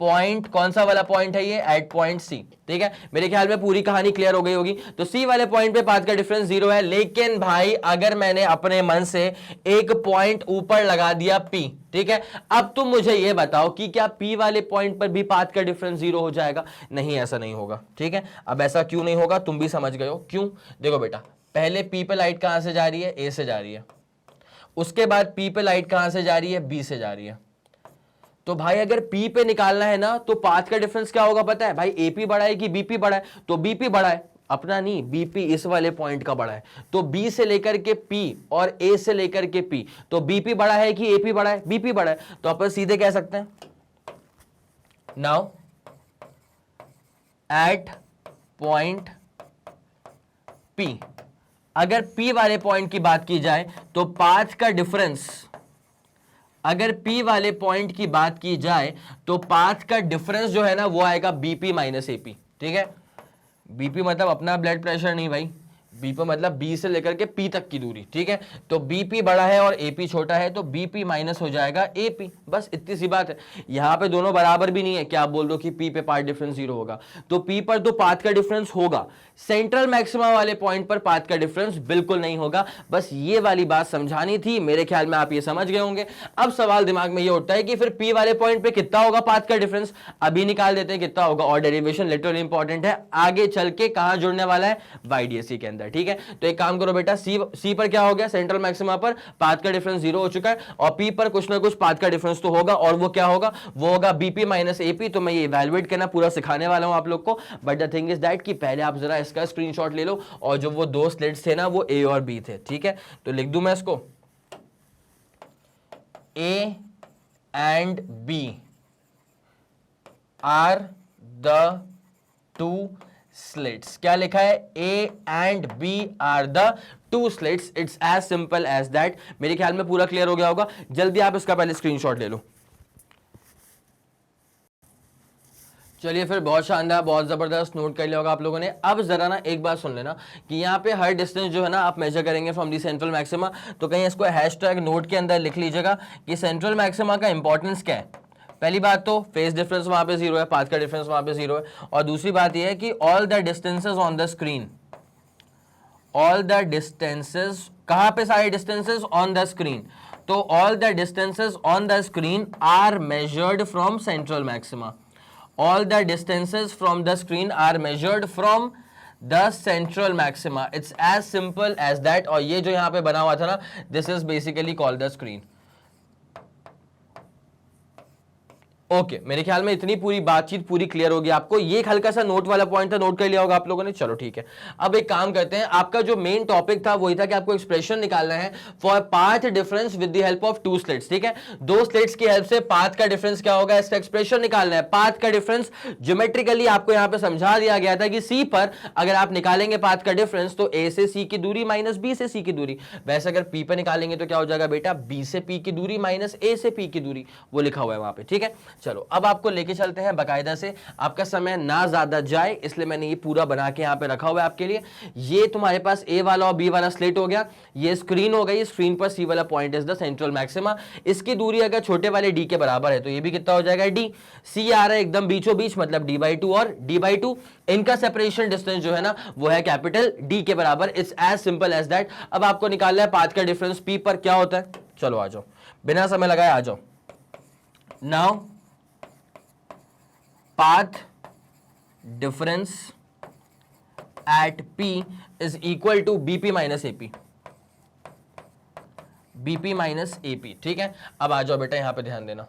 पॉइंट, कौन सा वाला पॉइंट है ये, एट पॉइंट सी, ठीक है। मेरे ख्याल में पूरी कहानी क्लियर हो गई होगी। तो सी वाले पॉइंट पे पाथ का डिफरेंस 0 है, लेकिन भाई अगर मैंने अपने मन से एक पॉइंट ऊपर लगा दिया पी, ठीक है, अब तुम मुझे ये बताओ कि क्या पी वाले पॉइंट पर भी पाथ का डिफरेंस 0 हो जाएगा, नहीं ऐसा नहीं होगा, ठीक है। अब ऐसा क्यों नहीं होगा तुम भी समझ गए हो क्यों। देखो बेटा पहले पी पे लाइट कहां से जा रही है, ए से जा रही है, उसके बाद पी पे लाइट कहां से जा रही है, बी से जा रही है। तो भाई अगर P पे निकालना है ना तो पाथ का डिफरेंस क्या होगा पता है भाई, AP बड़ा है कि BP बड़ा है, तो BP बड़ा है, अपना नहीं, BP इस वाले पॉइंट का बड़ा है। तो B से लेकर के P और A से लेकर के P, तो BP बड़ा है कि AP बड़ा है, BP बड़ा है। तो अपन सीधे कह सकते हैं नाउ एट पॉइंट P, अगर P वाले पॉइंट की बात की जाए तो पाथ का डिफरेंस, अगर P वाले पॉइंट की बात की जाए तो पाथ का डिफरेंस जो है ना वो आएगा BP माइनस AP, ठीक है। BP मतलब अपना ब्लड प्रेशर नहीं भाई, BP मतलब B से लेकर के P तक की दूरी, ठीक है। तो BP बड़ा है और AP छोटा है, तो BP माइनस हो जाएगा AP, बस इतनी सी बात है। यहां पे दोनों बराबर भी नहीं है, क्या आप बोल दो कि P पे पाथ डिफरेंस 0 होगा, तो P पर तो पाथ का डिफरेंस होगा, सेंट्रल मैक्सिमा वाले पॉइंट पर पाथ का डिफरेंस बिल्कुल नहीं होगा। बस ये वाली बात समझानी थी, मेरे ख्याल में आप ये समझ गए होंगे। अब सवाल दिमाग में ये उठता है कि फिर P वाले पॉइंट पे कितना होगा पाथ का डिफरेंस, अभी निकाल देते हैं कितना होगा, और डेरिवेशन लिटरली इंपॉर्टेंट है, आगे चल के कहां जुड़ने वाला है, YDSC के अंदर, ठीक है। तो एक काम करो बेटा, सी पर क्या हो गया, सेंट्रल मैक्सिमा पर पाथ का डिफरेंस 0 हो चुका है, और P पर कुछ ना कुछ पाथ का डिफरेंस तो होगा, और वो क्या होगा, वो होगा BP माइनस AP। तो मैं ये इवैल्यूएट करना पूरा सिखाने वाला हूं आप लोग को, but the thing is that कि पहले आप जरा इसका स्क्रीनशॉट ले लो, और जो वो 2 स्लिट्स थे ना वो A और B थे, ठीक है। तो लिख दूं मैं इसको, A and B are the 2 slits। क्या लिखा है, A and B are the 2 slits। It's as simple as that। मेरे ख्याल में पूरा क्लियर हो गया होगा। जल्दी आप इसका पहले स्क्रीनशॉट ले लो। चलिए फिर, बहुत शानदार, बहुत जबरदस्त, नोट कर लिया होगा आप लोगों ने। अब जरा ना एक बात सुन लेना कि यहाँ पे हर डिस्टेंस जो है ना आप मेजर करेंगे फ्रॉम दी सेंट्रल मैक्सिमा, तो कहीं इसको हैशटैग नोट के अंदर लिख लीजिएगा कि सेंट्रल मैक्सिमा का इंपॉर्टेंस क्या है। पहली बात तो फेस डिफरेंस वहां पे 0 है, पाथ का डिफरेंस वहां पे 0 है, और दूसरी बात यह है कि all the distances on the screen, all the distances, कहां पे सारे डिस्टेंसेज? On the screen. तो all the distances on the screen are measured from central maxima, all the distances from the screen are measured from the central maxima. It's as simple as that. और ये जो यहाँ पे बना हुआ था ना, this is basically called the screen. Okay, मेरे ख्याल में इतनी पूरी बातचीत पूरी क्लियर होगी आपको। ये एक हल्का सा नोट वाला पॉइंट था, नोट कर लिया होगा आप लोगों ने। चलो ठीक है, अब एक काम करते हैं। आपका जो मेन टॉपिक था वही था कि आपको एक्सप्रेशन निकालना है for path difference with the help of 2 slits. ठीक है, 2 स्लिट्स की हेल्प से पाथ का डिफरेंस क्या होगा, इसका एक्सप्रेशन निकालना है। पाथ का डिफरेंस ज्योमेट्रिकली आपको यहां पर समझा दिया गया था कि सी पर अगर आप निकालेंगे पाथ का डिफरेंस तो ए से सी की दूरी माइनस बी से सी की दूरी। वैसे अगर पी पर निकालेंगे तो क्या हो जाएगा बेटा, बी से पी की दूरी माइनस ए से पी की दूरी, वो लिखा हुआ है वहां पे। ठीक है, चलो अब आपको लेके चलते हैं बाकायदा से, आपका समय ना ज्यादा जाए इसलिए मैंने ये पूरा बना के यहां पे रखा हुआ है आपके लिए। ये तुम्हारे पास ए वाला और बी वाला स्लेट हो गया, ये स्क्रीन हो गई, स्क्रीन पर सी वाला point is the central maxima. इसकी दूरी अगर छोटे वाले डी के बराबर है तो ये भी कितना हो जाएगा, डी। सी आ रहा है एकदम बीचों बीच, मतलब d/2 और d/2, इनका सेपरेशन डिस्टेंस जो है ना वो है कैपिटल डी के बराबर। It's as simple as that. अब आपको निकालना है पाथ का डिफरेंस पी पर क्या होता है। चलो आ जाओ, बिना समय लगाए आ जाओ। Now path difference at P is equal to BP minus AP, BP minus AP। ठीक है, अब आ जाओ बेटा यहां पे ध्यान देना।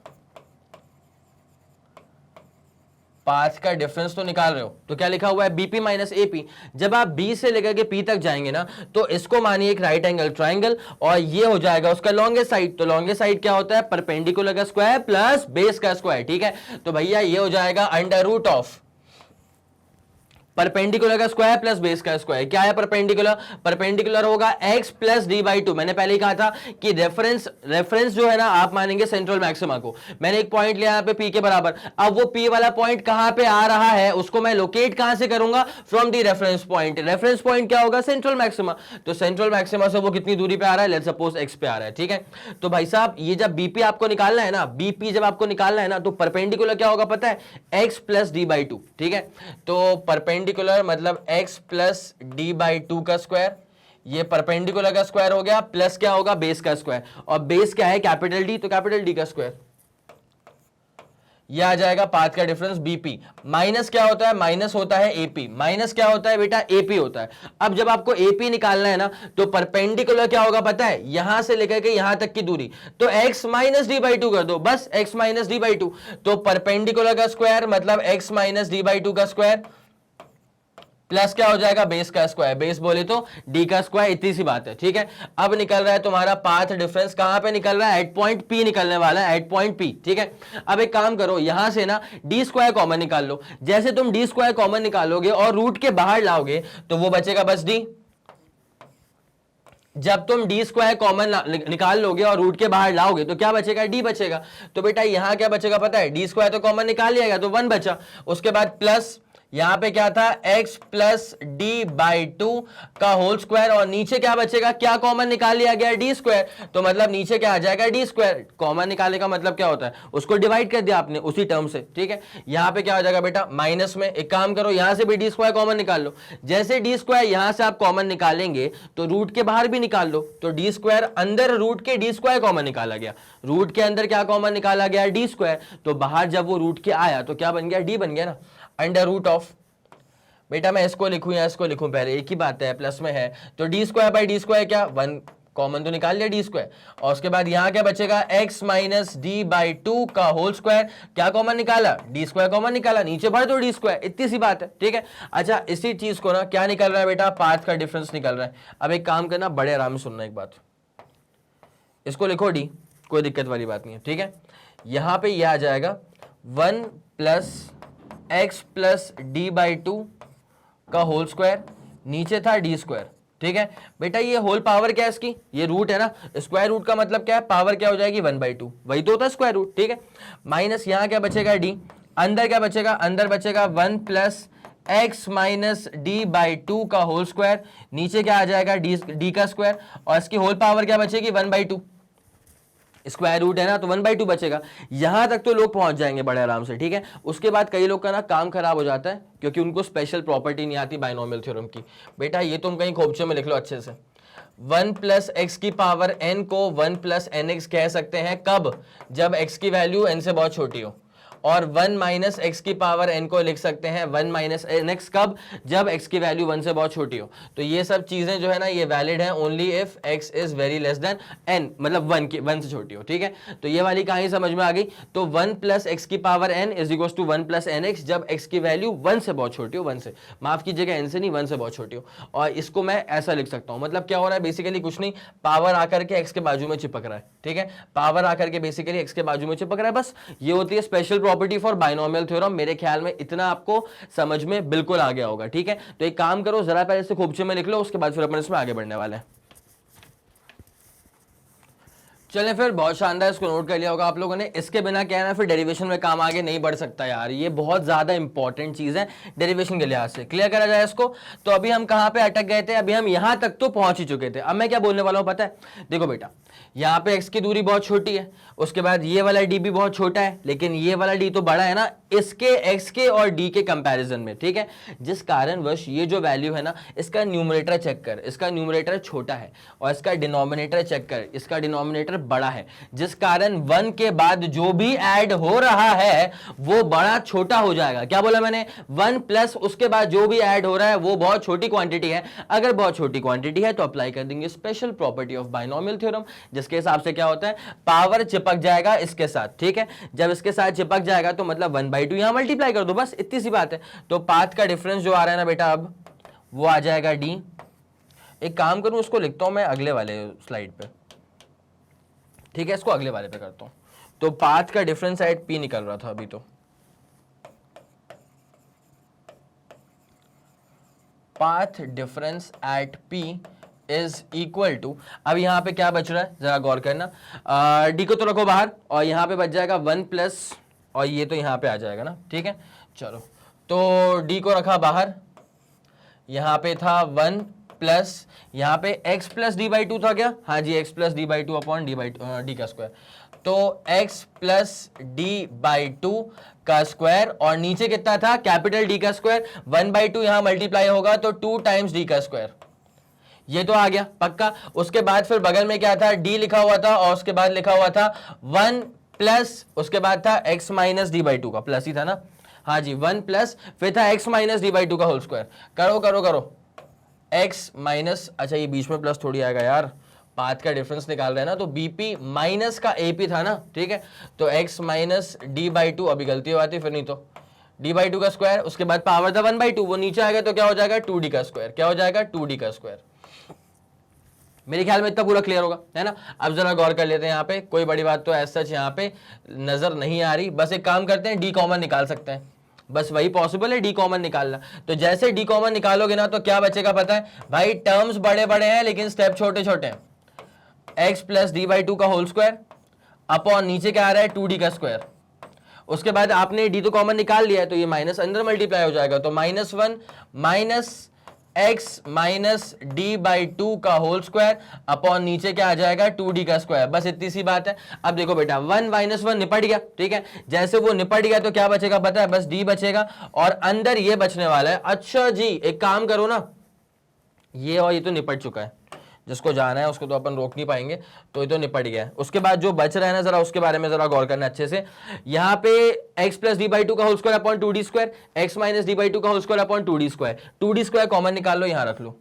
पाथ का डिफरेंस तो निकाल रहे हो तो क्या लिखा हुआ है, BP माइनस AP। जब आप B से लेकर के P तक जाएंगे ना तो इसको मानिए एक राइट एंगल ट्राइंगल, और ये हो जाएगा उसका लॉन्गेस्ट साइड। तो लॉन्गेस्ट साइड क्या होता है, परपेंडिकुलर का स्क्वायर प्लस बेस का स्क्वायर। ठीक है, तो भैया ये हो जाएगा अंडर रूट ऑफ परपेंडिकुलर का स्क्वायर प्लस बेस का स्क्वायर। क्या है परपेंडिकुलर, परपेंडिकुलर होगा x प्लस d/2। मैंने पहले ही कहा था कि रेफरेंस जो है ना आप मानेंगे सेंट्रल मैक्सिमा को। मैंने एक पॉइंट लिया यहाँ पे p के बराबर, अब वो p वाला पॉइंट कहां पे आ रहा है उसको मैं लोकेट कहां से करूंगा, from the reference point. Reference point क्या होगा, सेंट्रल मैक्सिमा। तो सेंट्रल मैक्सिमा से वो कितनी दूरी पे आ रहा है, लेट्स सपोज x पे आ रहा है। ठीक है, तो भाई साहब ये जब bp आपको निकालना है ना, bp जब आपको निकालना है ना तो परपेंडिकुलर क्या होगा पता है, x प्लस d/2। ठीक है, तो परपेंडिकुलर मतलब x प्लस d/2 का स्क्वायर, ये परपेंडिकुलर का स्क्वायर हो गया, प्लस क्या होगा, बेस का स्क्वायर, और बेस क्या है कैपिटल D, तो कैपिटल D का स्क्वायर। यह आ जाएगा पाथ का डिफरेंस BP। माइनस क्या होता है, माइनस होता है AP। माइनस क्या होता है बेटा, AP होता है। अब जब आपको AP निकालना है ना तो परपेंडिकुलर क्या होगा पता है, यहां से लेकर के यहां तक की दूरी, तो x माइनस d/2 कर दो, बस x माइनस d/2। तो परपेंडिकुलर का स्क्वायर मतलब x माइनस d/2 का स्क्वायर प्लस क्या हो जाएगा, बेस का स्क्वायर। बेस बोले तो डी का स्क्वायर, इतनी सी बात है। ठीक है, अब निकल रहा है तुम्हारा पाथ डिफरेंस, कहां पे निकल रहा है, एट पॉइंट पी निकलने वाला है, एट पॉइंट पी। ठीक है, अब एक काम करो, यहां से ना डी स्क्वायर कॉमन निकाल लो। जैसे तुम डी स्क्वायर कॉमन निकालोगे और रूट के बाहर लाओगे तो वो बचेगा बस डी। जब तुम डी स्क्वायर कॉमन निकाल लोगे और रूट के बाहर लाओगे तो क्या बचेगा, डी बचेगा। तो बेटा यहां क्या बचेगा पता है, डी स्क्वायर तो कॉमन निकाल लिया गया तो 1 बचा। उसके बाद प्लस यहां पे क्या था, x प्लस d/2 का होल स्क्वायर, और नीचे क्या बचेगा, क्या कॉमन निकाल लिया गया, डी स्क्वायर। तो मतलब नीचे क्या आ जाएगा, डी स्क्वायर। कॉमन निकालने का मतलब क्या होता है, उसको डिवाइड कर दिया आपने उसी टर्म से। ठीक है, यहां पे क्या हो जाएगा बेटा, माइनस में। एक काम करो, यहां से भी डी स्क्वायर कॉमन निकाल लो। जैसे डी स्क्वायर यहां से आप कॉमन निकालेंगे तो रूट के बाहर भी निकाल लो। तो डी स्क्वायर अंदर रूट के डी स्क्वायर कॉमन निकाला गया, रूट के अंदर क्या कॉमन निकाला गया, डी स्क्वायर। तो बाहर जब वो रूट के आया तो क्या बन गया, डी बन गया ना, अंडर रूट ऑफ। बेटा मैं इसको लिखूं या इसको लिखूं, पहले एक ही बात है, प्लस में है तो D square by D square क्या, 1 कॉमन तो निकाल लिया डी स्क्वायर, और उसके बाद यहां क्या बचेगा, x माइनस d/2 का होल स्क्वायर। क्या कॉमन निकाला, डी स्क्वायर कॉमन निकाला, नीचे भर दो डी स्क्वायर, इतनी सी बात है। ठीक है, अच्छा इसी चीज को ना क्या निकल रहा है बेटा, पाथ का डिफरेंस निकल रहा है। अब एक काम करना, बड़े आराम से सुनना एक बात, इसको लिखो डी, कोई दिक्कत वाली बात नहीं है। ठीक है, यहां पे यह आ जाएगा 1 प्लस x प्लस d/2 का होल स्क्वायर, नीचे था डी स्क्वायर। ठीक है बेटा, ये होल पावर क्या है इसकी, ये रूट है ना, स्क्वायर रूट का मतलब क्या है, पावर क्या हो जाएगी, 1/2, वही तो होता है स्क्वायर रूट। ठीक है, माइनस यहां क्या बचेगा, डी। अंदर क्या बचेगा, अंदर बचेगा 1 plus x minus d by two का होल स्क्वायर, नीचे क्या आ जाएगा डी का स्क्वायर, और इसकी होल पावर क्या बचेगी 1/2, स्क्वायर रूट है ना, तो 1/2 बचेगा। यहां तक तो लोग पहुंच जाएंगे बड़े आराम से, ठीक है। उसके बाद कई लोग का ना काम खराब हो जाता है क्योंकि उनको स्पेशल प्रॉपर्टी नहीं आती बाइनोमियल थ्योरम की। बेटा ये तुम कहीं खोपचे में लिख लो अच्छे से, 1 प्लस एक्स की पावर n को 1 प्लस एन एक्स कह सकते हैं कब, जब x की वैल्यू n से बहुत छोटी हो, और 1 माइनस एक्स की पावर n को लिख सकते हैं 1 माइनस एन एक्स कब, जब x की वैल्यू 1 से बहुत छोटी हो। तो ये सब चीजें जो है ना ये वैलिड है only if x is very less than n, मतलब 1 से छोटी हो, ठीक है। तो ये वाली कहानी समझ में आ गई। तो 1 प्लस एक्स की power n is equal to 1 plus N X जब x की वैल्यू 1 से बहुत छोटी हो, 1 से, माफ कीजिएगा n से नहीं, 1 से बहुत छोटी हो। और इसको मैं ऐसा लिख सकता हूं, मतलब क्या हो रहा है बेसिकली कुछ नहीं, पावर आकर के x के बाजू में चिपक रहा है, ठीक है, पावर आकर के बेसिकली x के बाजू में चिपक रहा है, बस ये होती है special property for binomial theorem. मेरे ख्याल में इतना आपको समझ में बिल्कुल आ गया होगा, ठीक है। तो एक काम करो, जरा पहले से खोपचे में लिख लो, उसके बाद फिर अपन इसमें आगे बढ़ने वाले हैं। चलें फिर, बहुत शानदार, इसको नोट कर लिया होगा आप लोगों ने। इसके बिना क्या है ना, फिर डेरिवेशन में काम आगे नहीं बढ़ सकता यार, ये बहुत ज्यादा इंपॉर्टेंट चीज है डेरिवेशन के लिहाज से। क्लियर करा जाए इसको। तो अभी हम कहां पे अटक गए थे, अभी हम यहां तक तो पहुंच ही चुके थे। अब मैं क्या बोलने वाला हूं पता है, देखो बेटा, यहां पे x की दूरी बहुत छोटी है, उसके बाद ये वाला d भी बहुत छोटा है, लेकिन ये वाला d तो बड़ा है ना इसके x के और d के कंपैरिजन में, ठीक है। जिस कारणवश ये जो वैल्यू है ना, इसका न्यूमरेटर चेक कर, इसका न्यूमरेटर छोटा है, और इसका डिनोमिनेटर चेक कर, इसका डिनोमिनेटर बड़ा है, जिस कारण 1 के बाद जो भी ऐड हो रहा है वो बड़ा छोटा हो जाएगा। क्या बोला मैंने, 1 प्लस उसके बाद जो भी ऐड हो रहा है वो बहुत छोटी क्वांटिटी है। अगर बहुत छोटी क्वांटिटी है तो अप्लाई कर देंगे special property of binomial theorem, जिसके हिसाब से क्या होता है, पावर चिपक जाएगा इसके साथ, ठीक है। जब इसके साथ चिपक जाएगा तो मतलब 1/2 यहां मल्टीप्लाई कर दो, बस इतनी सी बात है। तो पाथ का डिफरेंस जो आ रहा है ना बेटा, अब वो आ जाएगा d। एक काम करूं, उसको लिखता हूं मैं अगले वाले स्लाइड पे, ठीक है, इसको अगले वाले पे करता हूं। तो पाथ का डिफरेंस एट p निकल रहा था अभी, तो path difference at p is equal to, अब यहां पे क्या बच रहा है जरा गौर करना, d को तो रखो बाहर, और यहां पे बच जाएगा 1 प्लस, और ये तो यहां पे आ जाएगा ना, ठीक है। चलो, तो d को रखा बाहर, यहां पे था 1 प्लस, यहां पे x plus d by to था क्या, हाँ जी, x plus d by two upon D का स्क्वायर, तो x plus d by two का स्क्वायर, और नीचे कितना था, कैपिटल D का स्क्वायर, 1/2 यहां मल्टीप्लाई होगा तो 2 टाइम्स D का स्क्वायर, ये तो आ गया पक्का। उसके बाद फिर बगल में क्या था, d लिखा हुआ था, और उसके बाद लिखा हुआ था 1 प्लस, उसके बाद था x minus d by two का, प्लस ही था ना, हाँ जी, 1 प्लस, फिर था x minus d by two का होल स्क्वायर, करो करो करो, x माइनस, अच्छा ये बीच में प्लस थोड़ी आएगा यार, पाथ का डिफरेंस निकाल रहे हैं ना, तो bp माइनस का ap था ना, ठीक है। तो x minus d by to, अभी गलती हो आती फिर, नहीं तो d बाई टू का स्क्वायर, उसके बाद पावर था 1/2, वो नीचे आएगा तो क्या हो जाएगा 2d का स्क्वायर, क्या हो जाएगा 2d का स्क्वायर। मेरे ख्याल में इतना पूरा क्लियर होगा, है ना। अब जरा गौर कर लेते हैं, यहाँ पे कोई बड़ी बात तो ऐसा सच यहाँ पे नजर नहीं आ रही, बस एक काम करते हैं, d कॉमन निकाल सकते हैं, बस वही पॉसिबल है, d कॉमन निकालना। तो जैसे d कॉमन निकालोगे ना तो क्या बचेगा पता है भाई, टर्म्स बड़े बड़े हैं लेकिन स्टेप छोटे छोटे हैं, x plus d by two का होल स्क्वायर अपॉन नीचे क्या आ रहा है 2d का स्क्वायर, उसके बाद आपने d तो कॉमन निकाल लिया है तो ये माइनस अंदर मल्टीप्लाई हो जाएगा, तो -1 minus x minus d by two का होल स्क्वायर अपॉन नीचे क्या आ जाएगा 2d का स्क्वायर, बस इतनी सी बात है। अब देखो बेटा 1 माइनस 1 निपट गया, ठीक है, जैसे वो निपट गया तो क्या बचेगा पता है, बस d बचेगा, और अंदर ये बचने वाला है। अच्छा जी, एक काम करो ना, ये और ये तो निपट चुका है, जिसको जाना है उसको तो अपन रोक नहीं पाएंगे, तो ये तो निपट गया है। उसके बाद जो बच रहा है ना, जरा उसके बारे में जरा गौर करना अच्छे से। यहाँ पे x plus d by two का whole square upon 2d square, x minus d by two का whole square upon 2d square, 2d square common निकाल लो, यहां रख लो,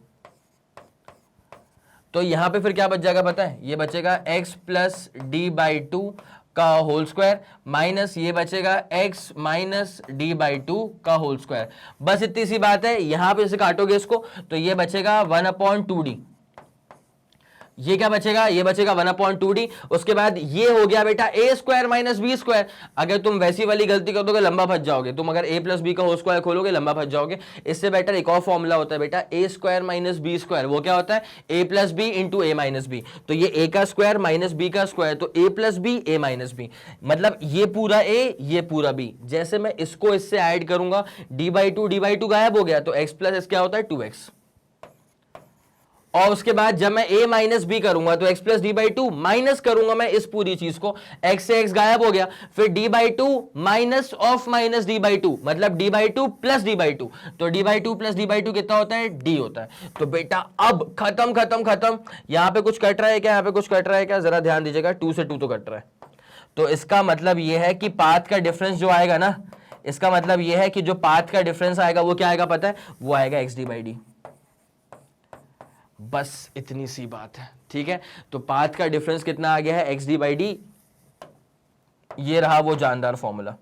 तो यहां पे फिर क्या बच जाएगा पता है, ये बचेगा x plus d by two का होल स्क्वायर माइनस ये बचेगा x minus d by two का होल स्क्वायर, बस इतनी सी बात है। यहां पे इसे काटोगे इसको तो ये बचेगा 1/2d, ये क्या बचेगा, ये बचेगा 1/2d। उसके बाद ये हो गया बेटा a square minus B square. अगर तुम वैसी वाली गलती कर दोगे लंबा फंस जाओगे, तुम अगर a प्लस बी का होल स्क्वायर खोलोगे लंबा फंस जाओगे। इससे बेटर एक और फॉर्मूला होता है बेटा a square minus B square. वो क्या होता है, a plus B into A minus B. तो ये a का स्क्वायर माइनस b का स्क्वायर, तो a plus B A minus B, मतलब ये पूरा a ये पूरा b। जैसे मैं इसको इससे ऐड करूंगा d/2 गायब हो गया, तो x प्लस क्या होता है 2x। और उसके बाद जब मैं a माइनस बी करूंगा तो x प्लस d/2 माइनस करूंगा मैं इस पूरी चीज को, x से x गायब हो गया, फिर d/2 minus of minus d/2 मतलब d/2 प्लस d/2। तो d/2 प्लस d/2 कितना होता है, d होता है। तो बेटा अब खत्म खत्म खत्म। यहां पे कुछ कट रहा है क्या, यहां पे कुछ कट रहा है क्या, जरा ध्यान दीजिएगा, 2 से 2 तो कट रहा है। तो इसका मतलब यह है कि पाथ का डिफरेंस जो आएगा ना, इसका मतलब यह है कि जो पाथ का डिफरेंस आएगा वो क्या आएगा पता है, वो आएगा xd/d। बस इतनी सी बात है, ठीक है। तो पाथ का डिफरेंस कितना आ गया है, xd/d। ये रहा वो जानदार फॉर्मूला,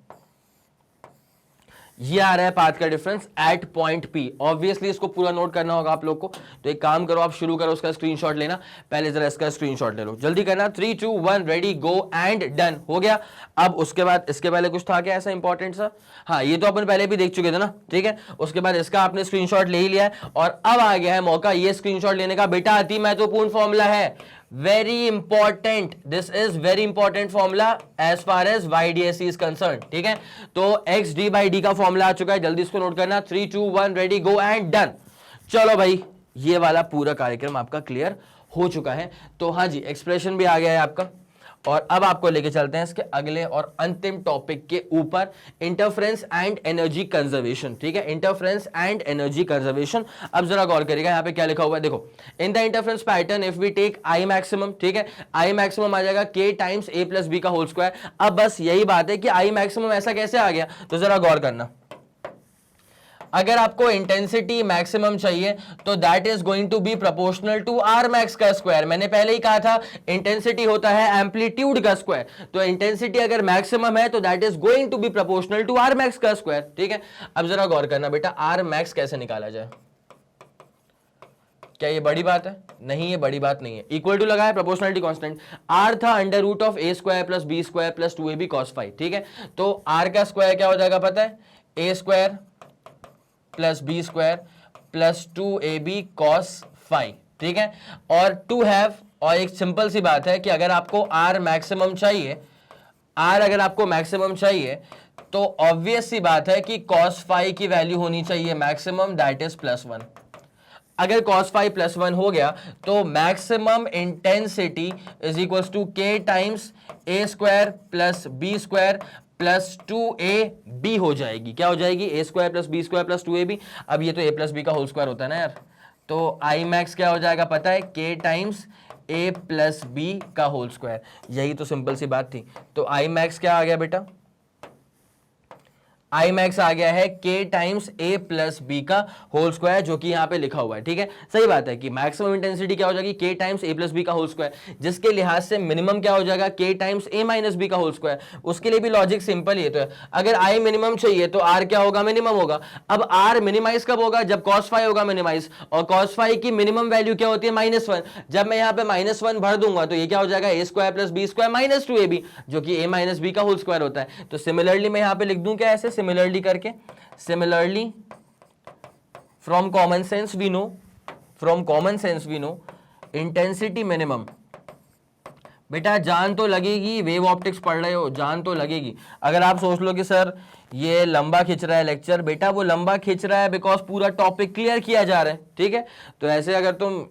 ये आ रहा है पाथ का difference at point P. Obviously इसको पूरा नोट करना होगा आप लोग को। तो एक काम करो, आप शुरू करो, उसका स्क्रीनशॉट लेना। पहले जरा इसका स्क्रीनशॉट ले लो, जल्दी करना। 3 2 1 रेडी गो एंड डन हो गया। अब उसके बाद इसके पहले कुछ था क्या ऐसा इंपॉर्टेंट सा, हाँ ये तो अपन पहले भी देख चुके थे ना, ठीक है। उसके बाद इसका आपने स्क्रीनशॉट ले ही लिया है और अब आ गया है मौका ये स्क्रीनशॉट लेने का। बेटा अति महत्वपूर्ण फॉर्मूला है, very important, this is very important formula as far as YDSE is concern, ठीक है। तो xd/d का फॉर्मूला आ चुका है, जल्दी इसको नोट करना। 3 2 1 रेडी गो एंड डन। चलो भाई ये वाला पूरा कार्यक्रम आपका क्लियर हो चुका है। तो हाँ जी, एक्सप्रेशन भी आ गया है आपका। और अब आपको लेके चलते हैं इसके अगले और अंतिम टॉपिक के ऊपर, इंटरफेरेंस एंड एनर्जी कंजर्वेशन, ठीक है। Interference and energy conservation. अब जरा गौर करिएगा यहाँ पे क्या लिखा हुआ है, देखो, in the interference pattern if we take I maximum, ठीक है, आई मैक्सिमम आ जाएगा k times a plus B का होल स्क्वायर। अब बस यही बात है कि आई मैक्सिमम ऐसा कैसे आ गया, तो जरा गौर करना। अगर आपको इंटेंसिटी मैक्सिमम चाहिए तो that is going to be proportional to R max का स्क्वायर। मैंने पहले ही कहा था इंटेंसिटी होता है एम्पलीट्यूड का स्क्वायर, तो इंटेंसिटी अगर मैक्सिमम है तो that is going to be proportional to R max का स्क्वायर, ठीक है। अब जरा गौर करना बेटा, आर मैक्स कैसे निकाला जाए, क्या ये बड़ी बात है, नहीं ये बड़ी बात नहीं है। इक्वल टू लगा है प्रोपोर्शनलिटी कांस्टेंट, आर था under root of a square plus B square plus 2ab cos phi, ठीक है। तो आर का स्क्वायर क्या हो जाएगा पता है, a square plus B square plus 2ab cos phi, ठीक है। और टू हैव, और एक सिंपल सी बात है कि अगर आपको आर मैक्सिमम चाहिए, आर अगर आपको मैक्सिमम चाहिए तो ऑब्वियस सी बात है कि cos फाई की वैल्यू होनी चाहिए मैक्सिमम, दैट इज +1। अगर cos फाई +1 हो गया तो maximum intensity is equal to k times a square plus B square plus 2ab हो जाएगी। क्या हो जाएगी, a square plus B square plus 2ab। अब ये तो a प्लस बी का होल स्क्वायर होता है ना यार, तो आई मैक्स क्या हो जाएगा पता है, k times a plus B का होल स्क्वायर। यही तो सिंपल सी बात थी। तो आई मैक्स क्या आ गया बेटा, आई मैक्स आ गया है k times a plus B का होल स्क्वायर, जो कि यहां पे लिखा हुआ है, ठीक है। सही बात है कि मैक्सिमम इंटेंसिटी क्या हो जाएगी, k times a plus B का होल स्क्वायर, जिसके लिहाज से मिनिमम क्या हो जाएगा, k times a minus B का होल स्क्वायर। उसके लिए भी लॉजिक सिंपल ही तो है, अगर i मिनिमम चाहिए तो r क्या होगा, मिनिमम होगा। अब r मिनिमाइज कब होगा, जब cos फाई होगा मिनिमाइज, और cos फाई की मिनिमम वैल्यू क्या होती है, -1। जब मैं यहाँ पे -1 भर दूंगा तो ये क्या हो जाएगा, a square plus B square minus 2ab, जो कि a माइनस बी का होल स्क्वायर होता है। तो सिमिलरली मैं यहाँ पे लिख दूं क्या ऐसे, सिमिलरली करके, similarly from common sense we know, from common sense we know intensity minimum. बेटा जान तो लगेगी, वेव ऑप्टिक्स पढ़ रहे हो, जान तो लगेगी। अगर आप सोच लो कि सर ये लंबा खिंच रहा है लेक्चर, बेटा वो लंबा खिंच रहा है बिकॉज पूरा टॉपिक क्लियर किया जा रहा है, ठीक है। तो ऐसे अगर तुम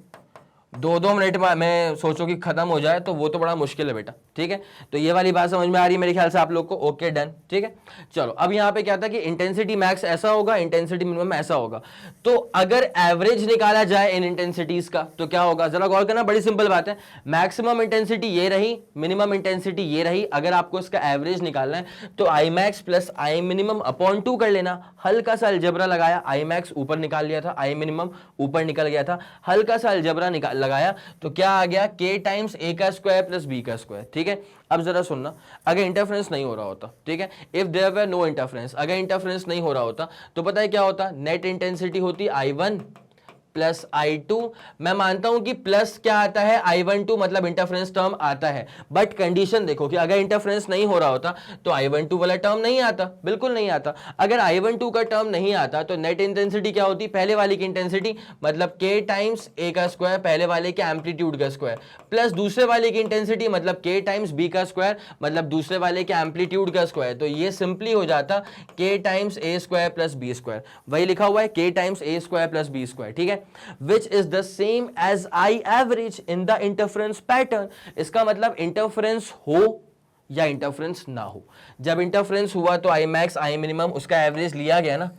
2-2 मिनट में सोचो कि खत्म हो जाए तो वो तो बड़ा मुश्किल है बेटा, ठीक है। तो ये वाली बात समझ में आ रही है मेरे ख्याल से आप लोग को, ओके डन, ठीक है। चलो अब यहाँ पे क्या था कि इंटेंसिटी मैक्स ऐसा होगा, इंटेंसिटी मिनिमम ऐसा होगा। तो अगर एवरेज निकाला जाए इन इंटेंसिटीज का तो क्या होगा, जरा गौर करना, बड़ी सिंपल बात है। मैक्सिमम इंटेंसिटी ये रही, मिनिमम इंटेंसिटी ये रही, अगर आपको इसका एवरेज निकालना है तो I max plus I minimum upon 2 कर लेना। हल्का सा अलजबरा लगाया, आई मैक्स ऊपर निकाल लिया था, आई मिनिमम ऊपर निकल गया था, हल्का सा अलजबरा लगाया तो क्या आ गया, k टाइम्स a का स्क्वायर प्लस b का स्क्वायर, ठीक है। अब जरा सुनना, अगर इंटरफेरेंस नहीं हो रहा होता, ठीक है, if there were no interference, अगर इंटरफेरेंस नहीं हो रहा होता तो पता है क्या होता, नेट इंटेंसिटी होती I1 प्लस I2। मैं मानता हूं कि प्लस क्या आता है, I12 मतलब इंटरफ्रेंस टर्म आता है, बट कंडीशन देखो कि अगर इंटरफ्रेंस नहीं हो रहा होता तो I12 वाला टर्म नहीं आता, बिल्कुल नहीं आता। अगर I12 का टर्म नहीं आता तो नेट इंटेंसिटी क्या होती, पहले वाले की इंटेंसिटी मतलब K टाइम्स A का स्क्वायर, पहले वाले के एम्पलीट्यूड का स्क्वायर, प्लस दूसरे वाले की इंटेंसिटी मतलब K टाइम्स B का स्क्वायर, मतलब दूसरे वाले के एम्पलीट्यूड का स्क्वायर। तो ये सिंपली हो जाता K times A square plus B square, वही लिखा हुआ है K times A square plus B square, ठीक है, which is the same as I average in the interference pattern. इसका मतलब इंटरफ्रेंस हो या इंटरफ्रेंस ना हो, जब इंटरफ्रेंस हुआ तो I मैक्स I मिनिमम उसका एवरेज लिया गया ना,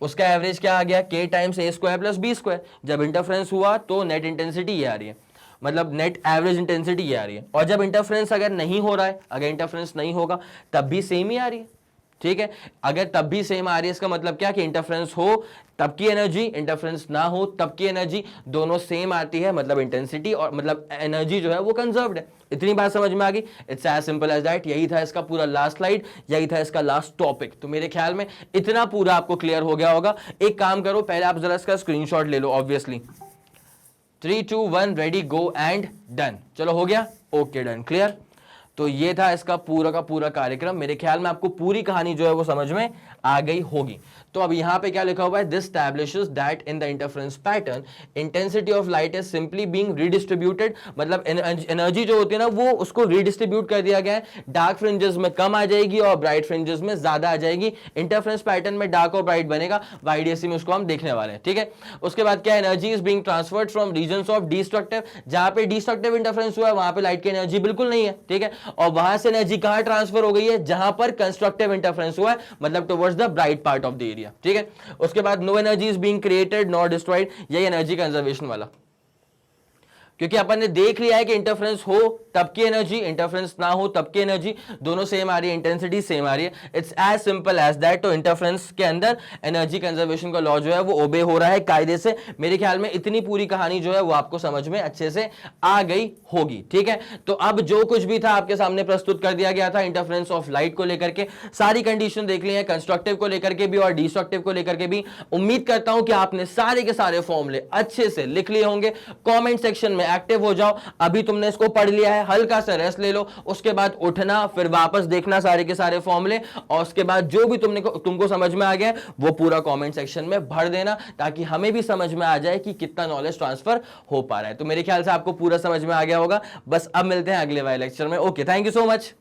उसका एवरेज क्या आ गया, K times A square plus B square. जब इंटरफ्रेंस हुआ तो नेट इंटेंसिटी ये आ रही है, मतलब नेट एवरेज इंटेंसिटी ये आ रही है। और जब इंटरफ्रेंस अगर नहीं हो रहा है, अगर इंटरफ्रेंस नहीं होगा तब भी सेम ही आ रही है, ठीक है। अगर तब भी सेम आ रही है इसका मतलब क्या कि इंटरफ्रेंस हो तब की एनर्जी, इंटरफ्रेंस ना हो तब की एनर्जी, दोनों सेम आती है, मतलब इंटेंसिटी और मतलब एनर्जी जो है वो कंजर्व्ड है। इतनी बात समझ में आ गई, it's as simple as that. यही था इसका पूरा लास्ट स्लाइड, यही था इसका लास्ट टॉपिक। तो मेरे ख्याल में इतना पूरा आपको क्लियर हो गया होगा। एक काम करो, पहले आप जरा इसका स्क्रीनशॉट ले लो, obviously 3 2 1 ready go and done. चलो हो गया, ओके डन, क्लियर। तो ये था इसका पूरा का पूरा कार्यक्रम। मेरे ख्याल में आपको पूरी कहानी जो है वो समझ में आ गई होगी। तो अब यहां पे क्या लिखा हुआ है, this establishes that in the interference pattern intensity of light is simply being redistributed, मतलब एनर्जी जो होती है ना वो उसको रीडिस्ट्रीब्यूट कर दिया गया है। डार्क फ्रिंजेस में कम आ जाएगी और ब्राइट फ्रिंजेस में ज्यादा आ जाएगी। इंटरफेरेंस पैटर्न में डार्क और ब्राइट बनेगा, YDSC में उसको हम देखने वाले हैं, ठीक है। उसके बाद क्या, energy is being transferred from regions of destructive, जहां पे डिस्ट्रक्टिव इंटरफेरेंस हुआ है वहां पे लाइट की एनर्जी बिल्कुल नहीं है, ठीक है। और वहां से एनर्जी कहां ट्रांसफर हो गई है, जहां पर कंस्ट्रक्टिव इंटरफेरेंस हुआ है, मतलब towards the bright part of the area, ठीक है। उसके बाद no energy is being created nor destroyed, यही एनर्जी कंजर्वेशन वाला, क्योंकि अपन ने देख लिया है कि इंटरफेरेंस हो तब की एनर्जी, इंटरफेरेंस ना हो तब की एनर्जी, दोनों सेम आ रही है, इंटेंसिटी सेम आ रही है। It's as simple as that. तो इंटरफेरेंस के अंदर एनर्जी कंजर्वेशन का लॉ जो है वो ओबे हो रहा है कायदे से। मेरे ख्याल में इतनी पूरी कहानी जो है वो आपको समझ में अच्छे से आ गई होगी, ठीक है। तो अब जो कुछ भी था आपके सामने प्रस्तुत कर दिया गया था इंटरफेरेंस ऑफ लाइट को लेकर के, सारी कंडीशन देख ली है, कंस्ट्रक्टिव को लेकर के भी और डिस्ट्रक्टिव को लेकर के भी। उम्मीद करता हूं कि आपने सारे के सारे फॉर्मूले अच्छे से लिख लिए होंगे। कमेंट सेक्शन में एक्टिव हो जाओ, अभी तुमने इसको पढ़ लिया है, हल्का सा रेस्ट ले लो, उसके बाद उठना, फिर वापस देखना सारे के सारे फॉर्मूले, और उसके बाद जो भी तुमको समझ में आ गया वो पूरा कमेंट सेक्शन में भर देना, ताकि हमें भी समझ में आ जाए कि कितना नॉलेज ट्रांसफर हो पा रहा है। तो मेरे ख्याल से आपको पूरा समझ में आ गया होगा। बस अब मिलते हैं अगले वाले लेक्चर में। Okay, thank you so much.